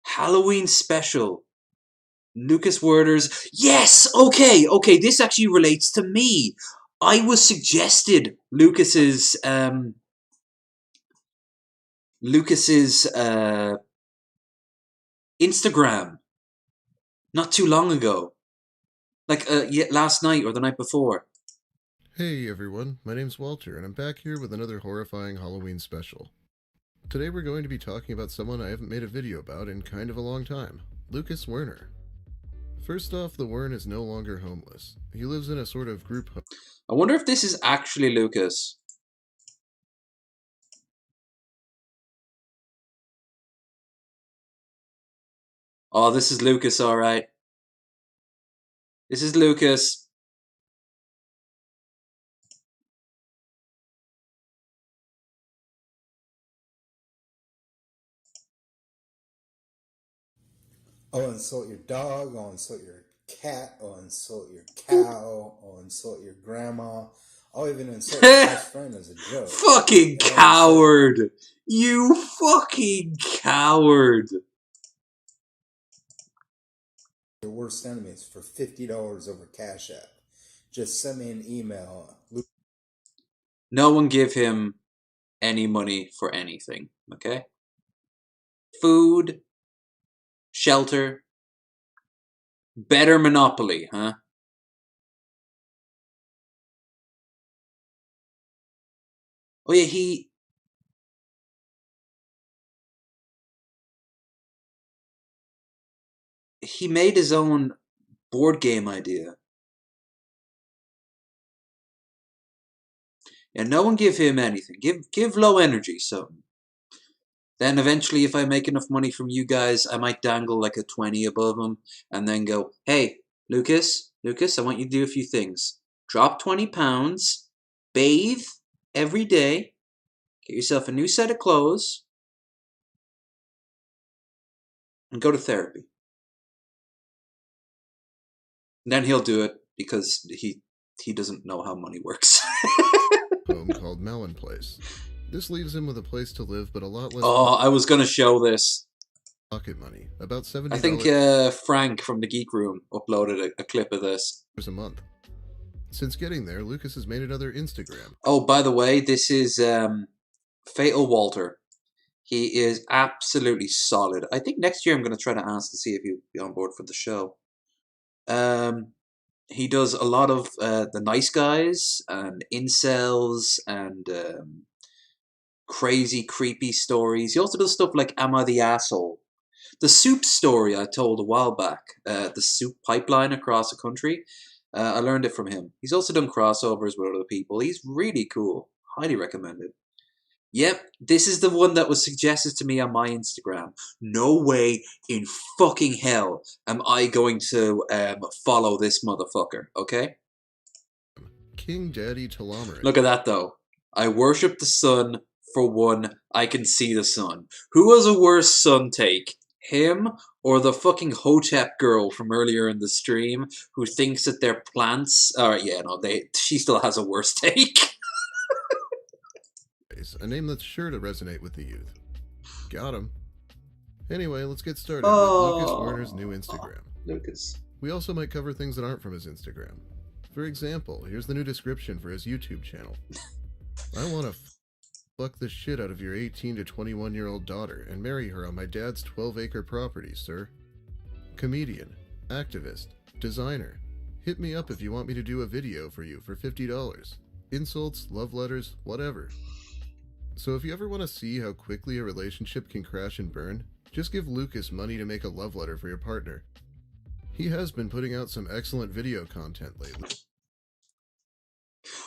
[SPEAKER 1] Halloween special. Lucas Werder's... Yes! Okay, this actually relates to me. I was suggested Lucas's Instagram not too long ago. Like last night or the night before.
[SPEAKER 18] Hey everyone, my name's Walter, and I'm back here with another horrifying Halloween special. Today we're going to be talking about someone I haven't made a video about in kind of a long time, Lucas Werner. First off, the Wern is no longer homeless. He lives in a sort of group home.
[SPEAKER 1] I wonder if this is actually Lucas. Oh, this is Lucas, alright. This is Lucas.
[SPEAKER 19] I'll insult your dog, I'll insult your cat, I'll insult your cow, I'll insult your grandma, I'll even insult your best friend as a joke.
[SPEAKER 1] Fucking coward! You fucking coward!
[SPEAKER 19] Your worst enemies for $50 over Cash App. Just send me an email.
[SPEAKER 1] No one give him any money for anything, okay? Food, shelter, better Monopoly, huh? Oh yeah, he made his own board game idea. And no one give him anything. Give Low Energy something. Then eventually, if I make enough money from you guys, I might dangle like a 20 above him and then go, hey, Lucas, I want you to do a few things. Drop 20 pounds, bathe every day, get yourself a new set of clothes, and go to therapy. And then he'll do it because he doesn't know how money works.
[SPEAKER 18] Home called Melon Place. This leaves him with a place to live, but a lot less.
[SPEAKER 1] Oh, I was gonna show this.
[SPEAKER 18] Pocket money, about $70.
[SPEAKER 1] I think Frank from the Geek Room uploaded a clip of this.
[SPEAKER 18] A month. Since getting there, Lucas has made another Instagram.
[SPEAKER 1] Oh, by the way, this is Fatal Walter. He is absolutely solid. I think next year I'm going to try to ask to see if he'll be on board for the show. He does a lot of the nice guys and incels and crazy, creepy stories. He also does stuff like Am I the Asshole? The soup story I told a while back, the soup pipeline across the country, I learned it from him. He's also done crossovers with other people. He's really cool. Highly recommended. Yep, this is the one that was suggested to me on my Instagram. No way in fucking hell am I going to follow this motherfucker, okay?
[SPEAKER 18] King Daddy Telomerate.
[SPEAKER 1] Look at that, though. I worship the sun. For one, I can see the sun. Who has a worse sun take? Him or the fucking Hotep girl from earlier in the stream who thinks that they're plants? Yeah, no, she still has a worse take.
[SPEAKER 18] A name that's sure to resonate with the youth. Got him. Anyway, let's get started with Lucas Werner's new Instagram.
[SPEAKER 1] Lucas.
[SPEAKER 18] We also might cover things that aren't from his Instagram. For example, here's the new description for his YouTube channel. I want to fuck the shit out of your 18 to 21-year-old daughter and marry her on my dad's 12-acre property, sir. Comedian, activist, designer. Hit me up if you want me to do a video for you for $50. Insults, love letters, whatever. So if you ever want to see how quickly a relationship can crash and burn, just give Lucas money to make a love letter for your partner. He has been putting out some excellent video content lately.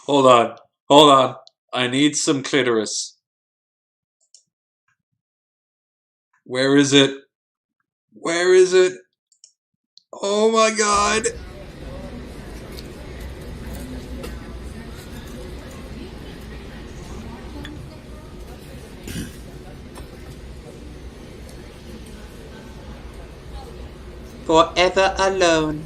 [SPEAKER 1] Hold on. I need some clitoris. Where is it? Where is it? Oh my god. Forever alone.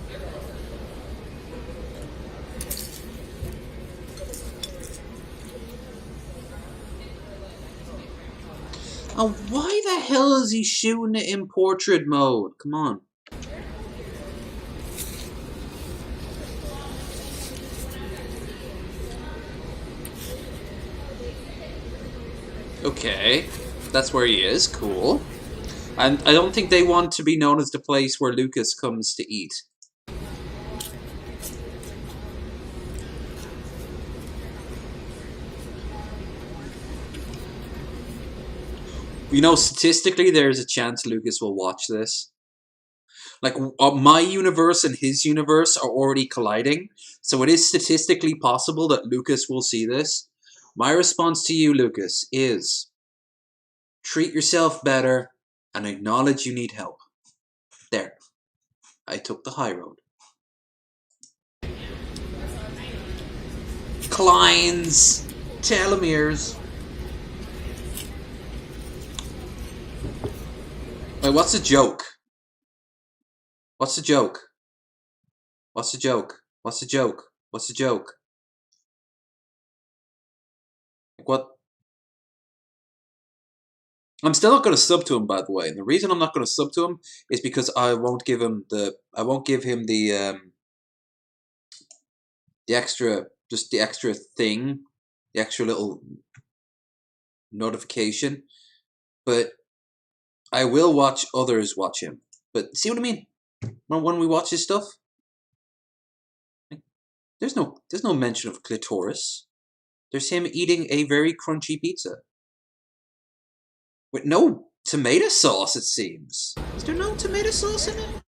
[SPEAKER 1] Oh, why the hell is he shooting it in portrait mode? Come on. Okay, that's where he is. Cool. And I don't think they want to be known as the place where Lucas comes to eat. You know, statistically, there's a chance Lucas will watch this. Like, my universe and his universe are already colliding, so it is statistically possible that Lucas will see this. My response to you, Lucas, is treat yourself better and acknowledge you need help. There. I took the high road. Klein's telomeres. Wait, what's the joke? What's the joke? What's the joke? What's the joke? What's the joke? Like what? I'm still not going to sub to him, by the way. And the reason I'm not going to sub to him is because I won't give him the extra thing, the extra little notification. But I will watch others watch him. But see what I mean? When we watch his stuff, there's no mention of clitoris. There's him eating a very crunchy pizza. With no tomato sauce, it seems. Is there no tomato sauce in it?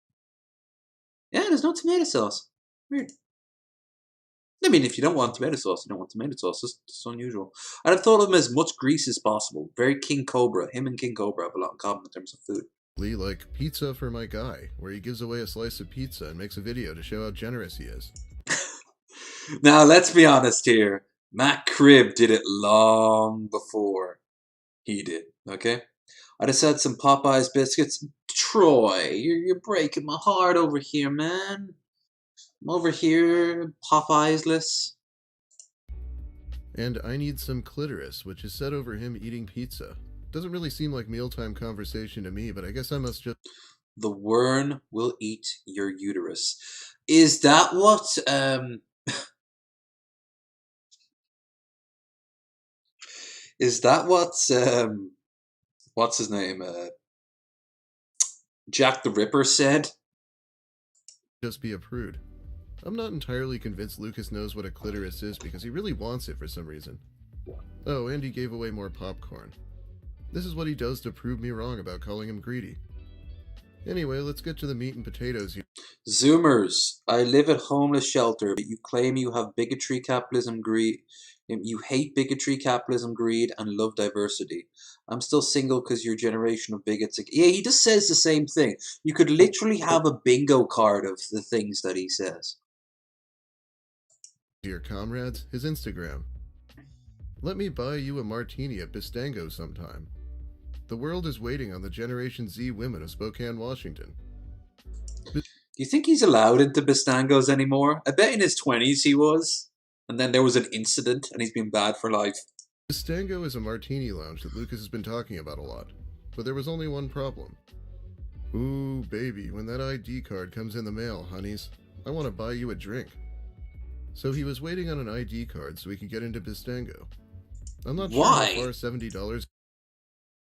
[SPEAKER 1] Yeah, there's no tomato sauce. Weird. I mean, if you don't want tomato sauce, you don't want tomato sauce. It's unusual. I'd have thought of him as much grease as possible. Very King Cobra. Him and King Cobra have a lot in common in terms of food.
[SPEAKER 18] Like Pizza for My Guy, where he gives away a slice of pizza and makes a video to show how generous he is.
[SPEAKER 1] Now, let's be honest here. Matt Cribb did it long before he did, okay? I just had some Popeyes biscuits. Troy, you're breaking my heart over here, man. I'm over here, Popeyes-less.
[SPEAKER 18] And I need some clitoris, which is set over him eating pizza. Doesn't really seem like mealtime conversation to me, but I guess I must just...
[SPEAKER 1] The worm will eat your uterus. Is that what, Is that what, what's his name? Jack the Ripper said?
[SPEAKER 18] Just be a prude. I'm not entirely convinced Lucas knows what a clitoris is because he really wants it for some reason. Oh, and he gave away more popcorn. This is what he does to prove me wrong about calling him greedy. Anyway, let's get to the meat and potatoes here.
[SPEAKER 1] Zoomers, I live at homeless shelter, but you claim you have bigotry, capitalism, greed. You hate bigotry, capitalism, greed, and love diversity. I'm still single because your generation of bigots. Yeah, he just says the same thing. You could literally have a bingo card of the things that he says.
[SPEAKER 18] Dear comrades, his Instagram. Let me buy you a martini at Bistango sometime. The world is waiting on the Generation Z women of Spokane, Washington.
[SPEAKER 1] Do you think he's allowed into Bistangos anymore? I bet in his 20s he was. And then there was an incident and he's been bad for life.
[SPEAKER 18] Bistango is a martini lounge that Lucas has been talking about a lot. But there was only one problem. Ooh, baby, when that ID card comes in the mail, honeys, I want to buy you a drink. So he was waiting on an ID card so he could get into Bistango. I'm not
[SPEAKER 1] Why?
[SPEAKER 18] sure how far $70...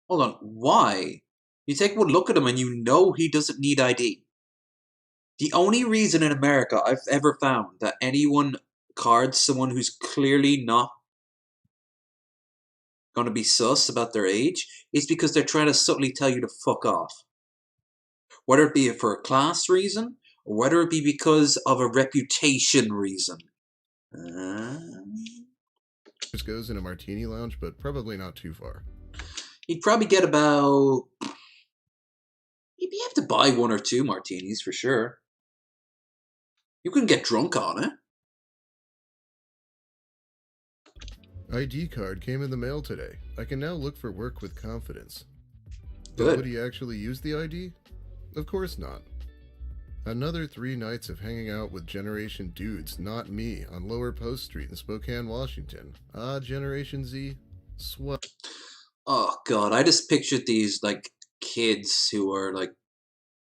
[SPEAKER 1] Hold on, why? You take one look at him and you know he doesn't need ID. The only reason in America I've ever found that anyone cards someone who's clearly not going to be sus about their age is because they're trying to subtly tell you to fuck off. Whether it be for a class reason, or whether it be because of a reputation reason.
[SPEAKER 18] Goes in a martini lounge, but probably not too far.
[SPEAKER 1] He'd probably get about... He'd be able to buy 1 or 2 martinis for sure. You can get drunk on it.
[SPEAKER 18] ID card came in the mail today. I can now look for work with confidence.
[SPEAKER 1] Good.
[SPEAKER 18] But would he actually use the ID? Of course not. Another 3 nights of hanging out with Generation Dudes, not me, on Lower Post Street in Spokane, Washington. Ah, Generation Z. Swell.
[SPEAKER 1] Oh god, I just pictured these like kids who are like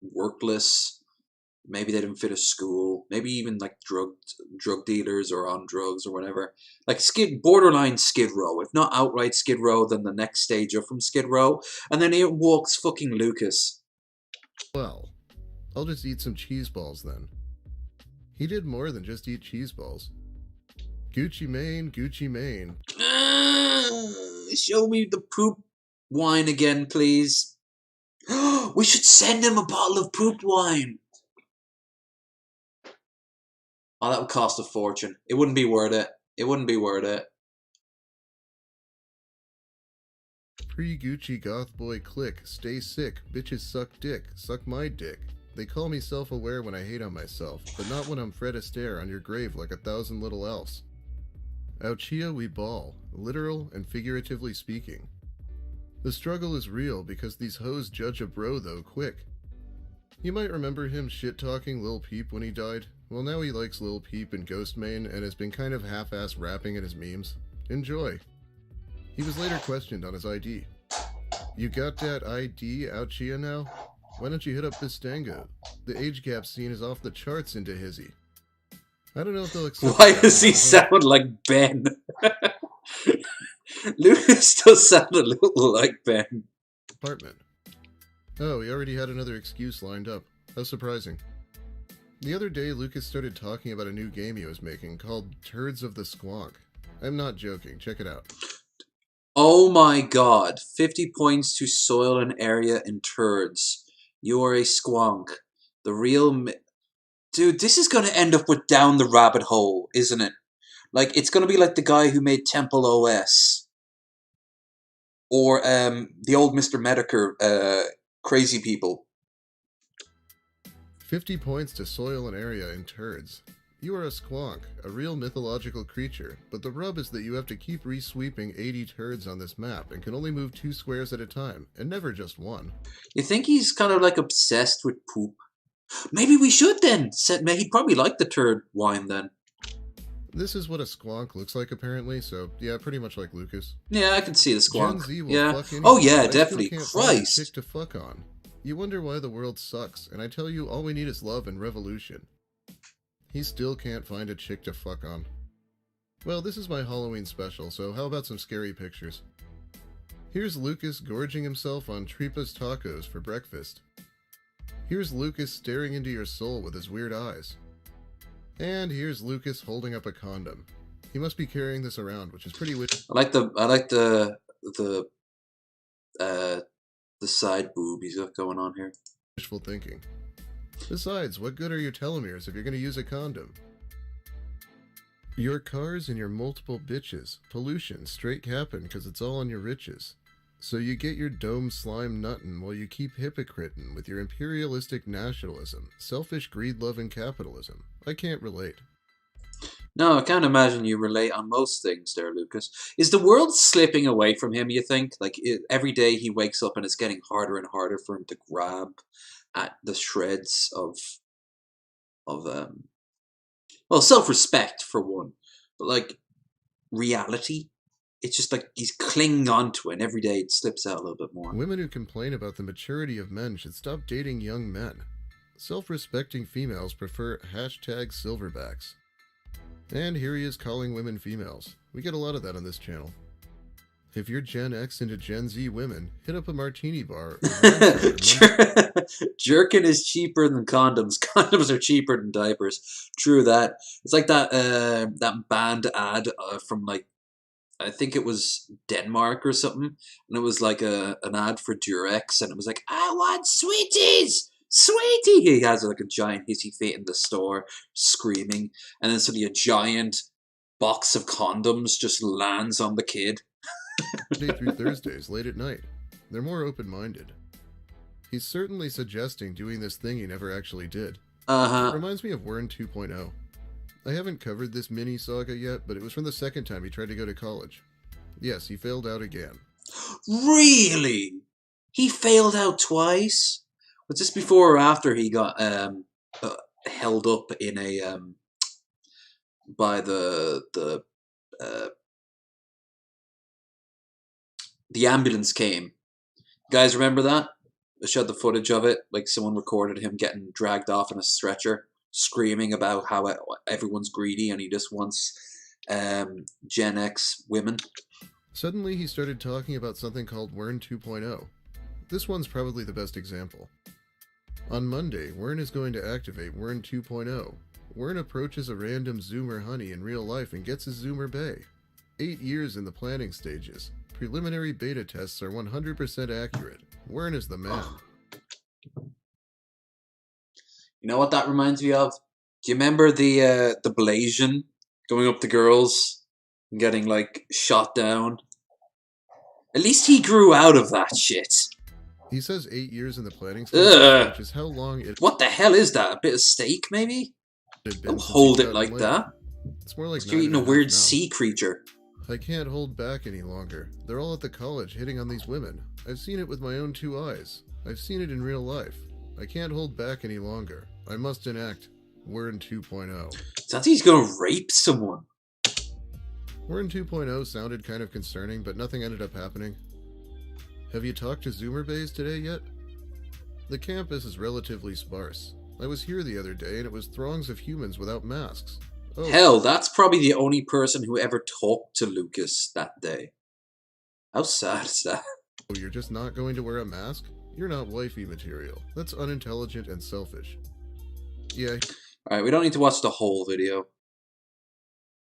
[SPEAKER 1] workless. Maybe they didn't fit a school. Maybe even like drug dealers or on drugs or whatever. Like borderline Skid Row. If not outright Skid Row, then the next stage up from Skid Row. And then here walks fucking Lucas.
[SPEAKER 18] Well, I'll just eat some cheese balls then. He did more than just eat cheese balls. Gucci Mane, Gucci Mane.
[SPEAKER 1] Show me the poop wine again, please. We should send him a bottle of poop wine. Oh, that would cost a fortune. It wouldn't be worth it. It wouldn't be worth it.
[SPEAKER 18] Pre-Gucci goth boy click, stay sick, bitches suck dick, suck my dick. They call me self-aware when I hate on myself, but not when I'm Fred Astaire on your grave like 1,000 little else. Ouchia we ball, literal and figuratively speaking. The struggle is real because these hoes judge a bro though quick. You might remember him shit-talking Lil Peep when he died. Well, now he likes Lil Peep and Ghostmane and has been kind of half-ass rapping at his memes. Enjoy. He was later questioned on his ID. You got that ID, Ouchia, now? Why don't you hit up Bistango? The age gap scene is off the charts into hizzy. I don't know if they'll accept.
[SPEAKER 1] Why does he sound like Ben? Lucas does sound a little like Ben.
[SPEAKER 18] Apartment. Oh, he already had another excuse lined up. How surprising. The other day, Lucas started talking about a new game he was making called Turds of the Squonk. I'm not joking, check it out.
[SPEAKER 1] Oh my god. 50 points to soil an area in turds. You are a squonk. The real... Dude, this is going to end up with Down the Rabbit Hole, isn't it? Like, it's going to be like the guy who made Temple OS. Or the old Mr. Medicare, Crazy People.
[SPEAKER 18] 50 points to soil an area in turds. You are a squonk, a real mythological creature, but the rub is that you have to keep re-sweeping 80 turds on this map and can only move 2 squares at a time, and never just 1.
[SPEAKER 1] You think he's kind of like obsessed with poop? Maybe we should then. He'd probably like the turd wine then.
[SPEAKER 18] This is what a squonk looks like apparently, so yeah, pretty much like Lucas.
[SPEAKER 1] Yeah, I can see the squonk.
[SPEAKER 18] Gen Z will
[SPEAKER 1] yeah.
[SPEAKER 18] fuck anyone.
[SPEAKER 1] Oh yeah,
[SPEAKER 18] I
[SPEAKER 1] definitely.
[SPEAKER 18] still can't find a
[SPEAKER 1] Christ.
[SPEAKER 18] chick to fuck on. You wonder why the world sucks, and I tell you, all we need is love and revolution. He still can't find a chick to fuck on. Well, this is my Halloween special, so how about some scary pictures? Here's Lucas gorging himself on Tripa's tacos for breakfast. Here's Lucas staring into your soul with his weird eyes. And here's Lucas holding up a condom. He must be carrying this around, which is pretty weird.
[SPEAKER 1] I like the side boob he's got going on here.
[SPEAKER 18] Wishful thinking. Besides, what good are your telomeres if you're going to use a condom? Your cars and your multiple bitches. Pollution, straight cappin' because it's all on your riches. So you get your dome slime nuttin' while you keep hypocritin' with your imperialistic nationalism, selfish greed-loving capitalism. I can't relate.
[SPEAKER 1] No, I can't imagine you relate on most things there, Lucas. Is the world slipping away from him, you think? Like, every day he wakes up and it's getting harder and harder for him to grab at the shreds of well, self-respect for one, but like reality. It's just like he's clinging on to it, and every day it slips out a little bit more.
[SPEAKER 18] Women who complain about the maturity of men should stop dating young men. Self-respecting females prefer #silverbacks. And here he is calling women females. We get a lot of that on this channel. If you're Gen X into Gen Z women, hit up a martini bar. Or
[SPEAKER 1] Jerkin is cheaper than condoms. Condoms are cheaper than diapers. True that. It's like that band ad from like, I think it was Denmark or something, and it was like an ad for Durex, and it was like, I want sweeties, sweetie. He has like a giant hissy fit in the store, screaming, and then suddenly a giant box of condoms just lands on the kid.
[SPEAKER 18] Monday through Thursdays late at night. They're more open-minded. He's certainly suggesting doing this thing he never actually did. It reminds me of Wern 2.0. I haven't covered this mini saga yet, but it was from the second time he tried to go to college. Yes, he failed out again.
[SPEAKER 1] Really? He failed out twice? Was this before or after he got held up in a by the ambulance came? You guys remember that? I showed the footage of it. Like someone recorded him getting dragged off in a stretcher, screaming about how everyone's greedy and he just wants Gen X women.
[SPEAKER 18] Suddenly he started talking about something called Wern 2.0. This one's probably the best example. On Monday, Wern is going to activate Wern 2.0. Wern approaches a random Zoomer honey in real life and gets his Zoomer bae. 8 years in the planning stages. Preliminary beta tests are 100% accurate. Wern is the man.
[SPEAKER 1] You know what that reminds me of? Do you remember the Blasian going up to girls and getting like shot down? At least he grew out of that shit.
[SPEAKER 18] He says 8 years in the planning stage, which is how long it.
[SPEAKER 1] What the hell is that? A bit of steak, maybe? Don't hold it like that.
[SPEAKER 18] It's more like
[SPEAKER 1] you're eating a weird sea creature.
[SPEAKER 18] I can't hold back any longer. They're all at the college hitting on these women. I've seen it with my own 2 eyes. I've seen it in real life. I can't hold back any longer. I must enact Wern 2.0.
[SPEAKER 1] Sounds like he's gonna rape someone.
[SPEAKER 18] Wern 2.0 sounded kind of concerning, but nothing ended up happening. Have you talked to Zoomer bays today yet? The campus is relatively sparse. I was here the other day and it was throngs of humans without masks. Oh.
[SPEAKER 1] Hell, that's probably the only person who ever talked to Lucas that day. How sad is that?
[SPEAKER 18] Oh, you're just not going to wear a mask? You're not wifey material. That's unintelligent and selfish. Yeah.
[SPEAKER 1] Alright, we don't need to watch the whole video.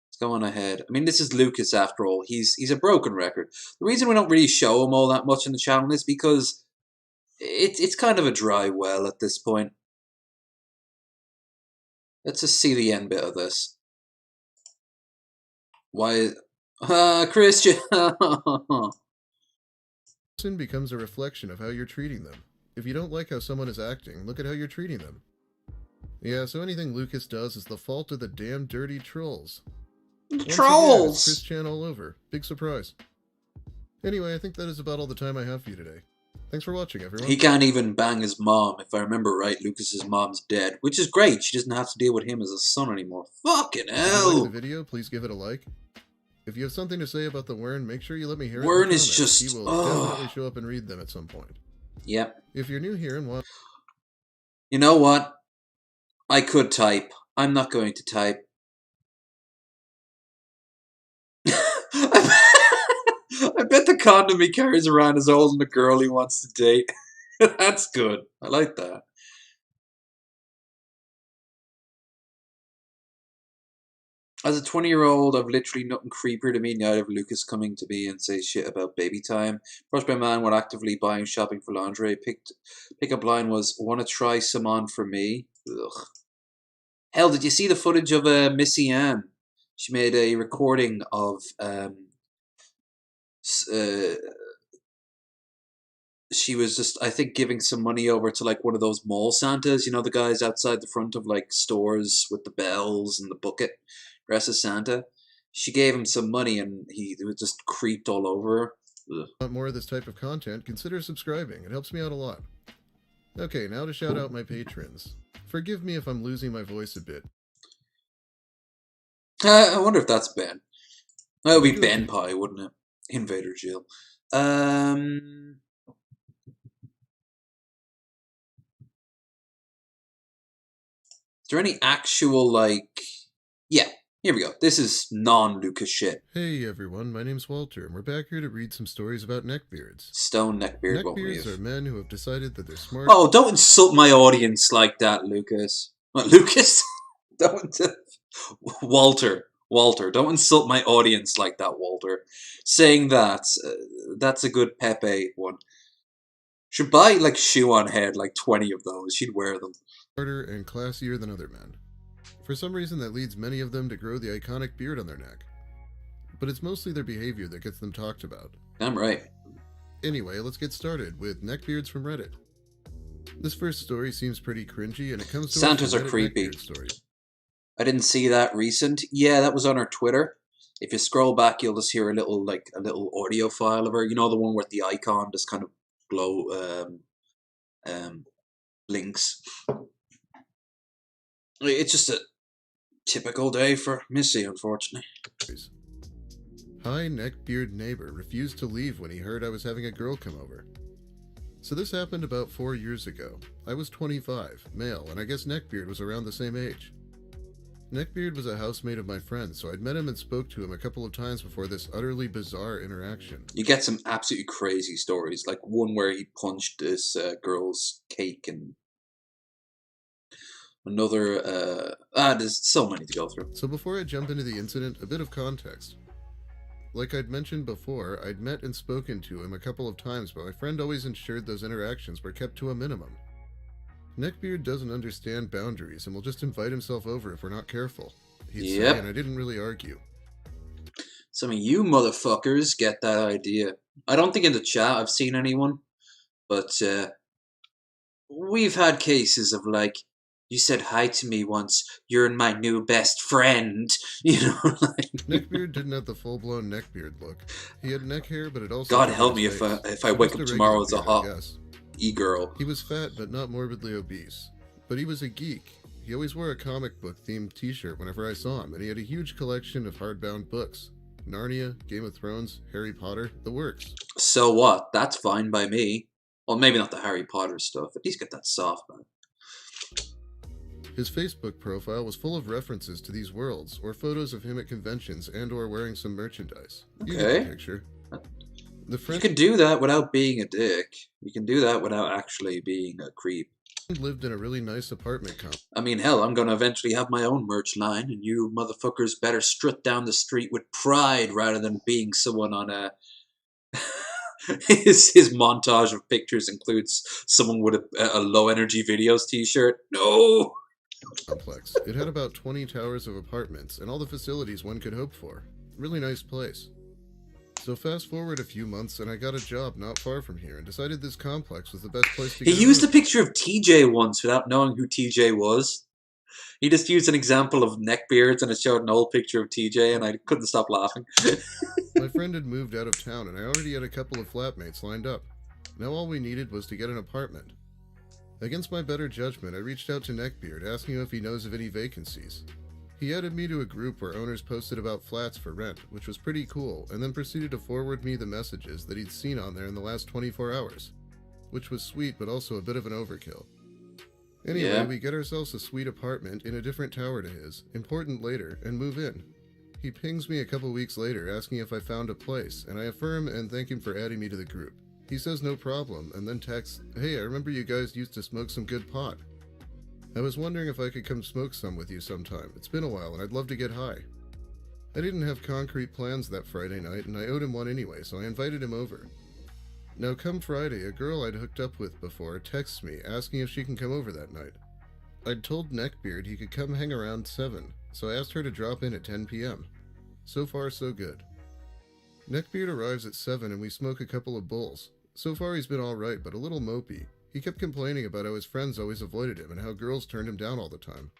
[SPEAKER 1] Let's go on ahead. I mean, this is Lucas after all. He's a broken record. The reason we don't really show him all that much in the channel is because it's kind of a dry well at this point. Let's just see the end bit of this. Why? Christian!
[SPEAKER 18] Person becomes a reflection of how you're treating them. If you don't like how someone is acting, look at how you're treating them. Yeah, so anything Lucas does is the fault of the damn dirty trolls.
[SPEAKER 1] Trolls!
[SPEAKER 18] Again, it's Chris Chan all over. Big surprise. Anyway, I think that is about all the time I have for you today. Thanks for watching, everyone.
[SPEAKER 1] He can't even bang his mom. If I remember right, Lucas's mom's dead. Which is great. She doesn't have to deal with him as a son anymore. Fucking hell!
[SPEAKER 18] If you like the video, please give it a like. If you have something to say about the Wern, make sure you let me hear it.
[SPEAKER 1] Wern is just...
[SPEAKER 18] He will definitely show up and read them at some point.
[SPEAKER 1] Yep.
[SPEAKER 18] If you're new here and want...
[SPEAKER 1] You know what? I could type. I'm not going to type. I bet the condom he carries around is older than the girl he wants to date. That's good. I like that. As a 20-year-old, I've literally nothing creepier to me than out of Lucas coming to me and say shit about baby time. Approached by a man while actively buying shopping for lingerie. Pickup line was, "Wanna try some on for me?" Ugh. Hell, did you see the footage of Missy Ann? She made a recording of she was just, I think, giving some money over to like one of those mall Santas, you know, the guys outside the front of like stores with the bells and the bucket, dressed as Santa. She gave him some money and he was just creeped all over her. Ugh.
[SPEAKER 18] Want more of this type of content, consider subscribing. It helps me out a lot. Okay, now to shout out my patrons. Forgive me if I'm losing my voice a bit.
[SPEAKER 1] I wonder if that's Ben. That would be Ben Pie, wouldn't it? Invader Jill. Is there any actual, like... Yeah, Here we go. This is non-Lucas shit.
[SPEAKER 18] Hey everyone, my name's Walter, and we're back here to read some stories about neckbeards.
[SPEAKER 1] Stone neckbeard.
[SPEAKER 18] Neckbeards are men who have decided that they're smart.
[SPEAKER 1] Oh, don't insult my audience like that, Lucas. What, Lucas? Don't. Walter. Walter, don't insult my audience like that, Walter. Saying that, that's a good Pepe one. Should buy, like, shoe on head, like 20 of those. She'd wear them.
[SPEAKER 18] Smarter and classier than other men. For some reason, that leads many of them to grow the iconic beard on their neck. But it's mostly their behavior that gets them talked about.
[SPEAKER 1] I'm right.
[SPEAKER 18] Anyway, let's get started with neckbeards from Reddit. This first story seems pretty cringy, and it comes to
[SPEAKER 1] Santas
[SPEAKER 18] us
[SPEAKER 1] are
[SPEAKER 18] from Reddit
[SPEAKER 1] creepy.
[SPEAKER 18] neckbeard stories.
[SPEAKER 1] I didn't see that recent. Yeah, that was on her Twitter. If you scroll back, you'll just hear a little audio file of her. You know, the one with the icon just kind of blinks. It's just a typical day for Missy, unfortunately.
[SPEAKER 18] Hi, neckbeard neighbor refused to leave when he heard I was having a girl come over. So this happened about 4 years ago. I was 25, male, and I guess Neckbeard was around the same age. Neckbeard was a housemate of my friend, so I'd met him and spoke to him a couple of times before this utterly bizarre interaction.
[SPEAKER 1] You get some absolutely crazy stories, like one where he punched this girl's cake, and another, there's so many to go through.
[SPEAKER 18] So before I jump into the incident, a bit of context. Like I'd mentioned before, I'd met and spoken to him a couple of times, but my friend always ensured those interactions were kept to a minimum. Neckbeard doesn't understand boundaries and will just invite himself over if we're not careful. He'd say, and I didn't really argue.
[SPEAKER 1] Some of you motherfuckers get that idea. I don't think in the chat I've seen anyone, but we've had cases of like, you said hi to me once, you're my new best friend, you know, like...
[SPEAKER 18] Neckbeard didn't have the full-blown Neckbeard look. He had neck hair, but it also...
[SPEAKER 1] God help me if I wake up tomorrow as a hot e-girl.
[SPEAKER 18] He was fat, but not morbidly obese. But he was a geek. He always wore a comic book-themed t-shirt whenever I saw him, and he had a huge collection of hardbound books. Narnia, Game of Thrones, Harry Potter, the works.
[SPEAKER 1] So what? That's fine by me. Well, maybe not the Harry Potter stuff. At least get that soft, man.
[SPEAKER 18] His Facebook profile was full of references to these worlds, or photos of him at conventions and or wearing some merchandise. You get the picture.
[SPEAKER 1] You can do that without being a dick. You can do that without actually being a creep.
[SPEAKER 18] Lived in a really nice apartment complex.
[SPEAKER 1] I mean, hell, I'm gonna eventually have my own merch line, and you motherfuckers better strut down the street with pride rather than being someone on a... his montage of pictures includes someone with a low energy videos t-shirt. No!
[SPEAKER 18] Complex. It had about 20 towers of apartments and all the facilities one could hope for. Really nice place. So fast forward a few months and I got a job not far from here and decided this complex was the best place to
[SPEAKER 1] He
[SPEAKER 18] get
[SPEAKER 1] used a picture of TJ once without knowing who TJ was. He just used an example of neckbeards and it showed an old picture of TJ and I couldn't stop laughing.
[SPEAKER 18] My friend had moved out of town and I already had a couple of flatmates lined up. Now all we needed was to get an apartment. Against my better judgment, I reached out to Neckbeard, asking him if he knows of any vacancies. He added me to a group where owners posted about flats for rent, which was pretty cool, and then proceeded to forward me the messages that he'd seen on there in the last 24 hours. Which was sweet, but also a bit of an overkill. Anyway, we get ourselves a sweet apartment in a different tower to his, important later, and move in. He pings me a couple weeks later, asking if I found a place, and I affirm and thank him for adding me to the group. He says no problem, and then texts, "Hey, I remember you guys used to smoke some good pot. I was wondering if I could come smoke some with you sometime. It's been a while, and I'd love to get high." I didn't have concrete plans that Friday night, and I owed him one anyway, so I invited him over. Now come Friday, a girl I'd hooked up with before texts me, asking if she can come over that night. I'd told Neckbeard he could come hang around 7, so I asked her to drop in at 10 p.m. So far, so good. Neckbeard arrives at 7 and we smoke a couple of bowls. So far he's been alright, but a little mopey. He kept complaining about how his friends always avoided him and how girls turned him down all the time.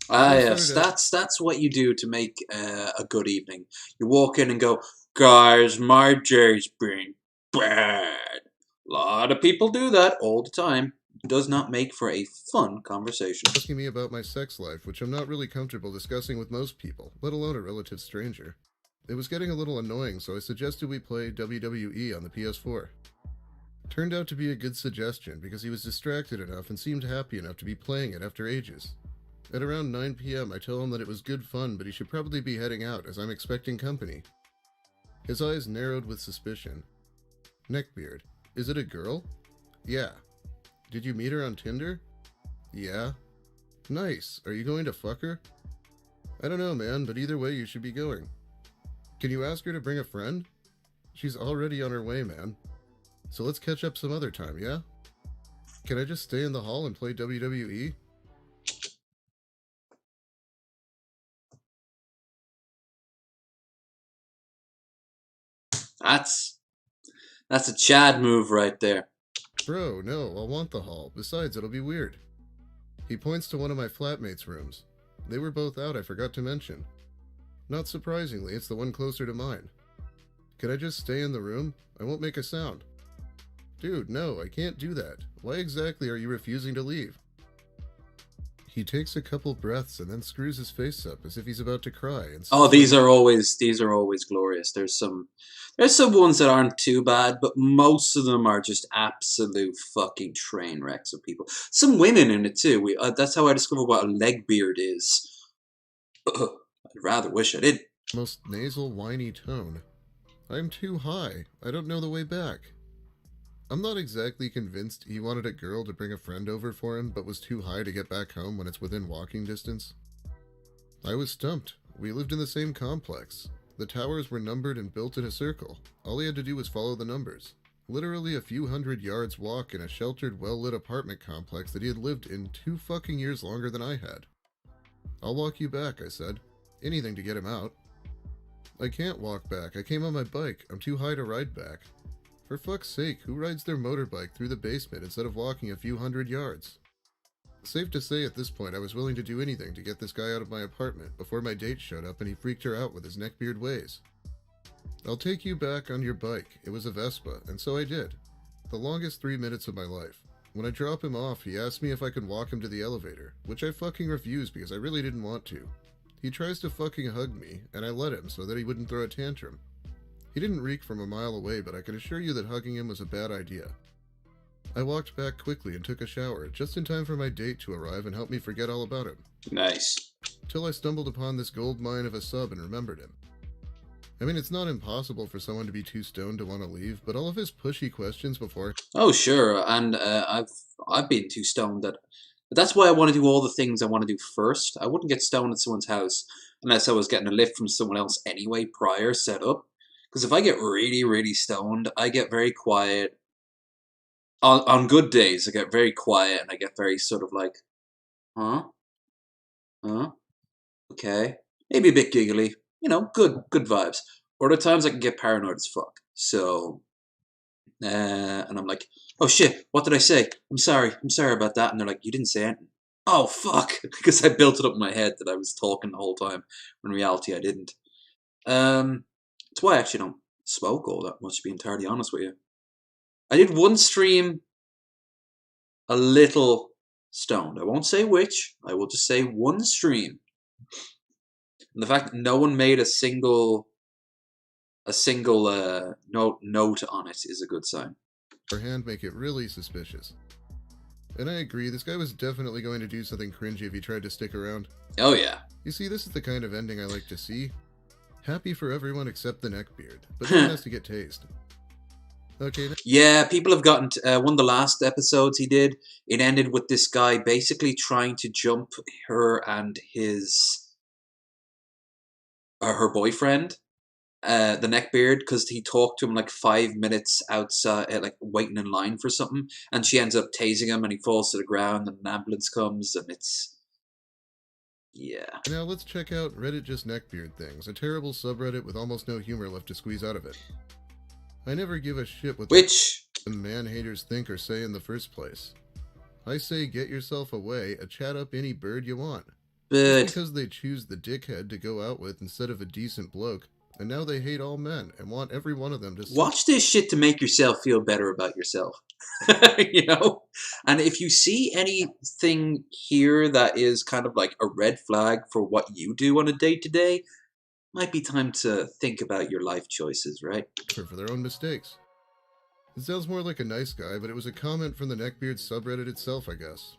[SPEAKER 1] Yes, that's what you do to make a good evening. You walk in and go, "Guys, my day's been bad." A lot of people do that all the time. It does not make for a fun conversation.
[SPEAKER 18] Asking me about my sex life, which I'm not really comfortable discussing with most people, let alone a relative stranger. It was getting a little annoying, so I suggested we play WWE on the PS4. Turned out to be a good suggestion because he was distracted enough and seemed happy enough to be playing it after ages. At around 9 p.m., I tell him that it was good fun, but he should probably be heading out, as I'm expecting company. His eyes narrowed with suspicion. Neckbeard, is it a girl? Yeah. Did you meet her on Tinder? Yeah. Nice. Are you going to fuck her? I don't know, man, but either way you should be going. Can you ask her to bring a friend? She's already on her way, man. So let's catch up some other time, yeah? Can I just stay in the hall and play WWE?
[SPEAKER 1] That's a Chad move right there.
[SPEAKER 18] Bro, no, I'll want the hall. Besides, it'll be weird. He points to one of my flatmates' rooms. They were both out, I forgot to mention. Not surprisingly, it's the one closer to mine. Can I just stay in the room? I won't make a sound. Dude, no, I can't do that. Why exactly are you refusing to leave? He takes a couple breaths and then screws his face up as if he's about to cry. And
[SPEAKER 1] oh, these are always glorious. There's some ones that aren't too bad, but most of them are just absolute fucking train wrecks of people. Some women in it too. That's how I discovered what a leg beard is. I'd rather wish I did.
[SPEAKER 18] Most nasal, whiny tone. I'm too high. I don't know the way back. I'm not exactly convinced he wanted a girl to bring a friend over for him, but was too high to get back home when it's within walking distance. I was stumped. We lived in the same complex. The towers were numbered and built in a circle. All he had to do was follow the numbers. Literally a few hundred yards walk in a sheltered, well-lit apartment complex that he had lived in 2 fucking years longer than I had. I'll walk you back, I said. Anything to get him out. I can't walk back. I came on my bike. I'm too high to ride back. For fuck's sake, who rides their motorbike through the basement instead of walking a few hundred yards? Safe to say at this point I was willing to do anything to get this guy out of my apartment before my date showed up and he freaked her out with his neckbeard ways. I'll take you back on your bike. It was a Vespa, and so I did. The longest 3 minutes of my life. When I drop him off, he asked me if I could walk him to the elevator, which I fucking refused because I really didn't want to. He tries to fucking hug me, and I let him so that he wouldn't throw a tantrum. He didn't reek from a mile away, but I can assure you that hugging him was a bad idea. I walked back quickly and took a shower, just in time for my date to arrive and help me forget all about him.
[SPEAKER 1] Nice.
[SPEAKER 18] Till I stumbled upon this gold mine of a sub and remembered him. I mean, it's not impossible for someone to be too stoned to want to leave, but all of his pushy questions before...
[SPEAKER 1] Oh, sure, and I've been too stoned that... That's why I want to do all the things I want to do first. I wouldn't get stoned at someone's house unless I was getting a lift from someone else anyway, prior, set up. Because if I get really, really stoned, I get very quiet. On good days, I get very quiet and I get very sort of like, huh? Okay. Maybe a bit giggly. You know, good vibes. Other times I can get paranoid as fuck. So, and I'm like, oh shit, what did I say? I'm sorry about that. And they're like, you didn't say anything. Oh fuck, because I built it up in my head that I was talking the whole time. When in reality I didn't. That's why I actually don't smoke all that much, to be entirely honest with you. I did one stream a little stoned. I won't say which. I will just say one stream. And the fact that no one made a single note on it is a good sign.
[SPEAKER 18] Her hand make it really suspicious. And I agree, this guy was definitely going to do something cringy if he tried to stick around.
[SPEAKER 1] Oh yeah.
[SPEAKER 18] You see, this is the kind of ending I like to see. Happy for everyone except the neckbeard, but no one has to get tased. Okay.
[SPEAKER 1] Yeah, people have gotten one of the last episodes he did. It ended with this guy basically trying to jump her and her boyfriend, the neckbeard, because he talked to him like 5 minutes outside, like waiting in line for something, and she ends up tasing him, and he falls to the ground, and an ambulance comes, and it's. Yeah.
[SPEAKER 18] Now let's check out Reddit Just Neckbeard Things, a terrible subreddit with almost no humor left to squeeze out of it. I never give a shit what the man-haters think or say in the first place. I say get yourself away, chat up any bird you want. Just because they choose the dickhead to go out with instead of a decent bloke, and now they hate all men and want every one of them to...
[SPEAKER 1] Watch this shit to make yourself feel better about yourself. You know? And if you see anything here that is kind of like a red flag for what you do on a day-to-day, might be time to think about your life choices, right?
[SPEAKER 18] For their own mistakes. It sounds more like a nice guy, but it was a comment from the Neckbeard subreddit itself, I guess.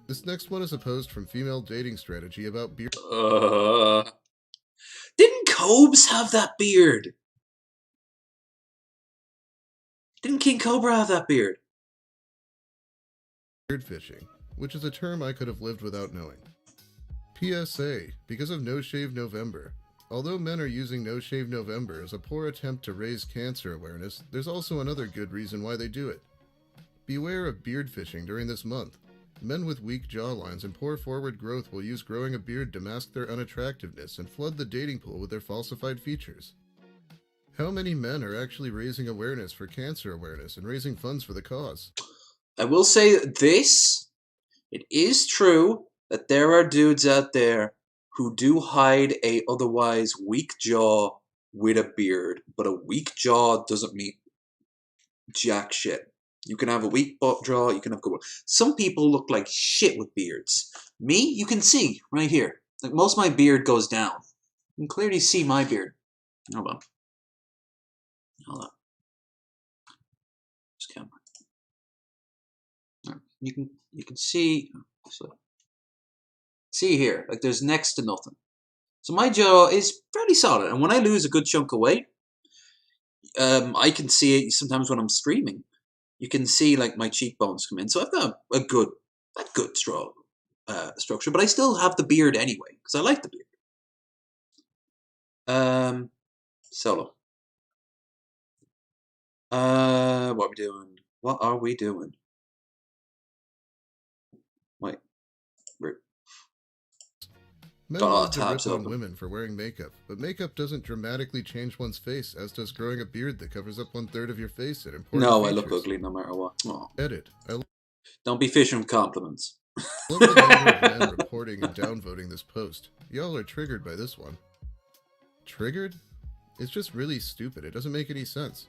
[SPEAKER 18] This next one is a post from Female Dating Strategy about beard.
[SPEAKER 1] Didn't Cobes have that beard? Didn't King Cobra have that beard?
[SPEAKER 18] Beard fishing, which is a term I could have lived without knowing. PSA, because of No Shave November. Although men are using No Shave November as a poor attempt to raise cancer awareness, there's also another good reason why they do it. Beware of beard fishing during this month. Men with weak jawlines and poor forward growth will use growing a beard to mask their unattractiveness and flood the dating pool with their falsified features. How many men are actually raising awareness for cancer awareness and raising funds for the cause?
[SPEAKER 1] I will say this. It is true that there are dudes out there who do hide a otherwise weak jaw with a beard, but a weak jaw doesn't mean jack shit. You can have a weak jaw, you can have good one. Some people look like shit with beards. Me, you can see right here. Like most of my beard goes down. You can clearly see my beard. Hold on. Hold on. This camera. You can see. So, see here, like there's next to nothing. So my jaw is fairly solid, and when I lose a good chunk of weight, I can see it sometimes when I'm streaming. You can see like my cheekbones come in, so I've got a good strong structure, but I still have the beard anyway because I like the beard. Solo. What are we doing? What are we doing? Wait.
[SPEAKER 18] Men love to rip on women for wearing makeup, but makeup doesn't dramatically change one's face, as does growing a beard that covers up 1/3 of your face and important
[SPEAKER 1] No,
[SPEAKER 18] features.
[SPEAKER 1] I look ugly no matter what. Aww.
[SPEAKER 18] Edit.
[SPEAKER 1] Don't be fishing with compliments.
[SPEAKER 18] Love the number of men reporting and downvoting this post. Y'all are triggered by this one. Triggered? It's just really stupid. It doesn't make any sense.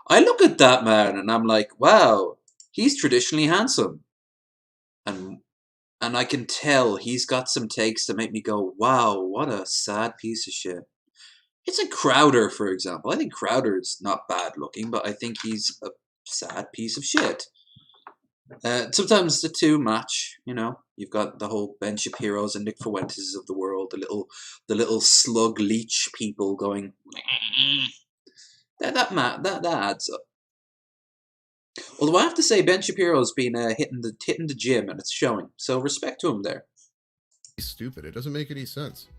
[SPEAKER 1] I look at that man and I'm like, wow, he's traditionally handsome. And I can tell he's got some takes that make me go, wow, what a sad piece of shit. It's like Crowder, for example. I think Crowder's not bad looking, but I think he's a sad piece of shit. Sometimes the two match, you know. You've got the whole Ben Shapiro's and Nick Fuentes of the world, the little slug leech people going. That adds up. Although I have to say, Ben Shapiro's been hitting the gym and it's showing. So respect to him there.
[SPEAKER 18] He's stupid. It doesn't make any sense.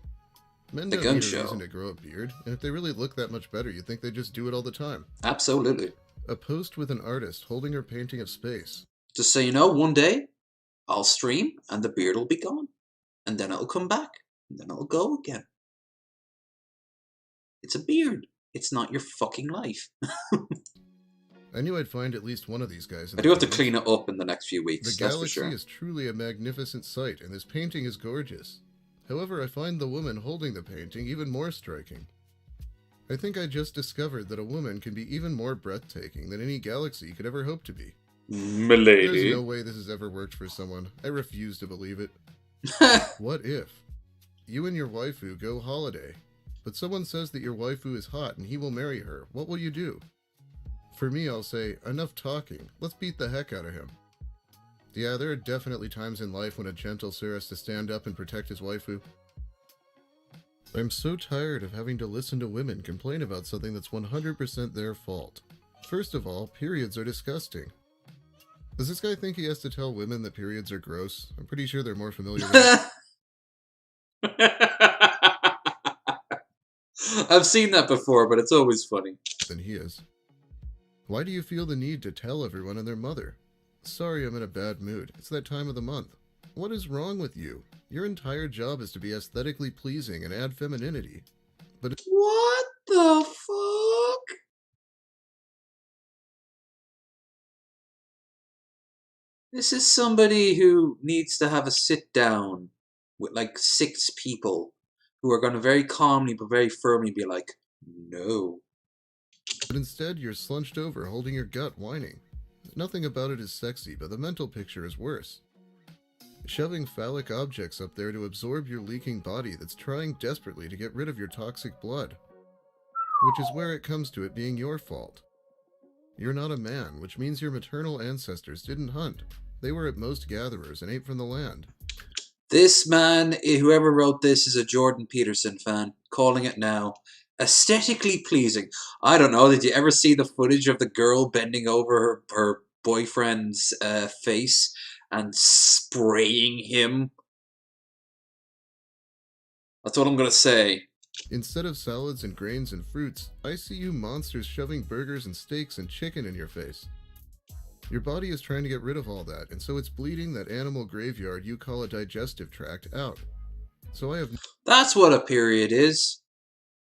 [SPEAKER 18] Men
[SPEAKER 1] The
[SPEAKER 18] don't
[SPEAKER 1] gun
[SPEAKER 18] need a
[SPEAKER 1] show.
[SPEAKER 18] reason to grow a beard, and if they really look that much better, you'd think they just do it all the time.
[SPEAKER 1] Absolutely.
[SPEAKER 18] A post with an artist holding her painting of space.
[SPEAKER 1] Just so you know, one day I'll stream and the beard will be gone. And then it'll come back. And then it'll go again. It's a beard. It's not your fucking life.
[SPEAKER 18] I knew I'd find at least one of these guys.
[SPEAKER 1] I do have to clean it up in the next few weeks,
[SPEAKER 18] The
[SPEAKER 1] that's for
[SPEAKER 18] galaxy
[SPEAKER 1] sure.
[SPEAKER 18] is truly a magnificent sight, and this painting is gorgeous. However, I find the woman holding the painting even more striking. I think I just discovered that a woman can be even more breathtaking than any galaxy could ever hope to be.
[SPEAKER 1] Milady.
[SPEAKER 18] There's no way this has ever worked for someone. I refuse to believe it. What if you and your waifu go holiday, but someone says that your waifu is hot and he will marry her? What will you do? For me, I'll say, enough talking. Let's beat the heck out of him. Yeah, there are definitely times in life when a gentle sir has to stand up and protect his waifu. I'm so tired of having to listen to women complain about something that's 100% their fault. First of all, periods are disgusting. Does this guy think he has to tell women that periods are gross? I'm pretty sure they're more familiar with it.
[SPEAKER 1] I've seen that before, but it's always funny.
[SPEAKER 18] Than he is. Why do you feel the need to tell everyone and their mother? Sorry, I'm in a bad mood. It's that time of the month. What is wrong with you? Your entire job is to be aesthetically pleasing and add femininity. But
[SPEAKER 1] what the fuck? This is somebody who needs to have a sit down with like 6 people who are going to very calmly but very firmly be like, no.
[SPEAKER 18] But instead, you're slunched over holding your gut whining. Nothing about it is sexy, but the mental picture is worse. Shoving phallic objects up there to absorb your leaking body that's trying desperately to get rid of your toxic blood. Which is where it comes to it being your fault. You're not a man, which means your maternal ancestors didn't hunt. They were at most gatherers and ate from the land.
[SPEAKER 1] This man, whoever wrote this, is a Jordan Peterson fan. Calling it now. Aesthetically pleasing. I don't know, did you ever see the footage of the girl bending over her boyfriend's face and spraying him? That's what I'm gonna say.
[SPEAKER 18] Instead of salads and grains and fruits, I see you monsters shoving burgers and steaks and chicken in your face. Your body is trying to get rid of all that, and so it's bleeding that animal graveyard you call a digestive tract out. So I have...
[SPEAKER 1] That's what a period is.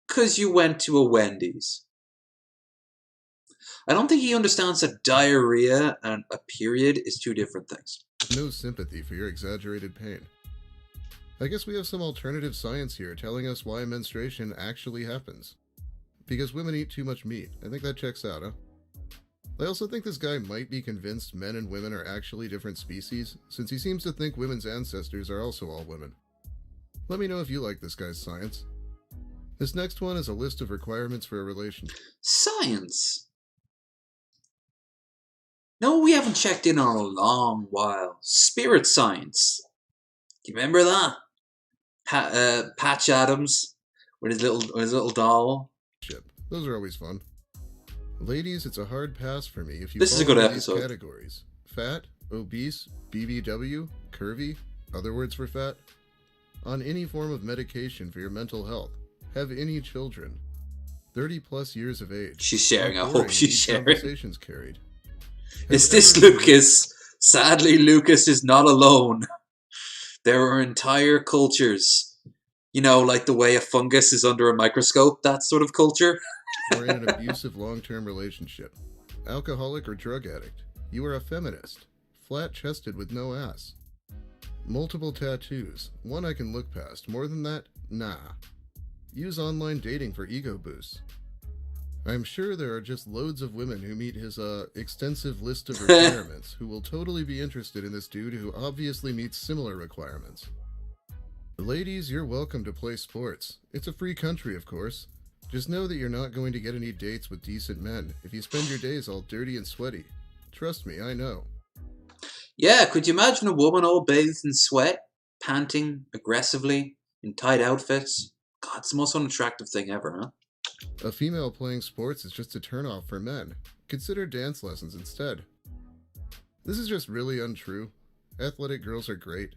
[SPEAKER 1] 'Cause you went to a Wendy's. I don't think he understands that diarrhea and a period is two different things.
[SPEAKER 18] No sympathy for your exaggerated pain. I guess we have some alternative science here telling us why menstruation actually happens. Because women eat too much meat. I think that checks out, huh? I also think this guy might be convinced men and women are actually different species, since he seems to think women's ancestors are also all women. Let me know if you like this guy's science. This next one is a list of requirements for a relationship.
[SPEAKER 1] Science? No, we haven't checked in on a long while. Spirit science. Do you remember that? Patch Adams with his little doll.
[SPEAKER 18] Those are always fun. Ladies, it's a hard pass for me if you
[SPEAKER 1] This is a
[SPEAKER 18] fall
[SPEAKER 1] good
[SPEAKER 18] into these
[SPEAKER 1] episode.
[SPEAKER 18] categories. Fat, obese, BBW, curvy, other words for fat, on any form of medication for your mental health, have any children, 30 plus years of age.
[SPEAKER 1] She's sharing. I
[SPEAKER 18] outgoing,
[SPEAKER 1] hope she's
[SPEAKER 18] need
[SPEAKER 1] sharing.
[SPEAKER 18] Conversations carried.
[SPEAKER 1] Is this Lucas? Sadly, Lucas is not alone. There are entire cultures. You know, like the way a fungus is under a microscope, that sort of culture.
[SPEAKER 18] Or in an abusive long-term relationship. Alcoholic or drug addict. You are a feminist. Flat-chested with no ass. Multiple tattoos. One I can look past. More than that? Nah. Use online dating for ego boosts. I'm sure there are just loads of women who meet his extensive list of requirements who will totally be interested in this dude who obviously meets similar requirements. Ladies, you're welcome to play sports. It's a free country, of course. Just know that you're not going to get any dates with decent men if you spend your days all dirty and sweaty. Trust me, I know.
[SPEAKER 1] Yeah, could you imagine a woman all bathed in sweat, panting aggressively, in tight outfits? God, it's the most unattractive thing ever, huh?
[SPEAKER 18] A female playing sports is just a turnoff for men. Consider dance lessons instead. This is just really untrue. Athletic girls are great.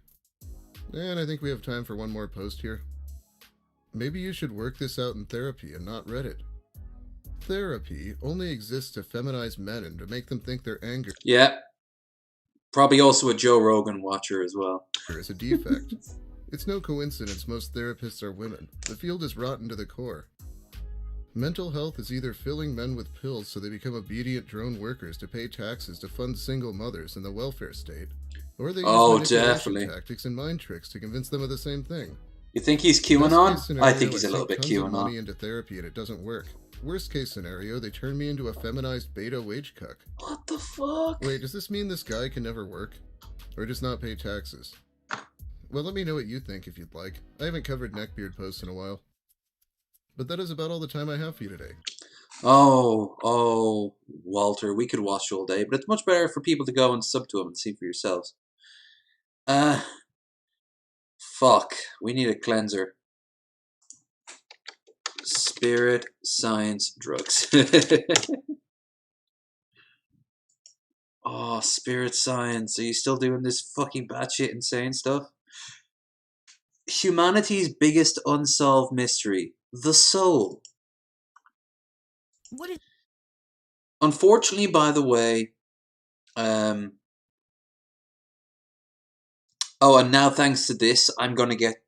[SPEAKER 18] And I think we have time for one more post here. Maybe you should work this out in therapy and not Reddit. Therapy only exists to feminize men and to make them think their anger
[SPEAKER 1] Yeah. Probably also a Joe Rogan watcher as well.
[SPEAKER 18] is a defect. It's no coincidence most therapists are women. The field is rotten to the core. Mental health is either filling men with pills so they become obedient drone workers to pay taxes to fund single mothers in the welfare state, or they use manipulation
[SPEAKER 1] definitely.
[SPEAKER 18] tactics and mind tricks to convince them of the same thing.
[SPEAKER 1] You think he's
[SPEAKER 18] Best case
[SPEAKER 1] QAnon?
[SPEAKER 18] scenario,
[SPEAKER 1] I think he's a
[SPEAKER 18] I
[SPEAKER 1] little
[SPEAKER 18] sink
[SPEAKER 1] bit
[SPEAKER 18] tons of money
[SPEAKER 1] QAnon.
[SPEAKER 18] into therapy and it doesn't work. Worst case scenario, they turn me into a feminized beta wage cuck.
[SPEAKER 1] What the fuck?
[SPEAKER 18] Wait, does this mean this guy can never work? Or just not pay taxes? Well, let me know what you think if you'd like. I haven't covered neckbeard posts in a while. But that is about all the time I have for you today.
[SPEAKER 1] Oh, Walter, we could watch all day, but it's much better for people to go and sub to him and see for yourselves. Fuck. We need a cleanser. Spirit, science, drugs. Oh, spirit science. Are you still doing this fucking batshit insane stuff? Humanity's biggest unsolved mystery. The soul.
[SPEAKER 16] What is...
[SPEAKER 1] Unfortunately, by the way, oh, and now thanks to this, I'm going to get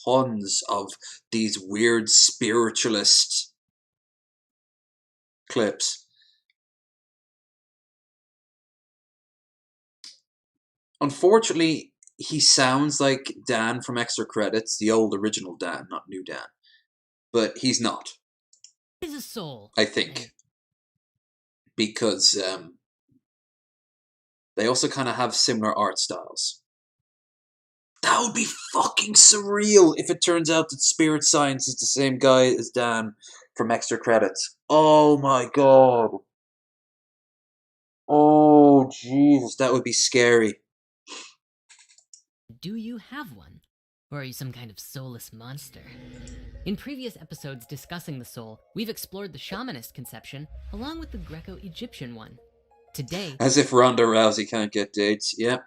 [SPEAKER 1] tons of these weird spiritualist clips. Unfortunately, he sounds like Dan from Extra Credits, the old original Dan, not new Dan. But he's not.
[SPEAKER 16] What is a soul?
[SPEAKER 1] I think. Because they also kind of have similar art styles. That would be fucking surreal if it turns out that Spirit Science is the same guy as Dan from Extra Credits. Oh my god. Oh, Jesus, that would be scary.
[SPEAKER 20] Do you have one? Or are you some kind of soulless monster? In previous episodes discussing the soul, we've explored the shamanist conception along with the Greco-Egyptian one. Today,
[SPEAKER 1] As if Ronda Rousey can't get dates. Yeah.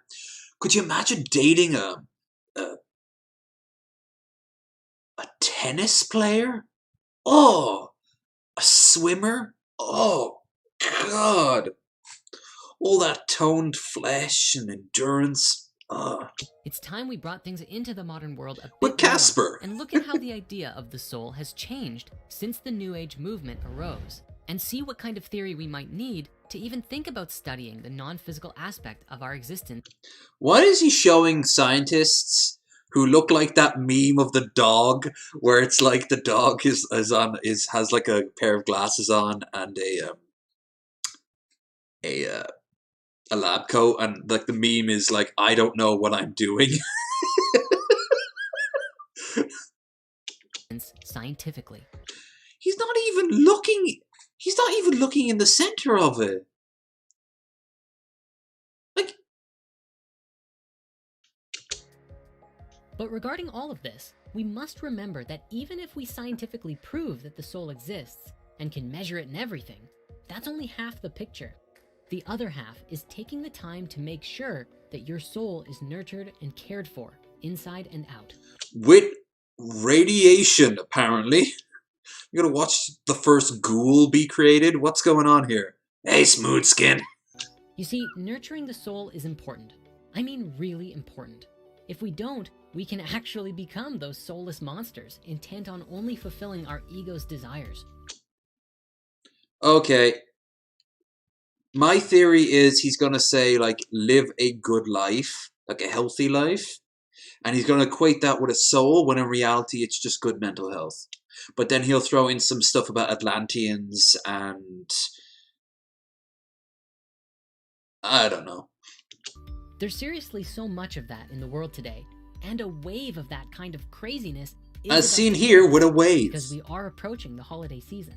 [SPEAKER 1] Could you imagine dating a tennis player? Oh, a swimmer? Oh, God. All that toned flesh and endurance. Oh.
[SPEAKER 20] it's time we brought things into the modern world a bit
[SPEAKER 1] With
[SPEAKER 20] more
[SPEAKER 1] Casper.
[SPEAKER 20] and look at how the idea of the soul has changed since the New Age movement arose, and see what kind of theory we might need to even think about studying the non-physical aspect of our existence.
[SPEAKER 1] Why is he showing scientists who look like that meme of the dog, where it's like the dog has like a pair of glasses on and a lab coat, and like the meme is like, I don't know what I'm doing.
[SPEAKER 20] Scientifically.
[SPEAKER 1] He's not even looking in the center of it.
[SPEAKER 20] But regarding all of this, we must remember that even if we scientifically prove that the soul exists and can measure it and everything, that's only half the picture. The other half is taking the time to make sure that your soul is nurtured and cared for, inside and out.
[SPEAKER 1] With radiation, apparently. You gotta watch the first ghoul be created? What's going on here? Hey, Smooth Skin.
[SPEAKER 20] You see, nurturing the soul is important. I mean really important. If we don't, we can actually become those soulless monsters, intent on only fulfilling our ego's desires.
[SPEAKER 1] Okay. My theory is he's gonna say, like, live a good life, like a healthy life, and he's gonna equate that with a soul, when in reality it's just good mental health. But then he'll throw in some stuff about Atlanteans and I don't know.
[SPEAKER 20] There's seriously so much of that in the world today, and a wave of that kind of craziness is
[SPEAKER 1] As
[SPEAKER 20] about
[SPEAKER 1] seen
[SPEAKER 20] to
[SPEAKER 1] here
[SPEAKER 20] change,
[SPEAKER 1] with a wave.
[SPEAKER 20] because we are approaching the holiday season.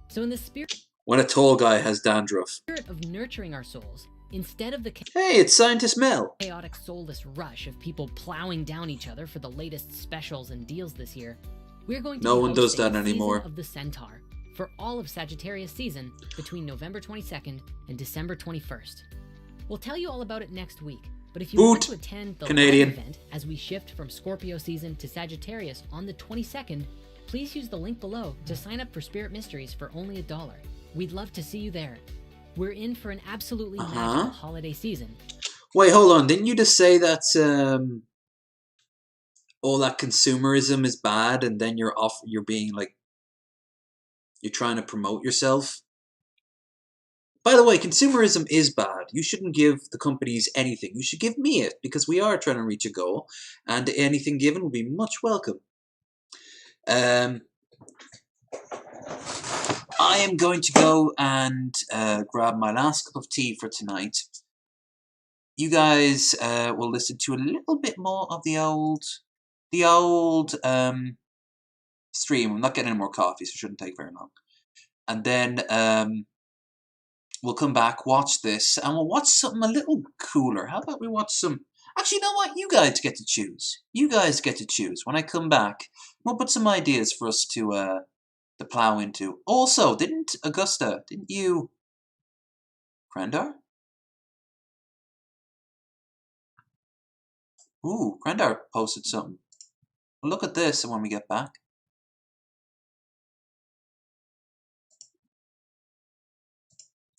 [SPEAKER 20] So in the spirit
[SPEAKER 1] When a tall guy has dandruff.
[SPEAKER 20] of nurturing our souls, instead of the
[SPEAKER 1] Hey, it's Scientist Mel.
[SPEAKER 20] chaotic soulless rush of people plowing down each other for the latest specials and deals this year, we're going to
[SPEAKER 1] No
[SPEAKER 20] be
[SPEAKER 1] one does
[SPEAKER 20] hosting
[SPEAKER 1] that
[SPEAKER 20] the Season
[SPEAKER 1] anymore.
[SPEAKER 20] of the Centaur for all of Sagittarius season between November 22nd and December 21st. We'll tell you all about it next week, but if you want
[SPEAKER 1] Boot.
[SPEAKER 20] to attend the
[SPEAKER 1] Canadian.
[SPEAKER 20] live event as we shift from Scorpio season to Sagittarius on the 22nd, please use the link below to sign up for Spirit Mysteries for only $1. We'd love to see you there. We're in for an absolutely magical holiday season.
[SPEAKER 1] Wait, hold on. Didn't you just say that all that consumerism is bad, and then you're being like, you're trying to promote yourself? By the way, consumerism is bad. You shouldn't give the companies anything. You should give me it, because we are trying to reach a goal, and anything given will be much welcome. I am going to go and grab my last cup of tea for tonight. You guys will listen to a little bit more of the old stream. I'm not getting any more coffee, so it shouldn't take very long. And then we'll come back, watch this, and we'll watch something a little cooler. How about we watch some... Actually, you know what? You guys get to choose. You guys get to choose. When I come back, we'll put some ideas for us to plow into. Also, didn't you... Krendar? Ooh, Krendar posted something. We'll look at this when we get back.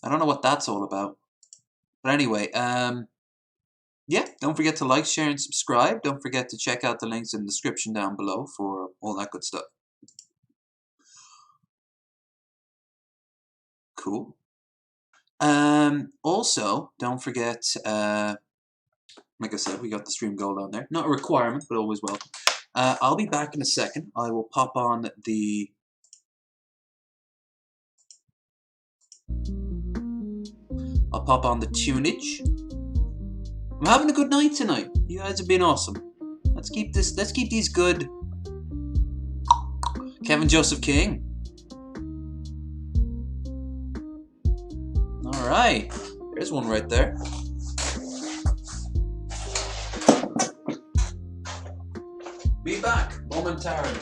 [SPEAKER 1] I don't know what that's all about. But anyway, yeah, don't forget to like, share, and subscribe. Don't forget to check out the links in the description down below for all that good stuff. Cool. Also, don't forget, like I said, we got the stream goal down there. Not a requirement, but always welcome. I'll be back in a second. I will pop on the... I'll pop on the tunage. I'm having a good night tonight. You guys have been awesome. Let's keep these good. Kevin Joseph King. Alright. There's one right there. Be back momentarily.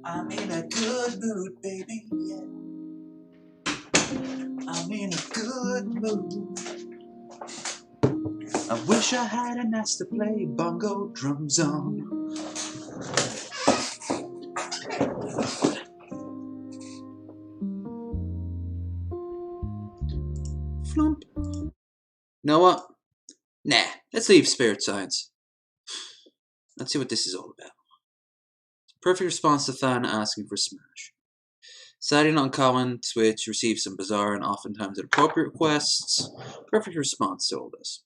[SPEAKER 1] I'm in a good mood, baby, yeah. I'm in a good mood. I wish I had an ass to play bongo drums on. Flump. You know what? Nah, let's leave spirit science. Let's see what this is all about. Perfect response to fan asking for Smash. Sadly not uncommon, Switch receives some bizarre and oftentimes inappropriate requests. Perfect response to all this.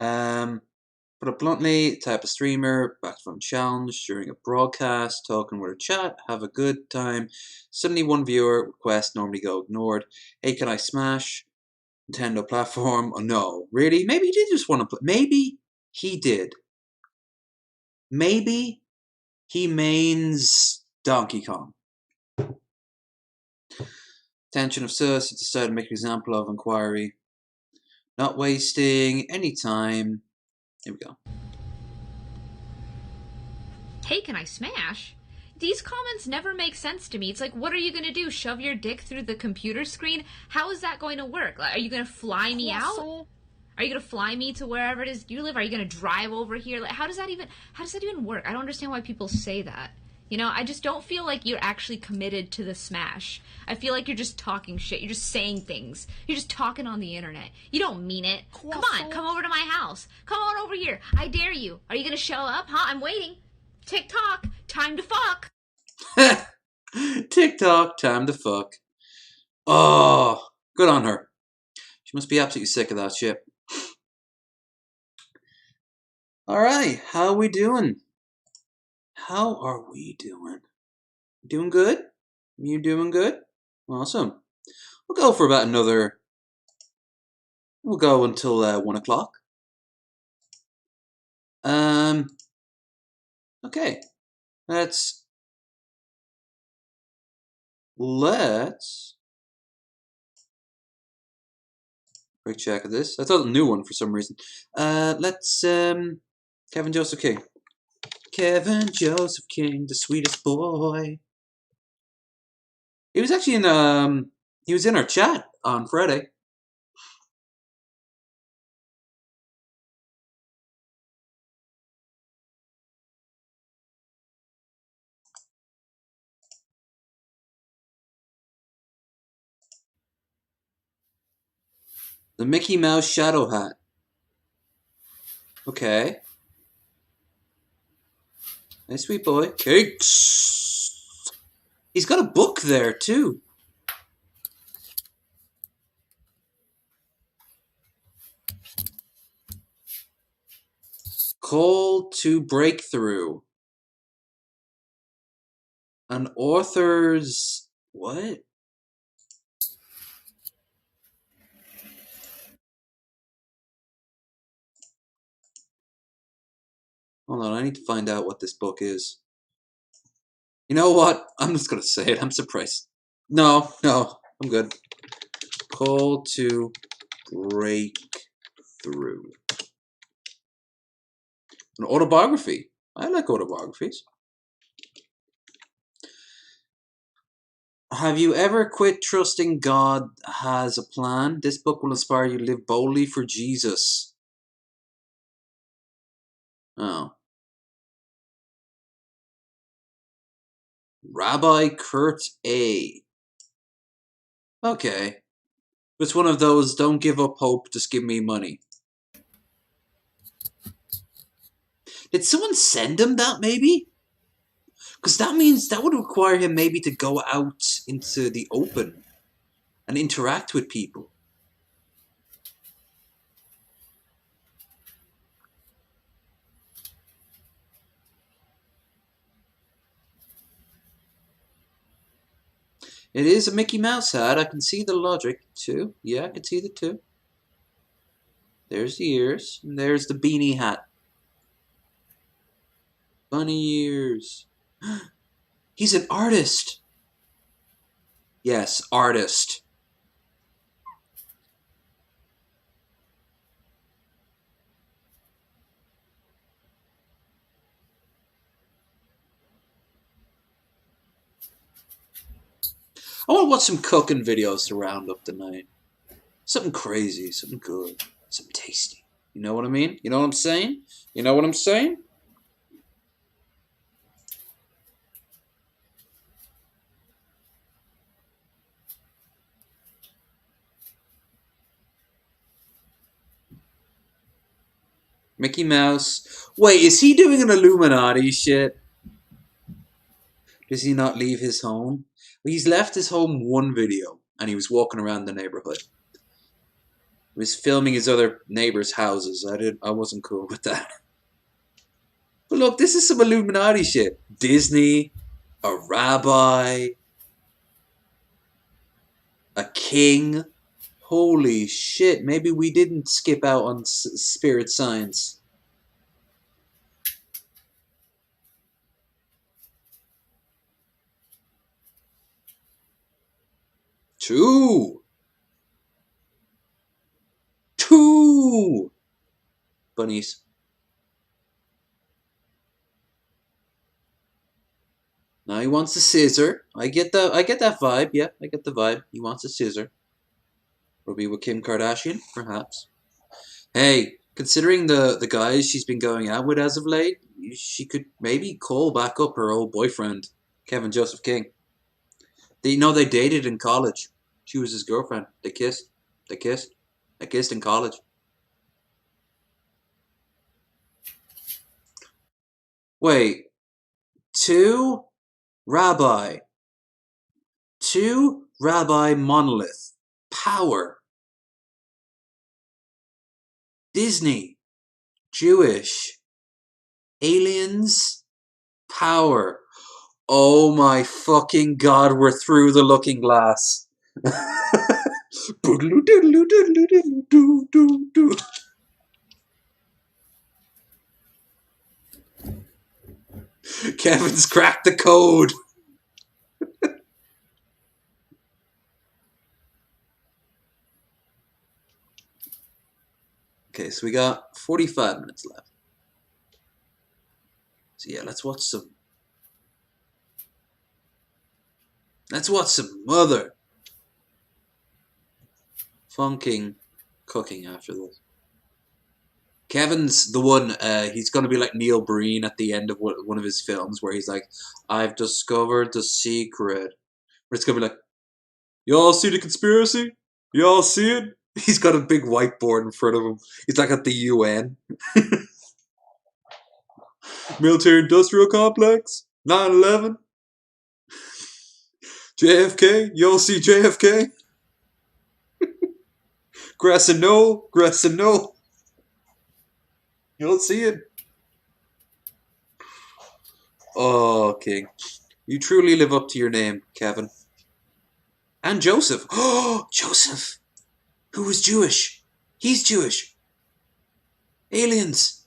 [SPEAKER 1] Put it bluntly, type of streamer, back from challenge during a broadcast, talking with a chat, have a good time. Suddenly one viewer request normally go ignored. Hey, can I smash? Nintendo platform? Oh no, really? Maybe he did just want to play. Maybe he did. Maybe he mains Donkey Kong. Attention of Sus, decided to make an example of inquiry. Not wasting any time. Here we go.
[SPEAKER 21] Hey, can I smash? These comments never make sense to me. It's like, what are you going to do? Shove your dick through the computer screen? How is that going to work? Like, are you going to fly me out? Are you going to fly me to wherever it is you live? Are you going to drive over here? Like, how does that even work? I don't understand why people say that. You know, I just don't feel like you're actually committed to the smash. I feel like you're just talking shit. You're just saying things. You're just talking on the internet. You don't mean it. Come on, come over to my house. Come on over here. I dare you. Are you going to show up? Huh? I'm waiting. TikTok, time to fuck.
[SPEAKER 1] TikTok, time to fuck. Oh, good on her. She must be absolutely sick of that shit. Alright, how are we doing? How are we doing? Doing good? You doing good? Awesome. We'll go for about another... We'll go until 1 o'clock. Okay. Let's... Quick check of this. I thought a new one for some reason. Let's... Kevin Joseph King. Kevin Joseph King, the sweetest boy. He was actually in he was in our chat on Friday. The Mickey Mouse Shadow Hat. Okay. Nice sweet boy. Cakes. He's got a book there too. Call to Breakthrough. An author's... What? Hold on, I need to find out what this book is. You know what? I'm just gonna say it. I'm surprised. No, I'm good. Call to Breakthrough. An autobiography. I like autobiographies. Have you ever quit trusting God has a plan? This book will inspire you to live boldly for Jesus. Oh. Rabbi Kurt A. Okay. It's one of those, don't give up hope, just give me money. Did someone send him that, maybe? Because that means that would require him maybe to go out into the open and interact with people. It is a Mickey Mouse hat. I can see the logic, too. Yeah, I can see the two. There's the ears. And there's the beanie hat. Bunny ears. He's an artist. Yes, artist. I want to watch some cooking videos to round up the night. Something crazy, something good, something tasty. You know what I mean? You know what I'm saying? You know what I'm saying? Mickey Mouse. Wait, is he doing an Illuminati shit? Does he not leave his home? He's left his home one video, and he was walking around the neighborhood. He was filming his other neighbors' houses. I wasn't cool with that. But look, this is some Illuminati shit. Disney, a rabbi, a king. Holy shit, maybe we didn't skip out on spirit science. Two bunnies. Now he wants a scissor. I get that vibe. Yeah, I get the vibe. He wants a scissor. Will be with Kim Kardashian, perhaps. Hey, considering the guys she's been going out with as of late, she could maybe call back up her old boyfriend, Kevin Joseph King. They dated in college. She was his girlfriend. They kissed. They kissed in college. Wait. Two rabbi monolith. Power. Disney. Jewish. Aliens. Power. Oh my fucking god, we're through the looking glass. Kevin's cracked the code. Okay, so we got 45 minutes left. So yeah, let's watch some mother funking cooking after this. Kevin's the one, he's going to be like Neil Breen at the end of one of his films where he's like, I've discovered the secret. Where it's going to be like, y'all see the conspiracy? Y'all see it? He's got a big whiteboard in front of him. He's like at the UN. Military industrial complex, 9/11. JFK, y'all see JFK? Grass and Knoll. You'll see it. Oh, King. You truly live up to your name, Kevin. And Joseph. Oh, Joseph. Who was Jewish? He's Jewish. Aliens.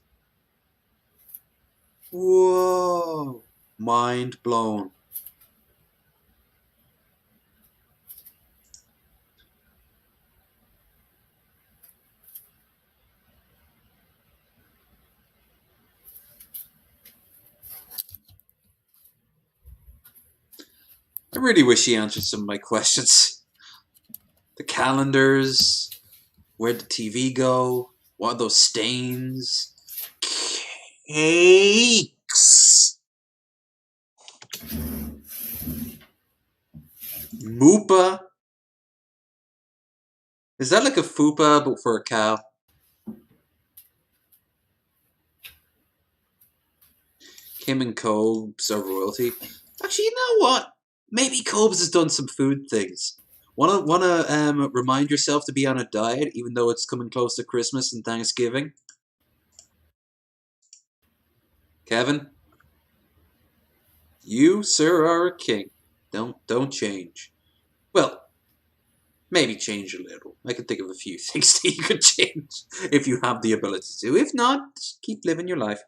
[SPEAKER 1] Whoa. Mind blown. I really wish he answered some of my questions. The calendars, where'd the TV go? What are those stains? Cakes! Moopa? Is that like a fupa but for a cow? Kim and Cobes are royalty. Actually, you know what? Maybe Cobes has done some food things. Wanna remind yourself to be on a diet, even though it's coming close to Christmas and Thanksgiving? Kevin, you, sir, are a king. Don't change. Well, maybe change a little. I can think of a few things that you could change if you have the ability to. If not, just keep living your life.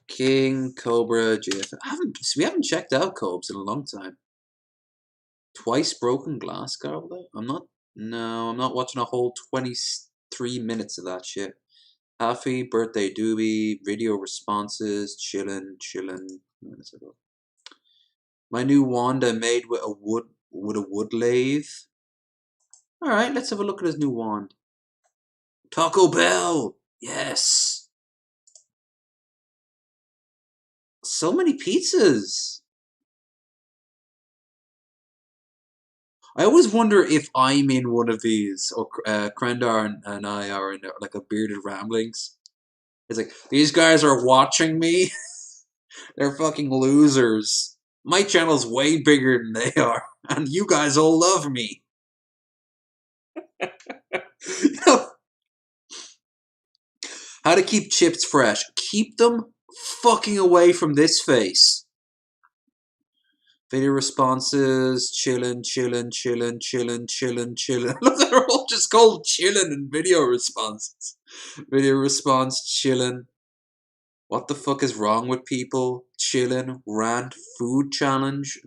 [SPEAKER 1] King, Cobra, JF. We haven't checked out Cobes in a long time. Twice broken glass, Garble? I'm not watching a whole 23 minutes of that shit. Happy birthday, Doobie. Video responses. Chillin'. My new wand I made with a wood lathe. Alright, let's have a look at his new wand. Taco Bell! Yes! So many pizzas! I always wonder if I'm in one of these, or Krendar and I are in like a bearded ramblings. It's like, these guys are watching me? They're fucking losers. My channel's way bigger than they are, and you guys all love me. You know, how to keep chips fresh. Keep them fucking away from this face. Video responses, chillin'. Look, they're all just called chillin' in video responses. Video response, chillin'. What the fuck is wrong with people? Chillin', rant, food challenge.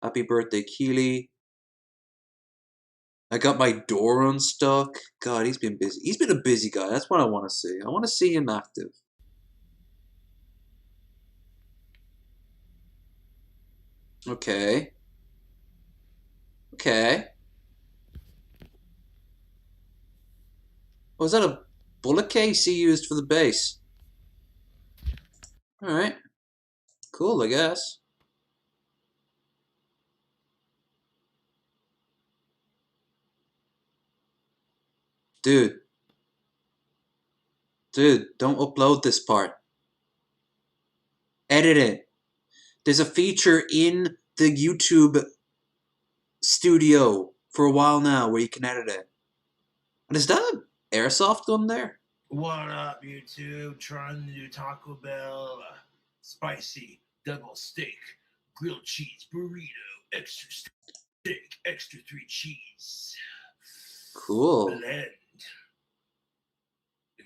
[SPEAKER 1] Happy birthday, Keely. I got my door unstuck. God, he's been busy. He's been a busy guy. That's what I want to see. I want to see him active. Okay. Was that a bullet case he used for the base? Alright. Cool, I guess. Dude, don't upload this part. Edit it. There's a feature in the YouTube studio for a while now where you can edit it. And is that an airsoft gun there?
[SPEAKER 6] What up, YouTube? Trying to do Taco Bell spicy double steak, grilled cheese burrito, extra steak, extra 3 cheese.
[SPEAKER 1] Cool.
[SPEAKER 6] Blend.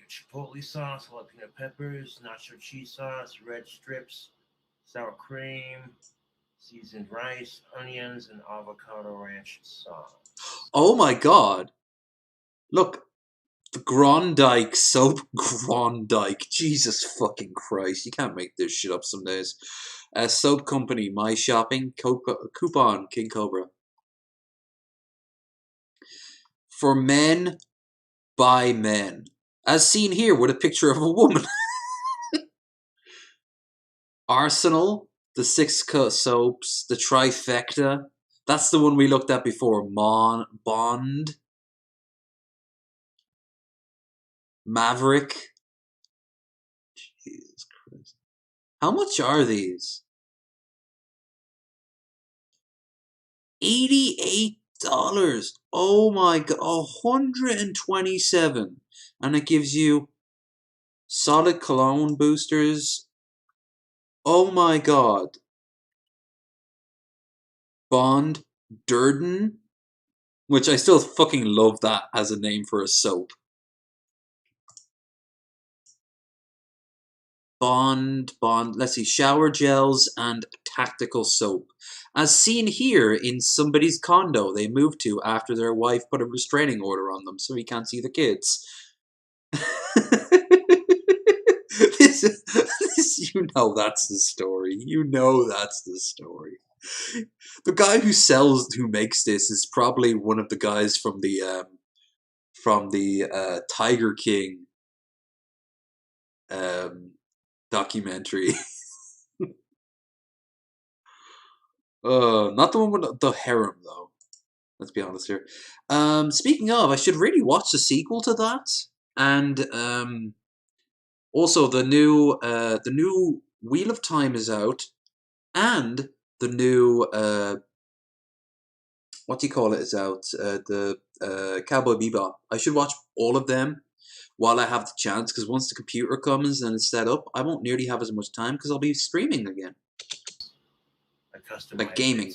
[SPEAKER 6] Chipotle sauce, jalapeno peppers, nacho cheese sauce, red strips, sour cream, seasoned rice, onions, and avocado ranch sauce.
[SPEAKER 1] Oh my god. Look. The Grondike soap. Grondike. Jesus fucking Christ. You can't make this shit up some days. Soap company. My shopping. Coupon. King Cobra. For men. By men. As seen here with a picture of a woman. Arsenal. The 6 soaps. The trifecta. That's the one we looked at before. Bond. Maverick. Jesus Christ. How much are these? $88. Oh my god. 127. And it gives you solid cologne boosters. Oh my god. Bond Durden. Which I still fucking love that as a name for a soap. Bond, let's see, shower gels and tactical soap. As seen here in somebody's condo they moved to after their wife put a restraining order on them so he can't see the kids. this, you know that's the story. You know that's the story. The guy who makes this is probably one of the guys from the Tiger King documentary. Not the one with the harem though. Let's be honest here. Speaking of, I should really watch the sequel to that, and also the new Wheel of Time is out, and the new what do you call it is out. The Cowboy Bebop. I should watch all of them while I have the chance, because once the computer comes and it's set up, I won't nearly have as much time because I'll be streaming again. Like gaming.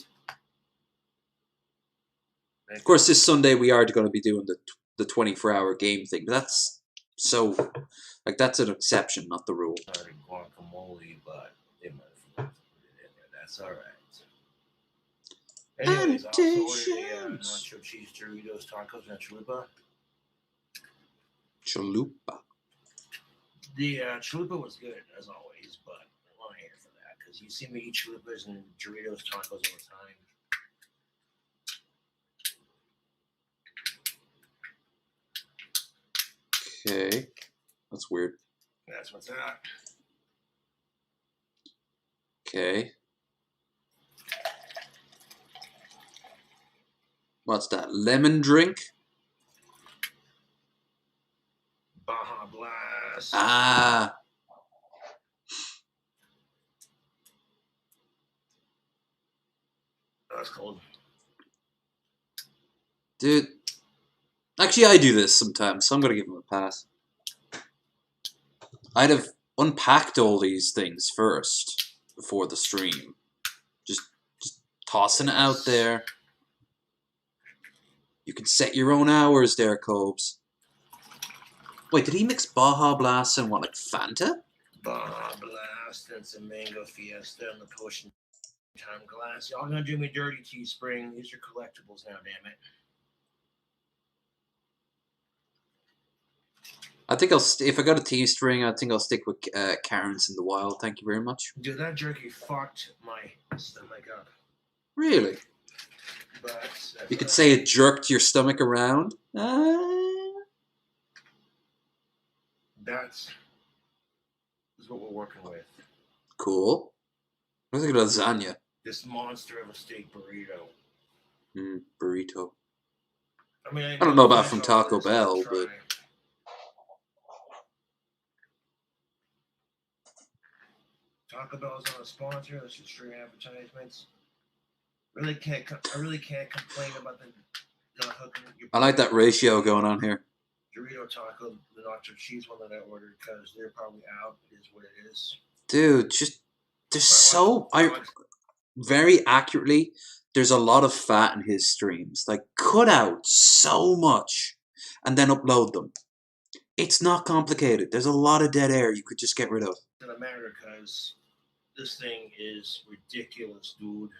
[SPEAKER 1] Of course, this Sunday we are going to be doing the 24-hour game thing, but that's so, like, that's an exception, not the rule.
[SPEAKER 6] Guacamole, but they might have forgot to put it in there. That's all right. Anyways, I also ordered a nacho cheese Doritos tacos and chalupa.
[SPEAKER 1] Chalupa.
[SPEAKER 6] The chalupa was good, as always, but I'm not here for that, because you see me eat chalupas and Doritos tacos all the time.
[SPEAKER 1] Okay. That's weird.
[SPEAKER 6] That's what's that.
[SPEAKER 1] Okay. What's that? Lemon drink?
[SPEAKER 6] Baja Blast.
[SPEAKER 1] Ah.
[SPEAKER 6] That's cold.
[SPEAKER 1] Dude. Actually, I do this sometimes, so I'm going to give him a pass. I'd have unpacked all these things first before the stream. Just tossing it out there. You can set your own hours there, Cobes. Wait, did he mix Baja Blast and what, like Fanta?
[SPEAKER 6] Baja Blast and some Mango Fiesta and the Potion Time glass. Y'all gonna do me dirty, Teespring. These are collectibles now, damn it.
[SPEAKER 1] I think if I got a Teespring, I think I'll stick with Karen's in the Wild. Thank you very much.
[SPEAKER 6] Dude, that jerky fucked my stomach up.
[SPEAKER 1] Really?
[SPEAKER 6] But
[SPEAKER 1] you could say it jerked your stomach around.
[SPEAKER 6] That's what we're working with.
[SPEAKER 1] Cool. I think lasagna.
[SPEAKER 6] This monster of a steak burrito.
[SPEAKER 1] Burrito.
[SPEAKER 6] I mean, I
[SPEAKER 1] don't know about from Taco Bell, but
[SPEAKER 6] Taco Bell's not a sponsor. That's just free advertisements. I really can't complain about the not hooking.
[SPEAKER 1] I like that ratio going on here.
[SPEAKER 6] Dorito taco, the nacho cheese one that I ordered, because they're probably out. It is what it is.
[SPEAKER 1] Dude, just very accurately, there's a lot of fat in his streams. Like, cut out so much and then upload them. It's not complicated. There's a lot of dead air you could just get rid of.
[SPEAKER 6] It doesn't matter because this thing is ridiculous, dude.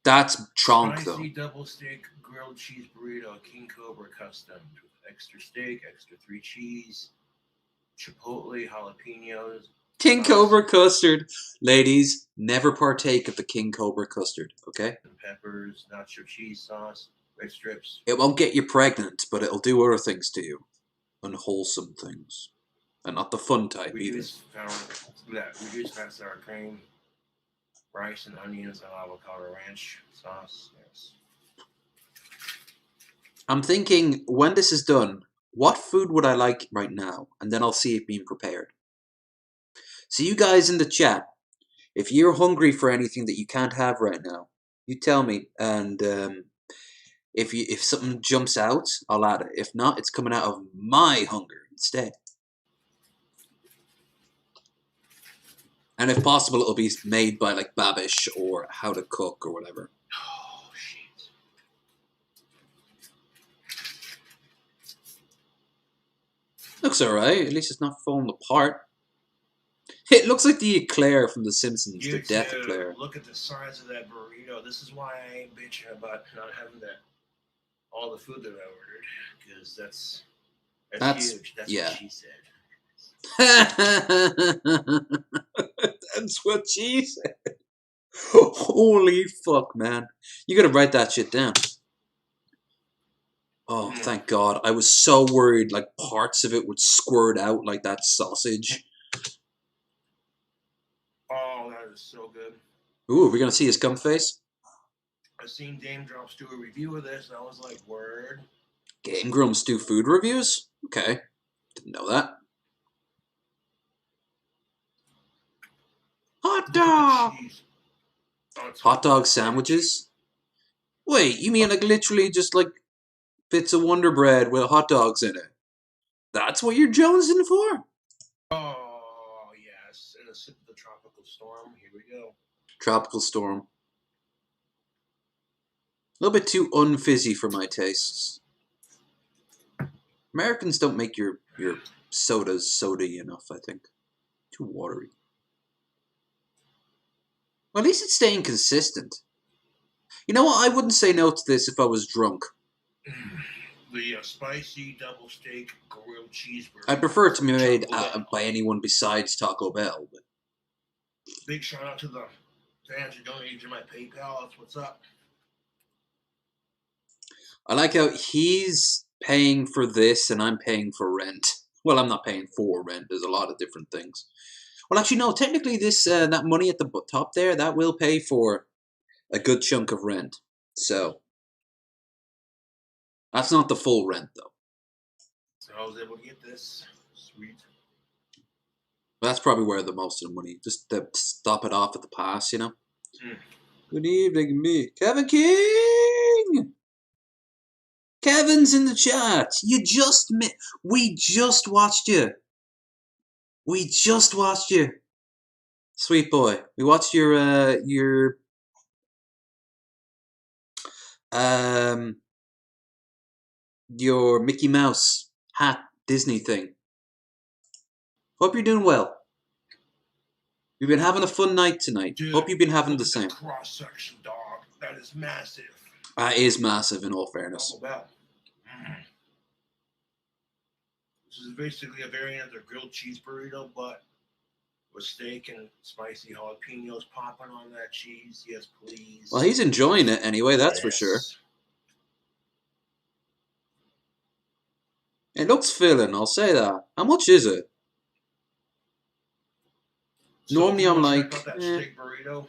[SPEAKER 1] That's chunk though.
[SPEAKER 6] Spicy double steak grilled cheese burrito, King Cobra custom with extra steak, extra 3 cheese, chipotle, jalapenos.
[SPEAKER 1] King Cobra custard. Ladies, never partake of the King Cobra custard, okay?
[SPEAKER 6] And peppers, nacho cheese sauce, red strips.
[SPEAKER 1] It won't get you pregnant, but it'll do other things to you. Unwholesome things. And not the fun type either.
[SPEAKER 6] Reduced fat sour cream, rice and onions, and avocado ranch sauce. Yes.
[SPEAKER 1] I'm thinking, when this is done, what food would I like right now? And then I'll see it being prepared. So you guys in the chat, if you're hungry for anything that you can't have right now, you tell me. And if something jumps out, I'll add it. If not, it's coming out of my hunger instead. And if possible, it'll be made by like Babish or How to Cook or whatever.
[SPEAKER 6] Oh, shit.
[SPEAKER 1] Looks alright. At least it's not falling apart. It looks like the eclair from The Simpsons, the death eclair.
[SPEAKER 6] Look at the size of that burrito. This is why I ain't bitching about not having all the food that I ordered, because that's huge. That's what she said.
[SPEAKER 1] That's what she said. Holy fuck, man. You gotta write that shit down. Oh, thank God. I was so worried like parts of it would squirt out like that sausage.
[SPEAKER 6] Oh, that is so good.
[SPEAKER 1] Ooh, are we gonna see his cum face?
[SPEAKER 6] I seen Game Drops do a review of this, and I was like, word.
[SPEAKER 1] Game Grumps do food reviews? Okay. Didn't know that. Hot dog! Hot dog sandwiches? Wait, you mean like literally just like bits of Wonder Bread with hot dogs in it? That's what you're jonesing for?
[SPEAKER 6] Oh, yes. In a sip of the tropical storm. Here we go.
[SPEAKER 1] Tropical storm. A little bit too unfizzy for my tastes. Americans don't make your sodas soda-y enough, I think. Too watery. Well, at least it's staying consistent. You know what? I wouldn't say no to this if I was drunk.
[SPEAKER 6] The spicy double steak grilled cheeseburger.
[SPEAKER 1] I prefer it to be made by anyone besides Taco Bell. But...
[SPEAKER 6] Big shout out to the fans who donated to my PayPal. That's what's up.
[SPEAKER 1] I like how he's paying for this and I'm paying for rent. Well, I'm not paying for rent. There's a lot of different things. Well, actually, no. Technically, this that money at the top there, that will pay for a good chunk of rent. So, that's not the full rent, though.
[SPEAKER 6] So I was able to get this. Sweet.
[SPEAKER 1] That's probably where the most of the money. Just to stop it off at the pass, you know? Good evening, me. Kevin King! Kevin's in the chat. We just watched you. We just watched you. Sweet boy. We watched your Mickey Mouse hat Disney thing. Hope you're doing well. We've been having a fun night tonight.
[SPEAKER 6] Dude,
[SPEAKER 1] hope you've been having the same.
[SPEAKER 6] Cross section, dog. That is massive.
[SPEAKER 1] That is massive, in all fairness.
[SPEAKER 6] This is basically a variant of the grilled cheese burrito, but with steak and spicy jalapenos popping on that cheese. Yes, please.
[SPEAKER 1] Well, he's enjoying it anyway, that's for sure. It looks filling, I'll say that. How much is it?
[SPEAKER 6] So
[SPEAKER 1] normally I'm like,
[SPEAKER 6] check out that steak burrito.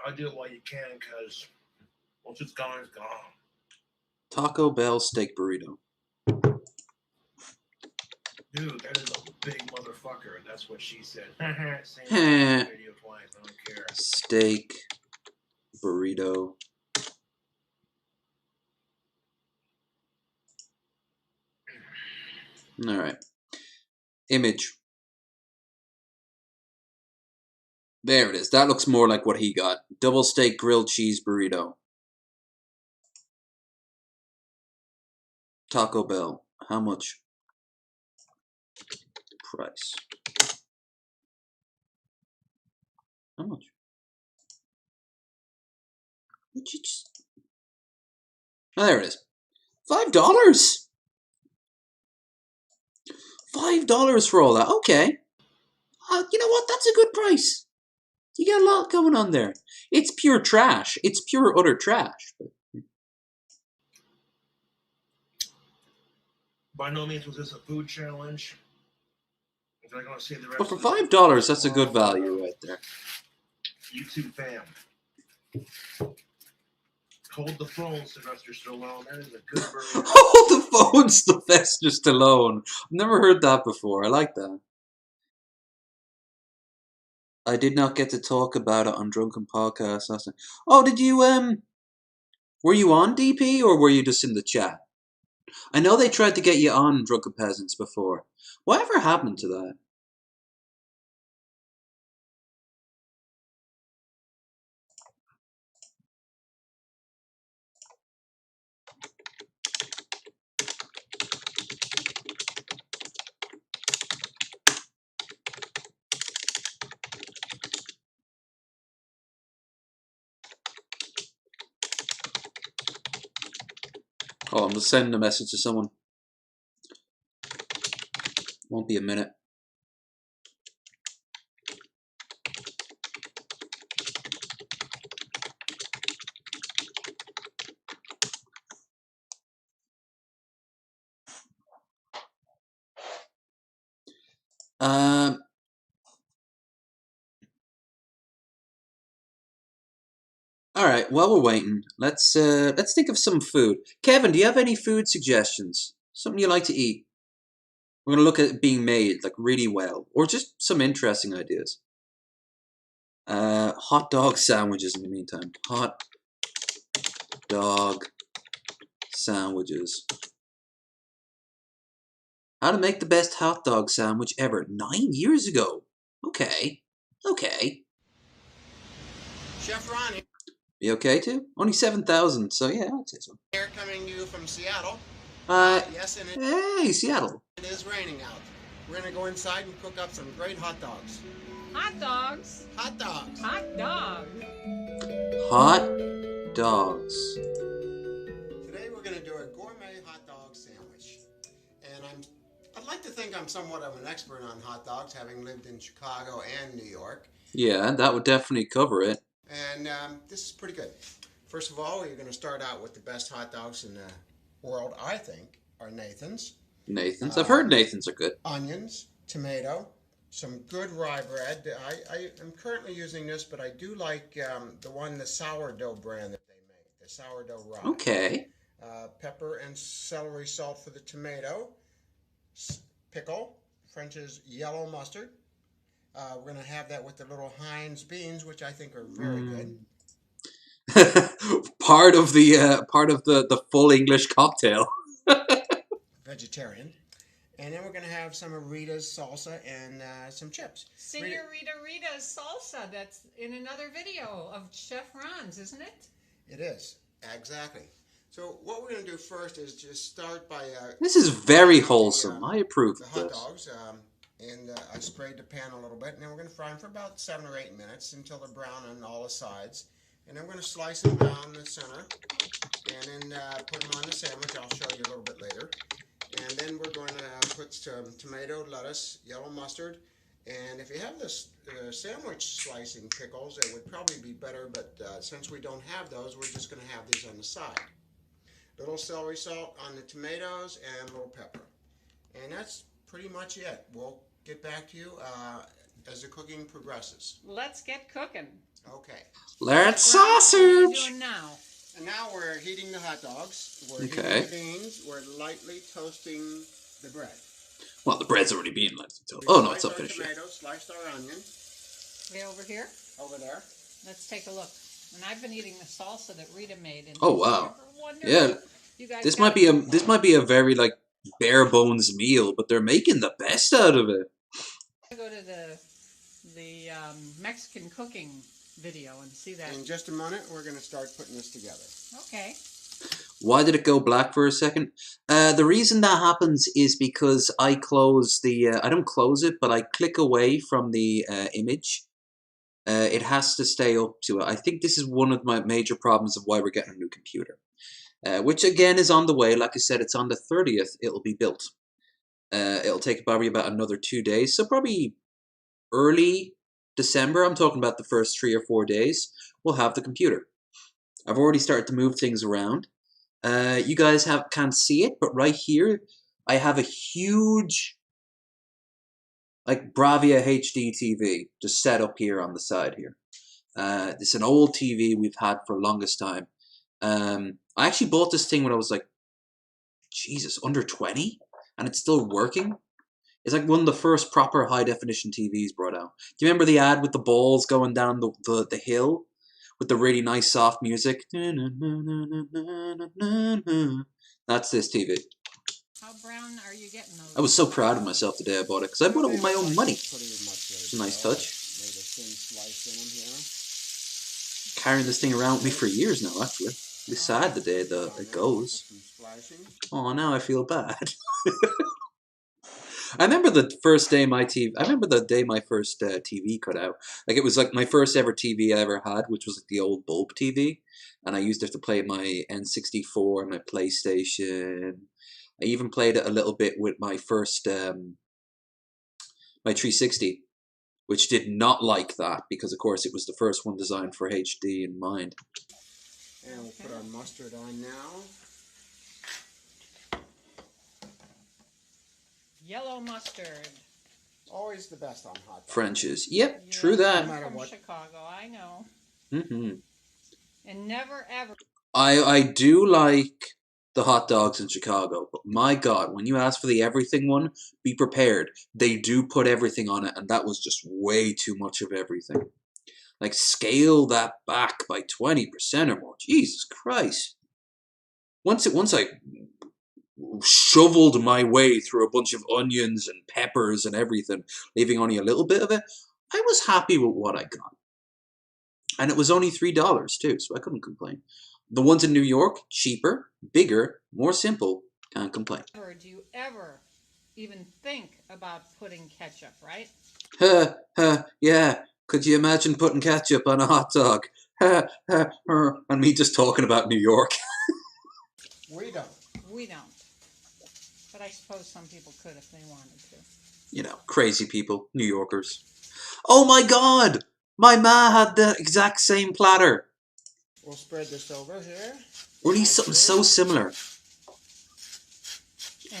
[SPEAKER 6] I do it while you can, because once it's gone, it's gone.
[SPEAKER 1] Taco Bell steak burrito.
[SPEAKER 6] Dude, that is a big motherfucker. That's what she said. Same video twice. I don't care.
[SPEAKER 1] Steak burrito. Alright. Image. There it is. That looks more like what he got. Double steak grilled cheese burrito. Taco Bell. How much? Price. How much? Would you just... Oh, there it is. $5? $5 for all that. Okay. You know what? That's a good price. You got a lot going on there. It's pure trash. It's pure utter trash.
[SPEAKER 6] By no means was this a food challenge. If I gonna say the rest
[SPEAKER 1] But for
[SPEAKER 6] of this,
[SPEAKER 1] $5, that's a good value right there.
[SPEAKER 6] YouTube fam. Hold the phone, Sylvester Stallone. That is a good burger.
[SPEAKER 1] Hold the phone, Sylvester Stallone. I've never heard that before. I like that. I did not get to talk about it on Drunken Podcast last night. Oh, did you, were you on DP or were you just in the chat? I know they tried to get you on Drunken Peasants before. Whatever happened to that? Oh, I'm just sending a message to someone. Won't be a minute. All right. While we're waiting, let's think of some food. Kevin, do you have any food suggestions? Something you like to eat? We're gonna look at it being made like really well, or just some interesting ideas. Hot dog sandwiches in the meantime. Hot dog sandwiches. How to make the best hot dog sandwich ever. 9 years ago. Okay. Okay.
[SPEAKER 5] Chef Ron
[SPEAKER 1] Be okay too? Only 7,000, so yeah, I'd say so.
[SPEAKER 5] here, coming to you from Seattle. Yes, and
[SPEAKER 1] Hey, Seattle.
[SPEAKER 5] it is raining out. We're gonna go inside and cook up some great hot dogs.
[SPEAKER 15] Hot dogs.
[SPEAKER 5] Hot dogs.
[SPEAKER 15] Hot dog.
[SPEAKER 1] Hot dogs.
[SPEAKER 5] Today we're gonna do a gourmet hot dog sandwich, and I'd like to think I'm somewhat of an expert on hot dogs, having lived in Chicago and New York.
[SPEAKER 1] Yeah, that would definitely cover it.
[SPEAKER 5] And this is pretty good. First of all, you're going to start out with the best hot dogs in the world, I think, are Nathan's.
[SPEAKER 1] Nathan's. I've heard Nathan's are good.
[SPEAKER 5] Onions, tomato, some good rye bread. I am currently using this, but I do like the sourdough brand that they make, the sourdough rye.
[SPEAKER 1] Okay.
[SPEAKER 5] Pepper and celery salt for the tomato. Pickle, French's yellow mustard. We're going to have that with the little Heinz beans, which I think are very good.
[SPEAKER 1] part of the full English cocktail.
[SPEAKER 5] Vegetarian. And then we're going to have some of Rita's salsa and some chips.
[SPEAKER 16] Senorita Rita's salsa, that's in another video of Chef Ron's, isn't it?
[SPEAKER 5] It is, exactly. So what we're going to do first is just start by...
[SPEAKER 1] This is very wholesome. I approve of
[SPEAKER 5] hot
[SPEAKER 1] this.
[SPEAKER 5] dogs. And I sprayed the pan a little bit, and then we're going to fry them for about 7 or 8 minutes until they're brown on all the sides. And then we're going to slice them down the center, and then put them on the sandwich. I'll show you a little bit later. And then we're going to put some tomato, lettuce, yellow mustard, and if you have this sandwich slicing pickles, it would probably be better, but since we don't have those, we're just going to have these on the side. Little celery salt on the tomatoes and a little pepper. And that's pretty much it. We'll get back to you as the cooking progresses.
[SPEAKER 16] Let's get cooking.
[SPEAKER 5] Okay.
[SPEAKER 1] Let's
[SPEAKER 16] What are you
[SPEAKER 1] sausage.
[SPEAKER 16] doing now?
[SPEAKER 5] And now we're heating the hot dogs. We're
[SPEAKER 1] Okay.
[SPEAKER 5] heating the beans. We're lightly toasting the bread.
[SPEAKER 1] Well, the bread's already being let.
[SPEAKER 5] We
[SPEAKER 1] Oh no, it's
[SPEAKER 5] sliced
[SPEAKER 1] not
[SPEAKER 5] our
[SPEAKER 1] finished yet.
[SPEAKER 5] tomatoes, sliced our onion
[SPEAKER 16] Way over here?
[SPEAKER 5] over there.
[SPEAKER 16] Let's take a look. And I've been eating the salsa that Rita made. And
[SPEAKER 1] Oh
[SPEAKER 16] it's
[SPEAKER 1] wow.
[SPEAKER 16] wonderful.
[SPEAKER 1] Yeah.
[SPEAKER 16] You guys
[SPEAKER 1] This
[SPEAKER 16] got
[SPEAKER 1] might be a very like bare bones meal, but they're making the best out of it.
[SPEAKER 16] Go to the Mexican cooking video and see that.
[SPEAKER 8] In just a minute, we're going to start putting this together.
[SPEAKER 16] Okay.
[SPEAKER 1] Why did it go black for a second? The reason that happens is because I close the, I don't close it, but I click away from the image. It has to stay up to it. I think this is one of my major problems of why we're getting a new computer. Which again is on the way. Like I said, it's on the 30th, it'll be built. It'll take probably about another 2 days, so probably early December, I'm talking about the first 3 or 4 days, we'll have the computer. I've already started to move things around. You guys can't see it, but right here, I have a huge, like, Bravia HD TV just set up here on the side here. It's an old TV we've had for the longest time. I actually bought this thing when I was like, Jesus, under 20? And it's still working? It's like one of the first proper high-definition TVs brought out. Do you remember the ad with the balls going down the hill? With the really nice soft music? That's this TV.
[SPEAKER 16] How brown are you getting those?
[SPEAKER 1] I was so proud of myself the day I bought it, because I bought it with my own money. It's a nice touch. Carrying this thing around with me for years now, actually. It's sad the day it goes. Oh, now I feel bad. I remember the first day my TV. I remember the day my first TV cut out. Like it was like my first ever TV I ever had, which was like the old bulb TV, and I used it to play my N64, my PlayStation. I even played it a little bit with my first my 360, which did not like that because, of course, it was the first one designed for HD in mind.
[SPEAKER 8] And we'll put our mustard on now.
[SPEAKER 16] Yellow mustard.
[SPEAKER 8] Always the best on hot dogs.
[SPEAKER 1] French's. Yep, true that.
[SPEAKER 8] No matter
[SPEAKER 16] From
[SPEAKER 8] what.
[SPEAKER 16] Chicago, I know.
[SPEAKER 1] Mm-hmm.
[SPEAKER 16] And never ever.
[SPEAKER 1] I do like the hot dogs in Chicago, but my God, when you ask for the everything one, be prepared. They do put everything on it, and that was just way too much of everything. Like, scale that back by 20% or more. Jesus Christ. Once I shoveled my way through a bunch of onions and peppers and everything, leaving only a little bit of it, I was happy with what I got. And it was only $3 too, so I couldn't complain. The ones in New York, cheaper, bigger, more simple, can't complain.
[SPEAKER 16] Do you ever even think about putting ketchup, right?
[SPEAKER 1] Yeah. Could you imagine putting ketchup on a hot dog? And me just talking about New York.
[SPEAKER 8] We don't.
[SPEAKER 16] We don't. But I suppose some people could if they wanted to.
[SPEAKER 1] You know, crazy people, New Yorkers. Oh my God! My ma had the exact same platter.
[SPEAKER 8] We'll spread this over here.
[SPEAKER 1] Or at least something so similar.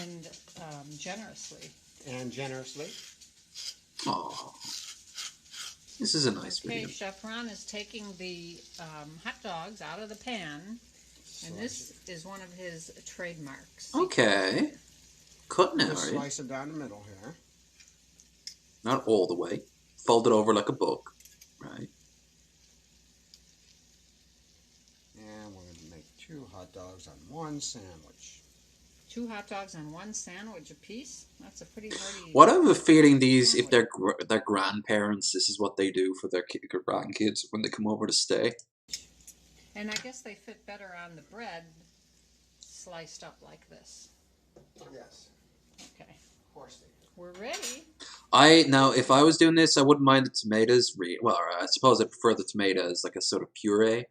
[SPEAKER 16] And generously.
[SPEAKER 8] And generously.
[SPEAKER 1] Oh, this is a nice video.
[SPEAKER 16] Okay, Chef Ron is taking the hot dogs out of the pan. And this is one of his trademarks.
[SPEAKER 1] Okay. Cutting it,
[SPEAKER 8] Just
[SPEAKER 1] are you?
[SPEAKER 8] slice it down the middle here.
[SPEAKER 1] Not all the way. Fold it over like a book. Right.
[SPEAKER 8] And we're going to make 2 hot dogs on 1 sandwich.
[SPEAKER 16] 2 hot dogs on 1 sandwich apiece? That's a pretty hearty...
[SPEAKER 1] What I have a feeling these, if they're their grandparents, this is what they do for their grandkids when they come over to stay.
[SPEAKER 16] And I guess they fit better on the bread sliced up like this.
[SPEAKER 8] Yes.
[SPEAKER 16] Okay.
[SPEAKER 8] Of course they do.
[SPEAKER 16] We're ready.
[SPEAKER 1] Now, if I was doing this, I wouldn't mind the tomatoes. Well, I suppose I prefer the tomatoes like a sort of puree.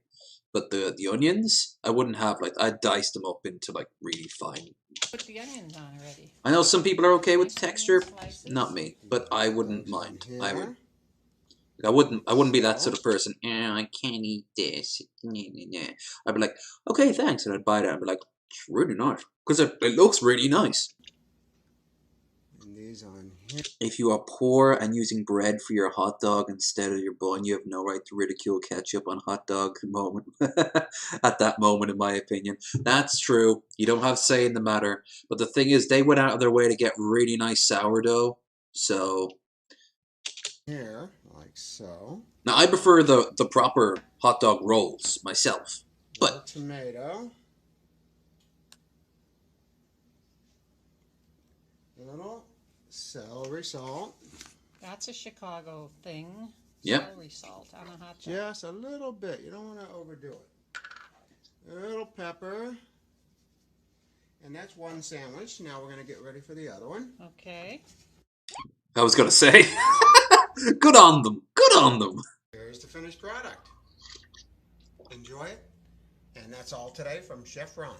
[SPEAKER 1] But the onions, I wouldn't have, like, I'd dice them up into, like, really fine.
[SPEAKER 16] Put the onions on already.
[SPEAKER 1] I know some people are okay with the texture. Not me. But I wouldn't mind. I wouldn't be that sort of person. I can't eat this. I'd be like, okay, thanks. And I'd bite it. I'd be like, it's really nice. Because it looks really nice.
[SPEAKER 8] And these on here.
[SPEAKER 1] If you are poor and using bread for your hot dog instead of your bun, you have no right to ridicule ketchup on hot dog moment. At that moment, in my opinion. That's true. You don't have say in the matter. But the thing is, they went out of their way to get really nice sourdough. So...
[SPEAKER 8] Here, like so.
[SPEAKER 1] Now, I prefer the proper hot dog rolls myself. But
[SPEAKER 8] tomato. little celery salt.
[SPEAKER 16] That's a Chicago thing.
[SPEAKER 1] Yep.
[SPEAKER 16] Celery salt on a hot dog.
[SPEAKER 8] Just a little bit. You don't want to overdo it. A little pepper. And that's one sandwich. Now we're going to get ready for the other one.
[SPEAKER 16] Okay.
[SPEAKER 1] I was gonna say. Good on them. Good on them.
[SPEAKER 8] Here's the finished product. Enjoy it. And that's all today from Chef Ron.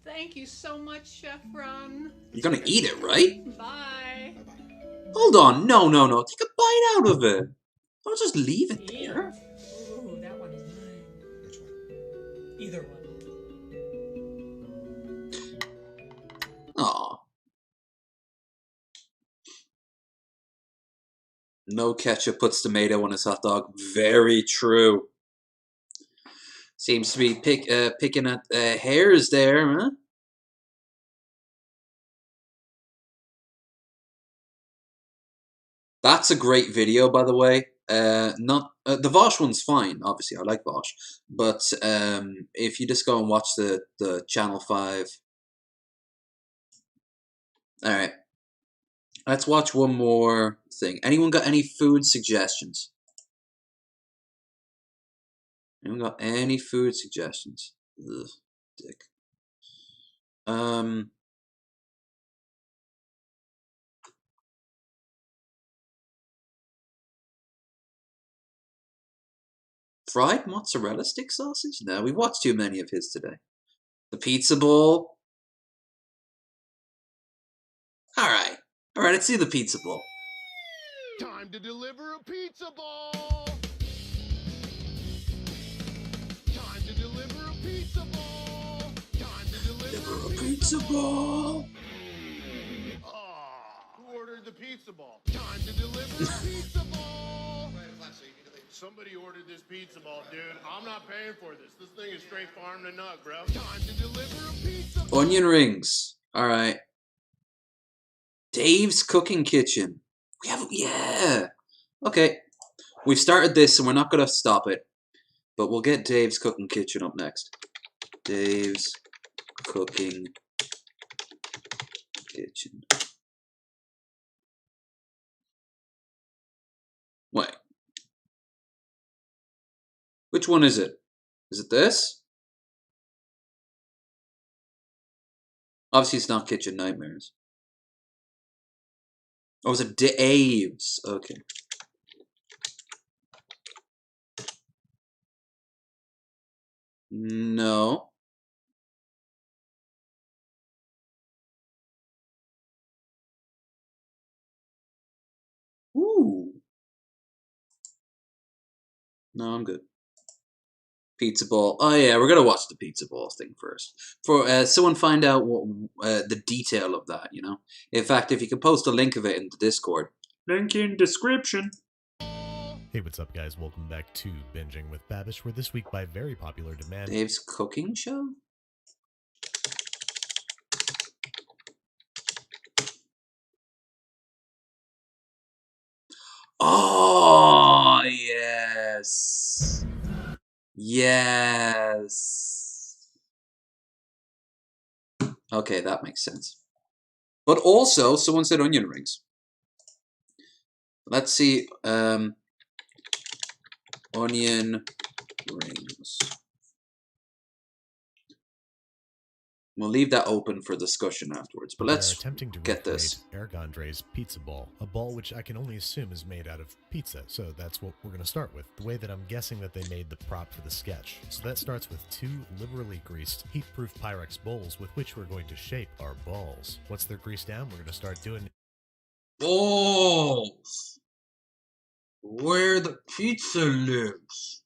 [SPEAKER 16] Thank you so much, Chef Ron.
[SPEAKER 1] You're gonna eat it, right?
[SPEAKER 16] Bye.
[SPEAKER 1] Hold on. No. Take a bite out of it. Don't just leave it there.
[SPEAKER 16] Ooh, that one is mine.
[SPEAKER 8] Which one?
[SPEAKER 16] Either one.
[SPEAKER 1] Aw. No ketchup puts tomato on his hot dog. Very true. Seems to be picking at hairs there, huh? That's a great video, by the way. Not the Vosh one's fine. Obviously, I like Vosh, but if you just go and watch the Channel 5. All right, let's watch one more thing. Anyone got any food suggestions? Anyone got any food suggestions? Ugh, dick. Fried mozzarella stick sausage? No, we watched too many of his today. The pizza bowl. All right, let's see the pizza bowl.
[SPEAKER 13] Time to deliver a pizza ball. Time to deliver a pizza ball. Time to deliver a
[SPEAKER 1] pizza ball.
[SPEAKER 13] Who ordered the pizza ball? Time to deliver a pizza ball. Somebody ordered this pizza ball, dude. I'm not paying for this. This thing is straight farm to nut, bro. Time to deliver a pizza ball.
[SPEAKER 1] Onion rings. All right. Dave's Cooking Kitchen. We have, yeah. Okay. We've started this and we're not going to stop it. But we'll get Dave's Cooking Kitchen up next. Dave's Cooking Kitchen. Wait. Which one is it? Is it this? Obviously it's not Kitchen Nightmares. Oh, is it Dave's? Okay. No. Ooh. No, I'm good. Pizza ball. Oh yeah, we're gonna watch the pizza ball thing first. For someone find out what the detail of that. You know. In fact, if you can post a link of it in the Discord. Link in description.
[SPEAKER 9] Hey, what's up, guys? Welcome back to Binging with Babish, where this week, by very popular demand,
[SPEAKER 1] Dave's Cooking Show. Oh yes. Yes. Okay, that makes sense. But also, someone said onion rings. Let's see. Onion rings. We'll leave that open for discussion afterwards. But let's
[SPEAKER 9] attempting to
[SPEAKER 1] get this.
[SPEAKER 9] Eric Andre's pizza ball, a ball which I can only assume is made out of pizza. So that's what we're going to start with. The way that I'm guessing that they made the prop for the sketch. So that starts with 2 liberally greased, heat-proof Pyrex bowls with which we're going to shape our balls. Once they're greased down, we're going to start doing
[SPEAKER 1] balls. Where the pizza lives.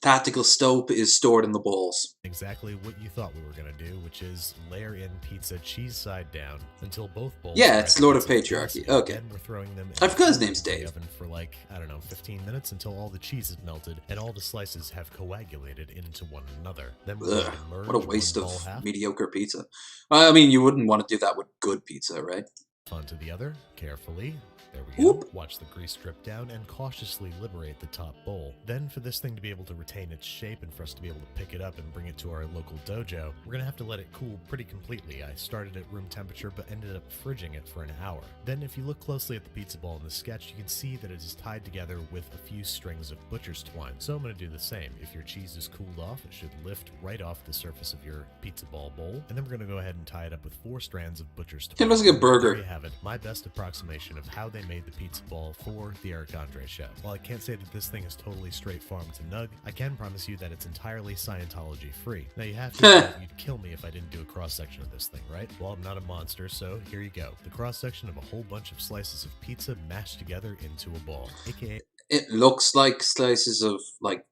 [SPEAKER 1] Tactical Stope is stored in the balls.
[SPEAKER 9] exactly what you thought we were going to do, which is layer in pizza cheese side down until both bowls.
[SPEAKER 1] Yeah, it's Lord of Patriarchy. Okay.
[SPEAKER 9] Then we're throwing them
[SPEAKER 1] I forgot his name's Dave.
[SPEAKER 9] Oven for like, I don't know, 15 minutes until all the cheese is melted and all the slices have coagulated into one another. Then we're going to merge
[SPEAKER 1] what a waste
[SPEAKER 9] one
[SPEAKER 1] of
[SPEAKER 9] ball half
[SPEAKER 1] mediocre pizza. I mean, you wouldn't want to do that with good pizza, right?
[SPEAKER 9] onto the other carefully. There we go. Watch the grease drip down and cautiously liberate the top bowl. Then for this thing to be able to retain its shape and for us to be able to pick it up and bring it to our local dojo, we're going to have to let it cool pretty completely. I started at room temperature but ended up fridging it for an hour. Then if you look closely at the pizza ball in the sketch, you can see that it is tied together with a few strings of butcher's twine. So I'm going to do the same. If your cheese is cooled off, it should lift right off the surface of your pizza ball bowl. And then we're going to go ahead and tie it up with 4 strands of butcher's twine.
[SPEAKER 1] It looks like a burger.
[SPEAKER 9] There you have it. My best approximation of how they made the pizza ball for the Eric Andre show. While I can't say that this thing is totally straight farm to nug, I can promise you that it's entirely Scientology free. Now you have to admit you'd kill me if I didn't do a cross section of this thing, right? Well, I'm not a monster, so here you go. The cross section of a whole bunch of slices of pizza mashed together into a ball, aka
[SPEAKER 1] It looks like slices of like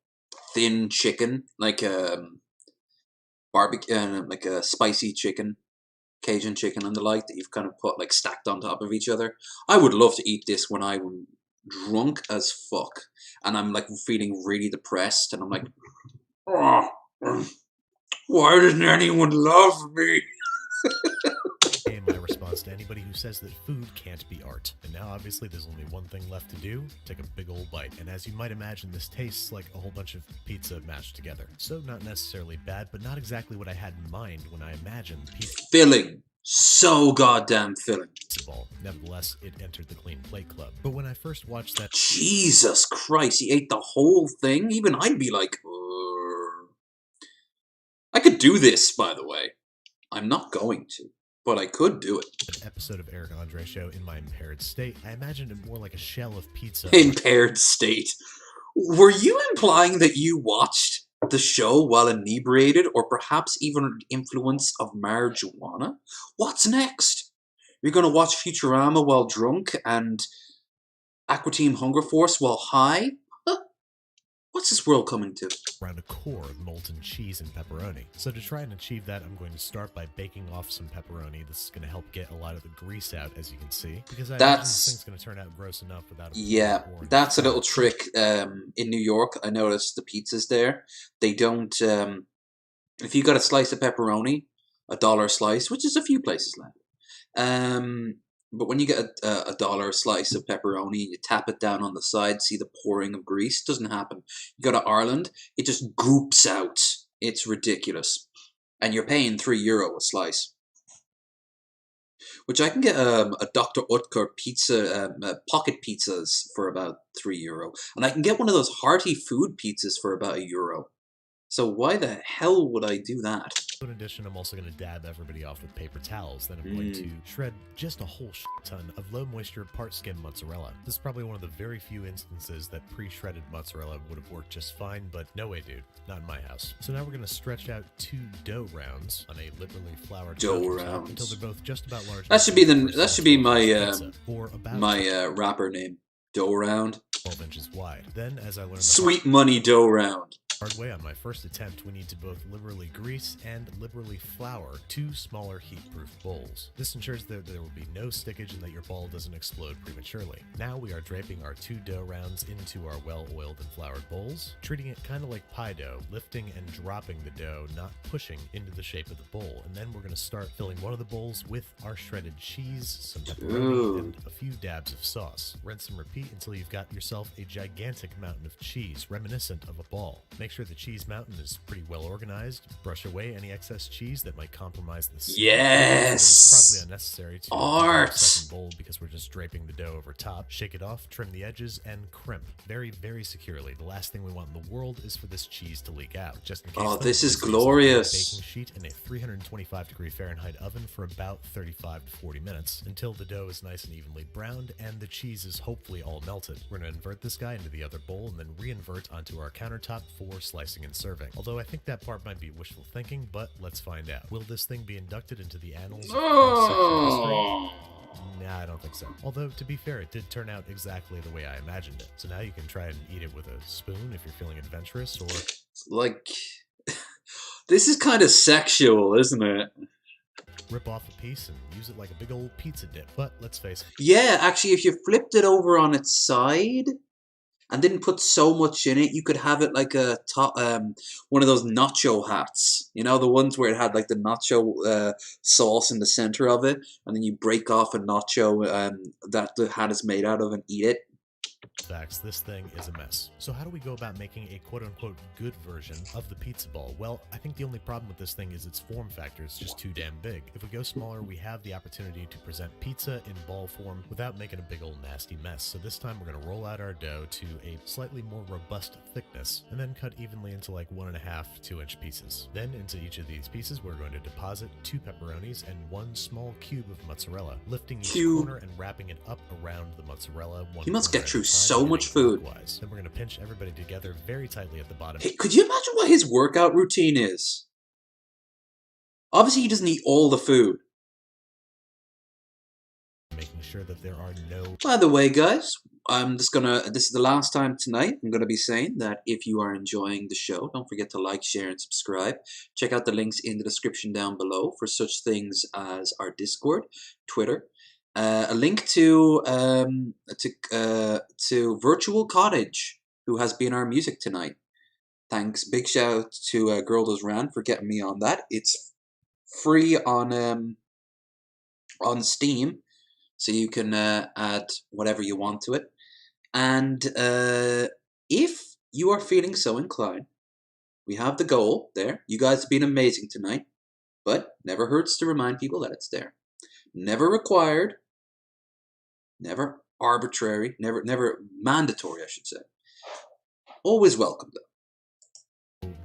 [SPEAKER 1] thin chicken, like barbecue, like a spicy chicken, Cajun chicken and the like that you've kind of put like stacked on top of each other. I would love to eat this when I'm drunk as fuck and I'm like feeling really depressed and I'm like, oh, why doesn't anyone love me?
[SPEAKER 9] my response to anybody who says that food can't be art. And now obviously there's only one thing left to do, take a big old bite. And as you might imagine, this tastes like a whole bunch of pizza mashed together. So not necessarily bad, but not exactly what I had in mind when I imagined pizza.
[SPEAKER 1] Filling. So goddamn filling.
[SPEAKER 9] Ball. Nevertheless, it entered the Clean Plate Club. But when I first watched that...
[SPEAKER 1] Jesus Christ, he ate the whole thing? Even I'd be like... I could do this, by the way. I'm not going to. But I could do it.
[SPEAKER 9] An episode of Eric Andre Show in my impaired state, I imagined it more like a shell of pizza.
[SPEAKER 1] Impaired state. Were you implying that you watched the show while inebriated, or perhaps even under the influence of marijuana? What's next? You're going to watch Futurama while drunk and Aqua Team Hunger Force while high? What's this world coming to?
[SPEAKER 9] Around a core of molten cheese and pepperoni. So to try and achieve that, I'm going to start by baking off some pepperoni. This is going to help get a lot of the grease out, as you can see. Because I imagine this thing's going to turn out gross enough without...
[SPEAKER 1] Yeah, that's a little trick. In New York, I noticed the pizzas there, they don't... if you got a slice of pepperoni, $1 slice, which is a few places left, but when you get a $1 slice of pepperoni, you tap it down on the side, see the pouring of grease. Doesn't happen. You go to Ireland, it just goops out. It's ridiculous. And you're paying €3 a slice. Which I can get a Dr. Oetker pizza, pocket pizzas for about €3. And I can get one of those hearty food pizzas for about €1. So why the hell would I do that?
[SPEAKER 9] In addition, I'm also going to dab everybody off with paper towels. Then I'm going to shred just a whole ton of low-moisture, part-skim mozzarella. This is probably one of the very few instances that pre-shredded mozzarella would have worked just fine, but no way, dude. Not in my house. So now we're going to stretch out 2 dough rounds on a liberally floured
[SPEAKER 1] dough rounds
[SPEAKER 9] until they're both just about large.
[SPEAKER 1] That should be my my rapper name. Dough round.
[SPEAKER 9] 12 inches wide. Then, as I learned,
[SPEAKER 1] Sweet Money Dough Round.
[SPEAKER 9] Hard way on my first attempt, we need to both liberally grease and liberally flour 2 smaller heat-proof bowls. This ensures that there will be no stickage and that your ball doesn't explode prematurely. Now we are draping our 2 dough rounds into our well-oiled and floured bowls, treating it kind of like pie dough, lifting and dropping the dough, not pushing into the shape of the bowl. And then we're going to start filling one of the bowls with our shredded cheese, some pepperoni, and a few dabs of sauce. Rinse and repeat until you've got yourself a gigantic mountain of cheese, reminiscent of a ball. Make sure the cheese mountain is pretty well organized. Brush away any excess cheese that might compromise the smell.
[SPEAKER 1] Yes!
[SPEAKER 9] It's probably unnecessary to
[SPEAKER 1] Art!
[SPEAKER 9] Second bowl because we're just draping the dough over top. Shake it off, trim the edges, and crimp very, very securely. The last thing we want in the world is for this cheese to leak out. Just in case.
[SPEAKER 1] Oh, this is glorious.
[SPEAKER 9] Baking sheet in a 325-degree Fahrenheit oven for about 35 to 40 minutes until the dough is nice and evenly browned and the cheese is hopefully all melted. We're going to invert this guy into the other bowl and then re-invert onto our countertop for slicing and serving. Although I think that part might be wishful thinking, but let's find out. Will this thing be inducted into the annals of history? Nah, I don't think so. Although, to be fair, it did turn out exactly the way I imagined it. So now you can try and eat it with a spoon if you're feeling adventurous, or...
[SPEAKER 1] Like... this is kind of sexual, isn't it?
[SPEAKER 9] Rip off a piece and use it like a big old pizza dip. But let's face it.
[SPEAKER 1] Yeah, actually, if you flipped it over on its side... and didn't put so much in it, you could have it like a top, one of those nacho hats. You know, the ones where it had like the nacho sauce in the center of it, and then you break off a nacho that the hat is made out of and eat it.
[SPEAKER 9] Facts, this thing is a mess. So how do we go about making a quote-unquote good version of the pizza ball? Well, I think the only problem with this thing is its form factor is just too damn big. If we go smaller, we have the opportunity to present pizza in ball form without making a big old nasty mess. So this time we're going to roll out our dough to a slightly more robust thickness, and then cut evenly into like 1.5 2-inch pieces. Then into each of these pieces, we're going to deposit 2 pepperonis and 1 small cube of mozzarella, lifting each corner and wrapping it up around the mozzarella.
[SPEAKER 1] He must get through so much food.
[SPEAKER 9] Then we're going to pinch everybody together very tightly at the bottom.
[SPEAKER 1] Hey, could you imagine what his workout routine is? Obviously, he doesn't eat all the food.
[SPEAKER 9] Making sure that there are no...
[SPEAKER 1] By the way, guys, this is the last time tonight I'm gonna be saying that if you are enjoying the show, don't forget to like, share, and subscribe. Check out the links in the description down below for such things as our Discord, Twitter, a link to Virtual Cottage, who has been our music tonight. Thanks, big shout out to Girl Does Ran for getting me on that. It's free on Steam, so you can add whatever you want to it. And if you are feeling so inclined, we have the goal there. You guys have been amazing tonight, but never hurts to remind people that it's there. Never required, never arbitrary, never mandatory, I should say. Always welcome, though.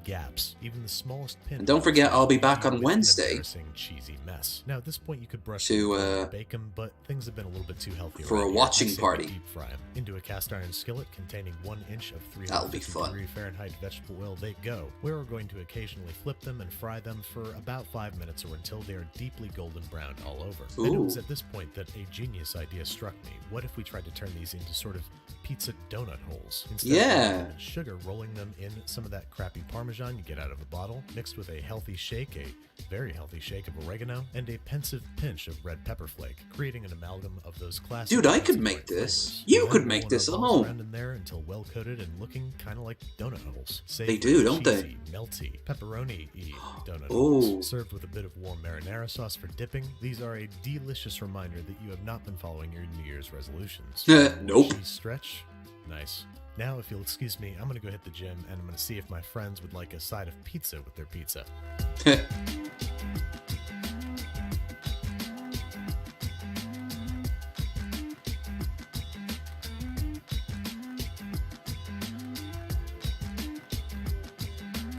[SPEAKER 9] Gaps, even the smallest pin.
[SPEAKER 1] And don't forget, I'll be back on Wednesday.
[SPEAKER 9] Cheesy mess. Now at this point, you could brush
[SPEAKER 1] to
[SPEAKER 9] bake them, but things have been a little bit too healthy
[SPEAKER 1] for a watching party.
[SPEAKER 9] Deep fry them into a cast iron skillet containing 1 inch of 350 Fahrenheit vegetable oil. They go. We're going to occasionally flip them and fry them for about 5 minutes or until they are deeply golden brown all over. And it was at this point that a genius idea struck me. What if we tried to turn these into sort of pizza donut holes? Instead of sugar, rolling them in some of that crappy Parmesan you get out of a bottle, mixed with a healthy shake, a very healthy shake of oregano, and a pensive pinch of red pepper flake, creating an amelgam of those classic.
[SPEAKER 1] Dude, I could make this. You could make this at home.
[SPEAKER 9] In there until well coated and looking kind of like donut holes.
[SPEAKER 1] They do, don't they?
[SPEAKER 9] Melty, pepperoni-y donut holes, served with a bit of warm marinara sauce for dipping. These are a delicious reminder that you have not been following your New Year's resolutions.
[SPEAKER 1] Nope.
[SPEAKER 9] Cheese stretch, nice. Now, if you'll excuse me, I'm going to go hit the gym, and I'm going to see if my friends would like a side of pizza with their pizza.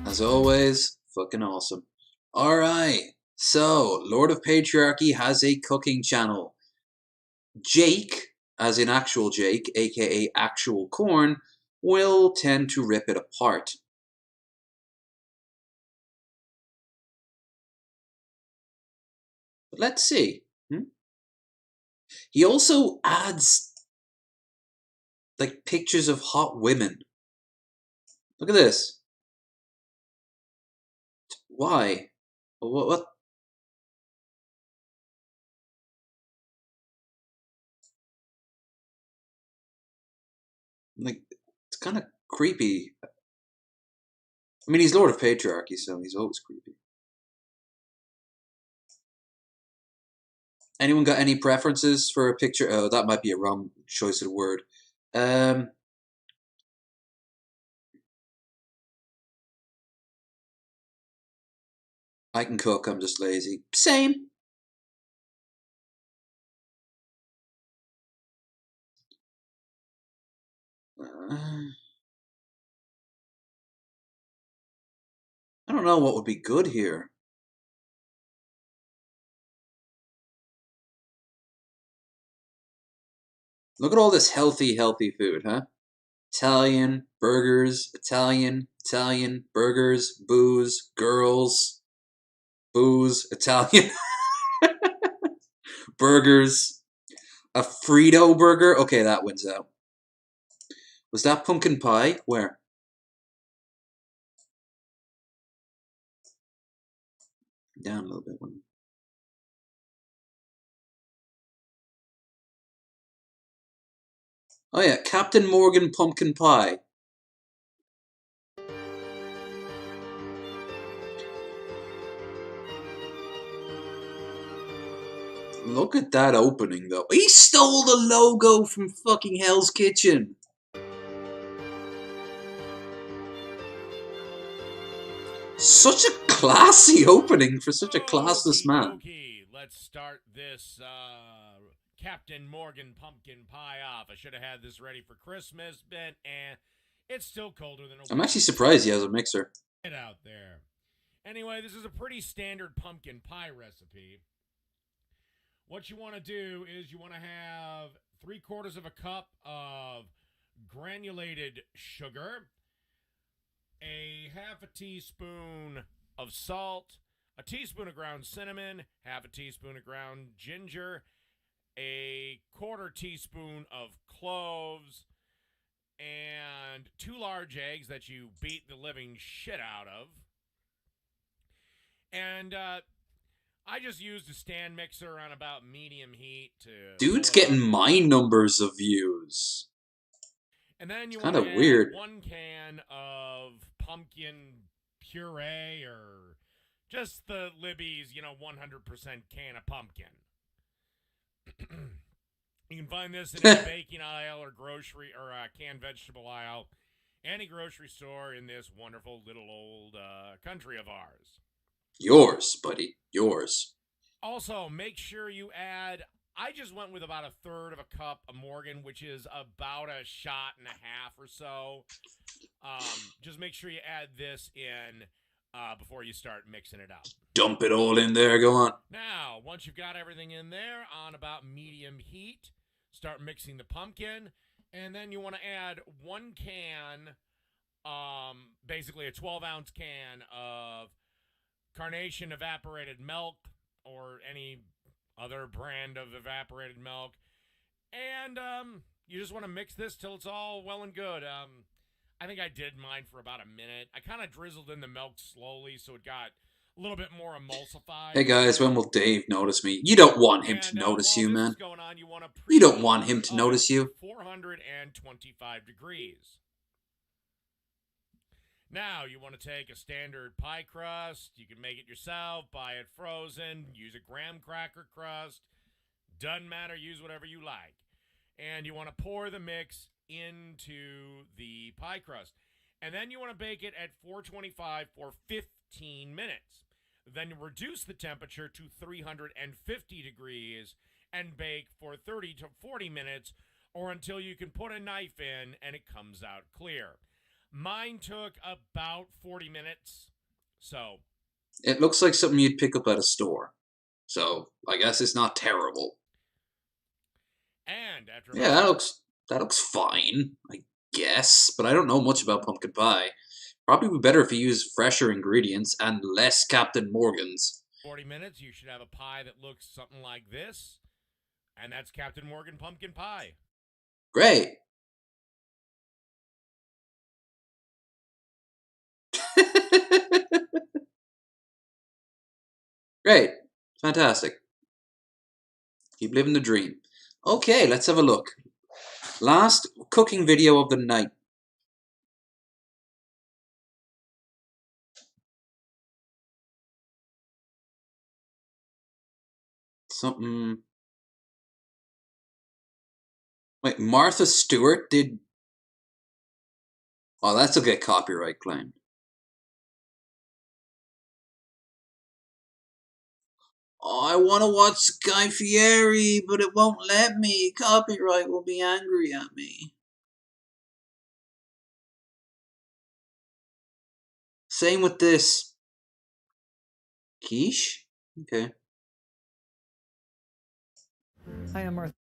[SPEAKER 1] As always, fucking awesome. Alright, so Lord of Patriarchy has a cooking channel. Jake, as in actual Jake, aka Actual Corn, will tend to rip it apart. But let's see. He also adds like pictures of hot women. Look at this. Why? What? Like, it's kind of creepy. I mean, he's Lord of Patriarchy, so he's always creepy. Anyone got any preferences for a picture? Oh, that might be a wrong choice of word. I can cook, I'm just lazy. Same. I don't know what would be good here. Look at all this healthy food, huh? Italian, burgers, Italian, burgers, booze, girls, booze, Italian, burgers, a Frito burger. Okay, that wins out. Was that pumpkin pie? Where? Down a little bit. Oh yeah, Captain Morgan pumpkin pie. Look at that opening, though. He stole the logo from fucking Hell's Kitchen. Such a classy opening for such a classless man.
[SPEAKER 10] Let's start this Captain Morgan pumpkin pie off. I should have had this ready for Christmas, but it's still colder than a
[SPEAKER 1] I'm actually surprised he has a mixer.
[SPEAKER 10] Get out there. Anyway, this is a pretty standard pumpkin pie recipe. What you want to do is you want to have 3/4 of a cup of granulated sugar, a half a teaspoon of salt, a teaspoon of ground cinnamon, half a teaspoon of ground ginger, a 1/4 teaspoon of cloves, and 2 large eggs that you beat the living shit out of. And I just used a stand mixer on about medium heat to...
[SPEAKER 1] Dude's getting my numbers of views.
[SPEAKER 10] And then you
[SPEAKER 1] kind
[SPEAKER 10] want
[SPEAKER 1] of
[SPEAKER 10] to
[SPEAKER 1] weird.
[SPEAKER 10] add 1 can of pumpkin puree, or just the Libby's, 100% can of pumpkin. You can find this in any baking aisle or grocery or canned vegetable aisle, any grocery store in this wonderful little old country of ours.
[SPEAKER 1] Yours, buddy. Yours.
[SPEAKER 10] Also, make sure you add... I just went with about 1/3 of a cup of Morgan, which is about a shot and a half or so. Just make sure you add this in before you start mixing it up.
[SPEAKER 1] Dump it all in there. Go on.
[SPEAKER 10] Now, once you've got everything in there on about medium heat, start mixing the pumpkin, and then you want to add 1 can, basically a 12-ounce can of Carnation evaporated milk, or any other brand of evaporated milk. And you just want to mix this till it's all well and good. I think I did mine for about a minute. I kind of drizzled in the milk slowly so it got a little bit more emulsified.
[SPEAKER 1] Hey guys, when will Dave notice me? You don't want him to notice you, man. You don't want him to notice you.
[SPEAKER 10] 425 degrees. Now, you want to take a standard pie crust. You can make it yourself, buy it frozen, use a graham cracker crust. Doesn't matter, use whatever you like. And you want to pour the mix into the pie crust. And then you want to bake it at 425 for 15 minutes. Then you reduce the temperature to 350 degrees and bake for 30 to 40 minutes, or until you can put a knife in and it comes out clear. Mine took about 40 minutes, so...
[SPEAKER 1] It looks like something you'd pick up at a store. So, I guess it's not terrible.
[SPEAKER 10] And after...
[SPEAKER 1] Yeah, that looks fine, I guess. But I don't know much about pumpkin pie. Probably be better if you use fresher ingredients and less Captain Morgan's.
[SPEAKER 10] 40 minutes, you should have a pie that looks something like this. And that's Captain Morgan pumpkin pie.
[SPEAKER 1] Great. Great. Fantastic. Keep living the dream. Okay, let's have a look. Last cooking video of the night. Something... Wait, Martha Stewart did... Oh, that's a get copyright claim. Oh, I want to watch Guy Fieri, but it won't let me. Copyright will be angry at me. Same with this. Quiche? Okay.
[SPEAKER 22] Hi, I'm Martha.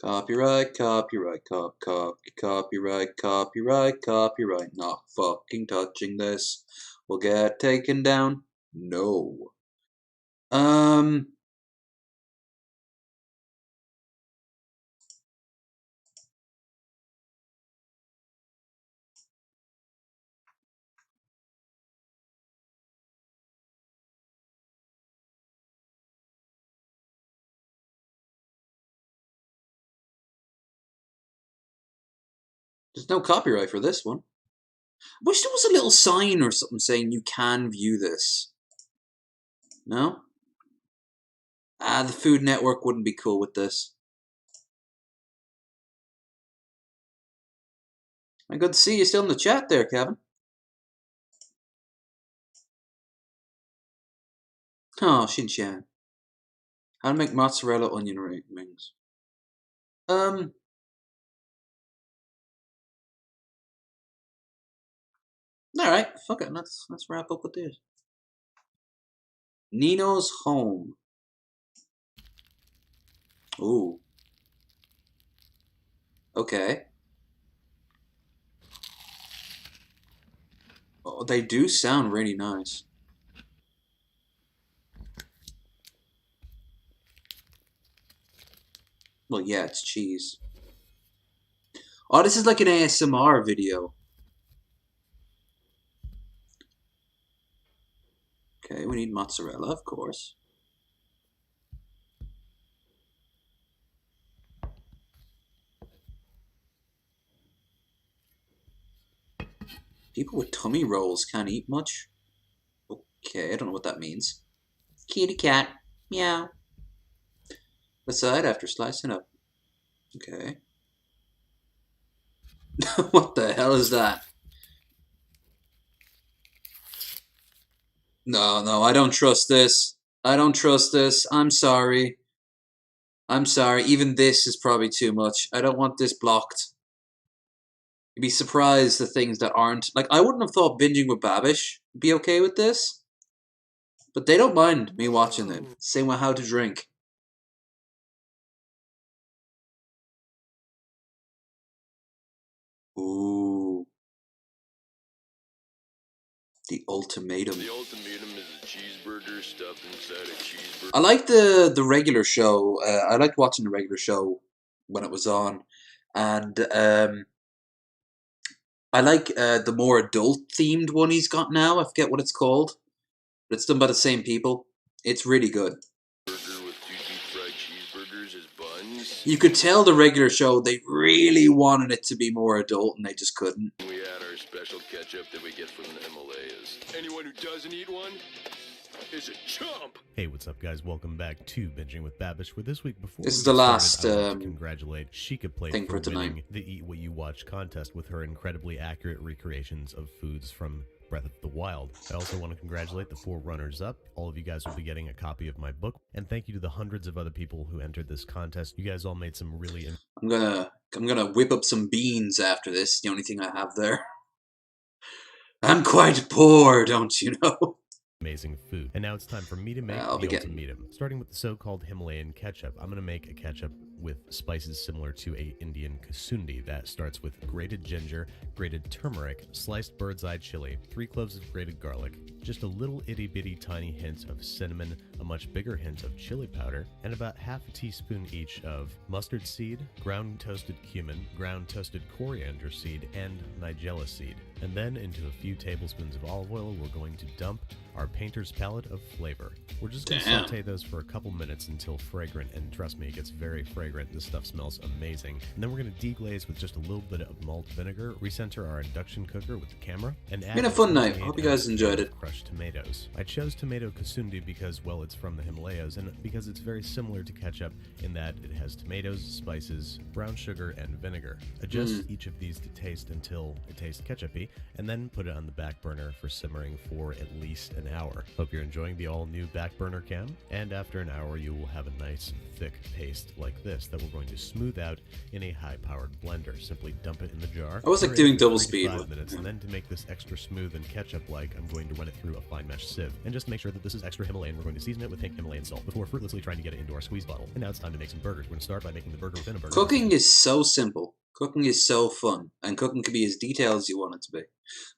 [SPEAKER 1] Copyright, copyright, copyright, copyright, copyright. Not fucking touching this. Will get taken down. No. There's no copyright for this one. I wish there was a little sign or something saying you can view this. No? The Food Network wouldn't be cool with this. Good to see you still in the chat there, Kevin. Oh, Shin-chan. How to make mozzarella onion rings. Alright, fuck it, let's wrap up with this. Nino's Home. Ooh. Okay. Oh, they do sound really nice. Well, yeah, it's cheese. Oh, this is like an ASMR video. Okay, we need mozzarella, of course. People with tummy rolls can't eat much. Okay, I don't know what that means. Kitty cat. Meow. Aside after slicing up. Okay. What the hell is that? No, I don't trust this. I don't trust this. I'm sorry. I'm sorry. Even this is probably too much. I don't want this blocked. You'd be surprised the things that aren't. Like, I wouldn't have thought binging with Babish would be okay with this. But they don't mind me watching it. Same with How to Drink. Ooh. The ultimatum.
[SPEAKER 11] The ultimatum is a cheeseburger stuffed inside a cheeseburger.
[SPEAKER 1] I like the regular show. I liked watching the regular show when it was on. And I like the more adult-themed one he's got now. I forget what it's called. But it's done by the same people. It's really good.
[SPEAKER 11] Burger with 2 deep-fried cheeseburgers as buns.
[SPEAKER 1] You could tell the regular show, they really wanted it to be more adult, and they just couldn't.
[SPEAKER 11] We had our special ketchup that we get from the Himalayas. Anyone who doesn't eat one is a chump.
[SPEAKER 9] Hey, what's up, guys? Welcome back to Binging with Babish. For this week, before
[SPEAKER 1] This
[SPEAKER 9] we
[SPEAKER 1] is the
[SPEAKER 9] get
[SPEAKER 1] last
[SPEAKER 9] started, I want to congratulate Sheikah Plate
[SPEAKER 1] thing
[SPEAKER 9] for
[SPEAKER 1] for tonight.
[SPEAKER 9] winning the Eat What You Watch contest with her incredibly accurate recreations of foods from Breath of the Wild. I also want to congratulate the 4 runners-up. All of you guys will be getting a copy of my book, and thank you to the hundreds of other people who entered this contest. You guys all made some really.
[SPEAKER 1] I'm gonna whip up some beans after this. The only thing I have there. I'm quite poor, don't you know?
[SPEAKER 9] Amazing food. And now it's time for me to make the ultimatum. Starting with the so-called Himalayan ketchup, I'm going to make a ketchup with spices similar to a Indian kasundi that starts with grated ginger, grated turmeric, sliced bird's eye chili, 3 cloves of grated garlic, just a little itty-bitty tiny hint of cinnamon, a much bigger hint of chili powder, and about half a teaspoon each of mustard seed, ground toasted cumin, ground toasted coriander seed, and nigella seed. And then into a few tablespoons of olive oil, we're going to dump our painter's palette of flavor. We're just going to saute those for a couple minutes until fragrant, and trust me, it gets very fragrant. This stuff smells amazing. And then we're going to deglaze with just a little bit of malt vinegar, recenter our induction cooker with the camera, and add
[SPEAKER 1] Been a fun night. Hope you guys enjoyed it.
[SPEAKER 9] Crushed tomatoes. I chose tomato kasundi because, well, it's from the Himalayas, and because it's very similar to ketchup in that it has tomatoes, spices, brown sugar, and vinegar. Adjust each of these to taste until it tastes ketchup-y, and then put it on the back burner for simmering for at least an hour. Hope you're enjoying the all-new back burner cam, and after an hour you will have a nice thick paste like this that we're going to smooth out in a high-powered blender. Simply dump it in the jar.
[SPEAKER 1] I was like doing double speed.
[SPEAKER 9] 5 minutes, and then to make this extra smooth and ketchup-like, I'm going to run it through a fine mesh sieve. And just to make sure that this is extra Himalayan, we're going to season it with pink Himalayan salt before fruitlessly trying to get it into our squeeze bottle. And now it's time to make some burgers. We're going to start by making the burger within a burger.
[SPEAKER 1] Cooking is so simple. Cooking is so fun. And cooking can be as detailed as you want it to be.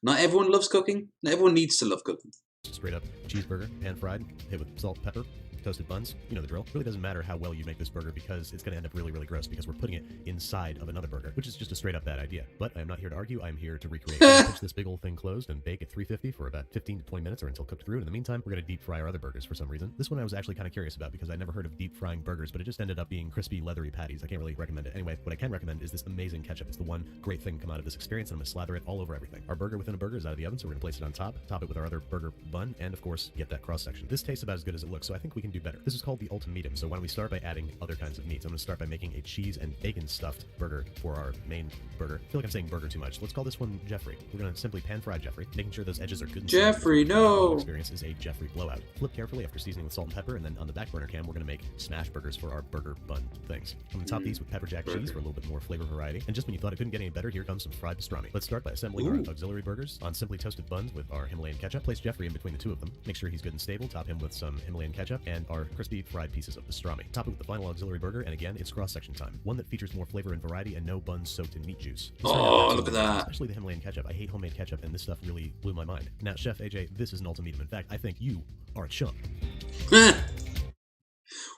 [SPEAKER 1] Not everyone loves cooking. Not everyone needs to love cooking.
[SPEAKER 9] Straight up cheeseburger, pan fried, hit with salt, pepper, toasted buns. You know the drill. It really doesn't matter how well you make this burger because it's going to end up really, really gross because we're putting it inside of another burger, which is just a straight up bad idea. But I am not here to argue. I'm here to recreate. Pinch this big old thing closed and bake at 350 for about 15 to 20 minutes or until cooked through. In the meantime, we're going to deep fry our other burgers for some reason. This one I was actually kind of curious about because I never heard of deep frying burgers, but it just ended up being crispy, leathery patties. I can't really recommend it. Anyway, what I can recommend is this amazing ketchup. It's the one great thing come out of this experience, and I'm going to slather it all over everything. Our burger within a burger is out of the oven, so we're going to place it on top, top it with our other burger bun, and of course, get that cross section. This tastes about as good as it looks, so I think we can can do better. This is called the ultimatum, so why don't we start by adding other kinds of meats. I'm going to start by making a cheese and bacon stuffed burger for our main burger. I feel like I'm saying burger too much. Let's call this one Jeffrey. We're going to simply pan-fry Jeffrey, making sure those edges are good and
[SPEAKER 1] Jeffrey, no!
[SPEAKER 9] Experience is a Jeffrey blowout. Flip carefully after seasoning with salt and pepper, and then on the back burner cam, we're going to make smash burgers for our burger bun things. I'm going to top these with pepper jack cheese for a little bit more flavor variety. And just when you thought it couldn't get any better, here comes some fried pastrami. Let's start by assembling our auxiliary burgers on simply toasted buns with our Himalayan ketchup. Place Jeffrey in between the two of them. Make sure he's good and stable. Top him with some Himalayan ketchup and our crispy fried pieces of pastrami. Top it with the final auxiliary burger, and again, it's cross-section time. One that features more flavor and variety and no buns soaked in meat juice.
[SPEAKER 1] Oh, look at that.
[SPEAKER 9] Especially the Himalayan ketchup. I hate homemade ketchup, and this stuff really blew my mind. Now, Chef AJ, this is an ultimatum. In fact, I think you are a chump.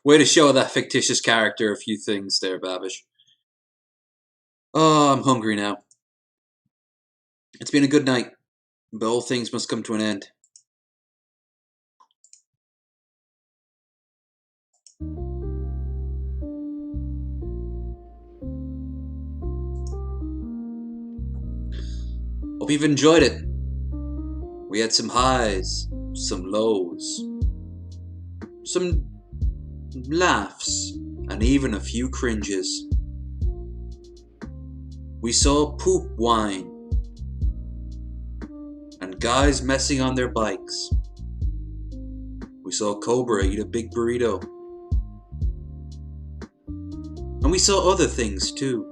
[SPEAKER 1] Way to show that fictitious character a few things there, Babish. Oh, I'm hungry now. It's been a good night, but all things must come to an end. Hope you've enjoyed it. We had some highs, some lows, some laughs, and even a few cringes. We saw poop wine and guys messing on their bikes. We saw Cobra eat a big burrito. And we saw other things too,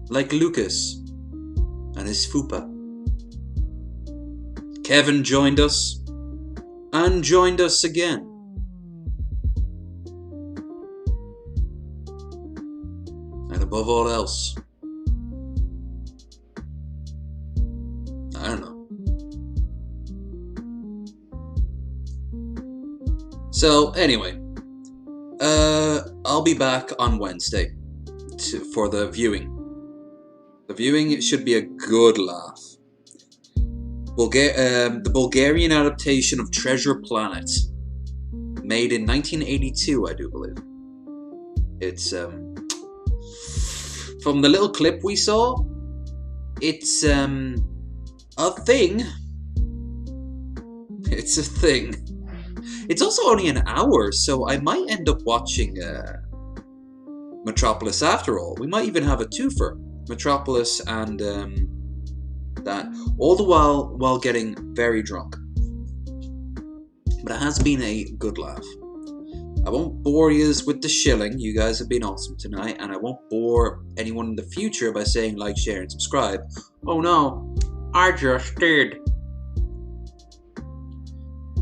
[SPEAKER 1] like Lucas and his fupa. Kevin joined us, and joined us again. And above all else, I don't know. So anyway, I'll be back on Wednesday for the viewing. The viewing should be a good laugh. The Bulgarian adaptation of Treasure Planet, made in 1982, I do believe. It's from the little clip we saw, it's a thing. It's a thing. It's also only an hour, so I might end up watching Metropolis after all. We might even have a twofer, Metropolis and that, all the while getting very drunk. But it has been a good laugh. I won't bore you with the shilling. You guys have been awesome tonight, and I won't bore anyone in the future by saying like, share, and subscribe. Oh no, I just did.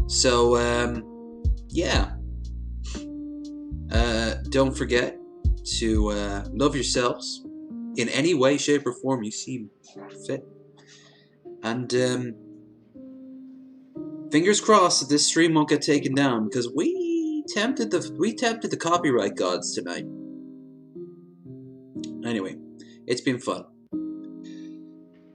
[SPEAKER 1] So, yeah. Don't forget to love yourselves in any way, shape, or form you see fit. And fingers crossed that this stream won't get taken down, because we tempted the copyright gods tonight. Anyway, it's been fun.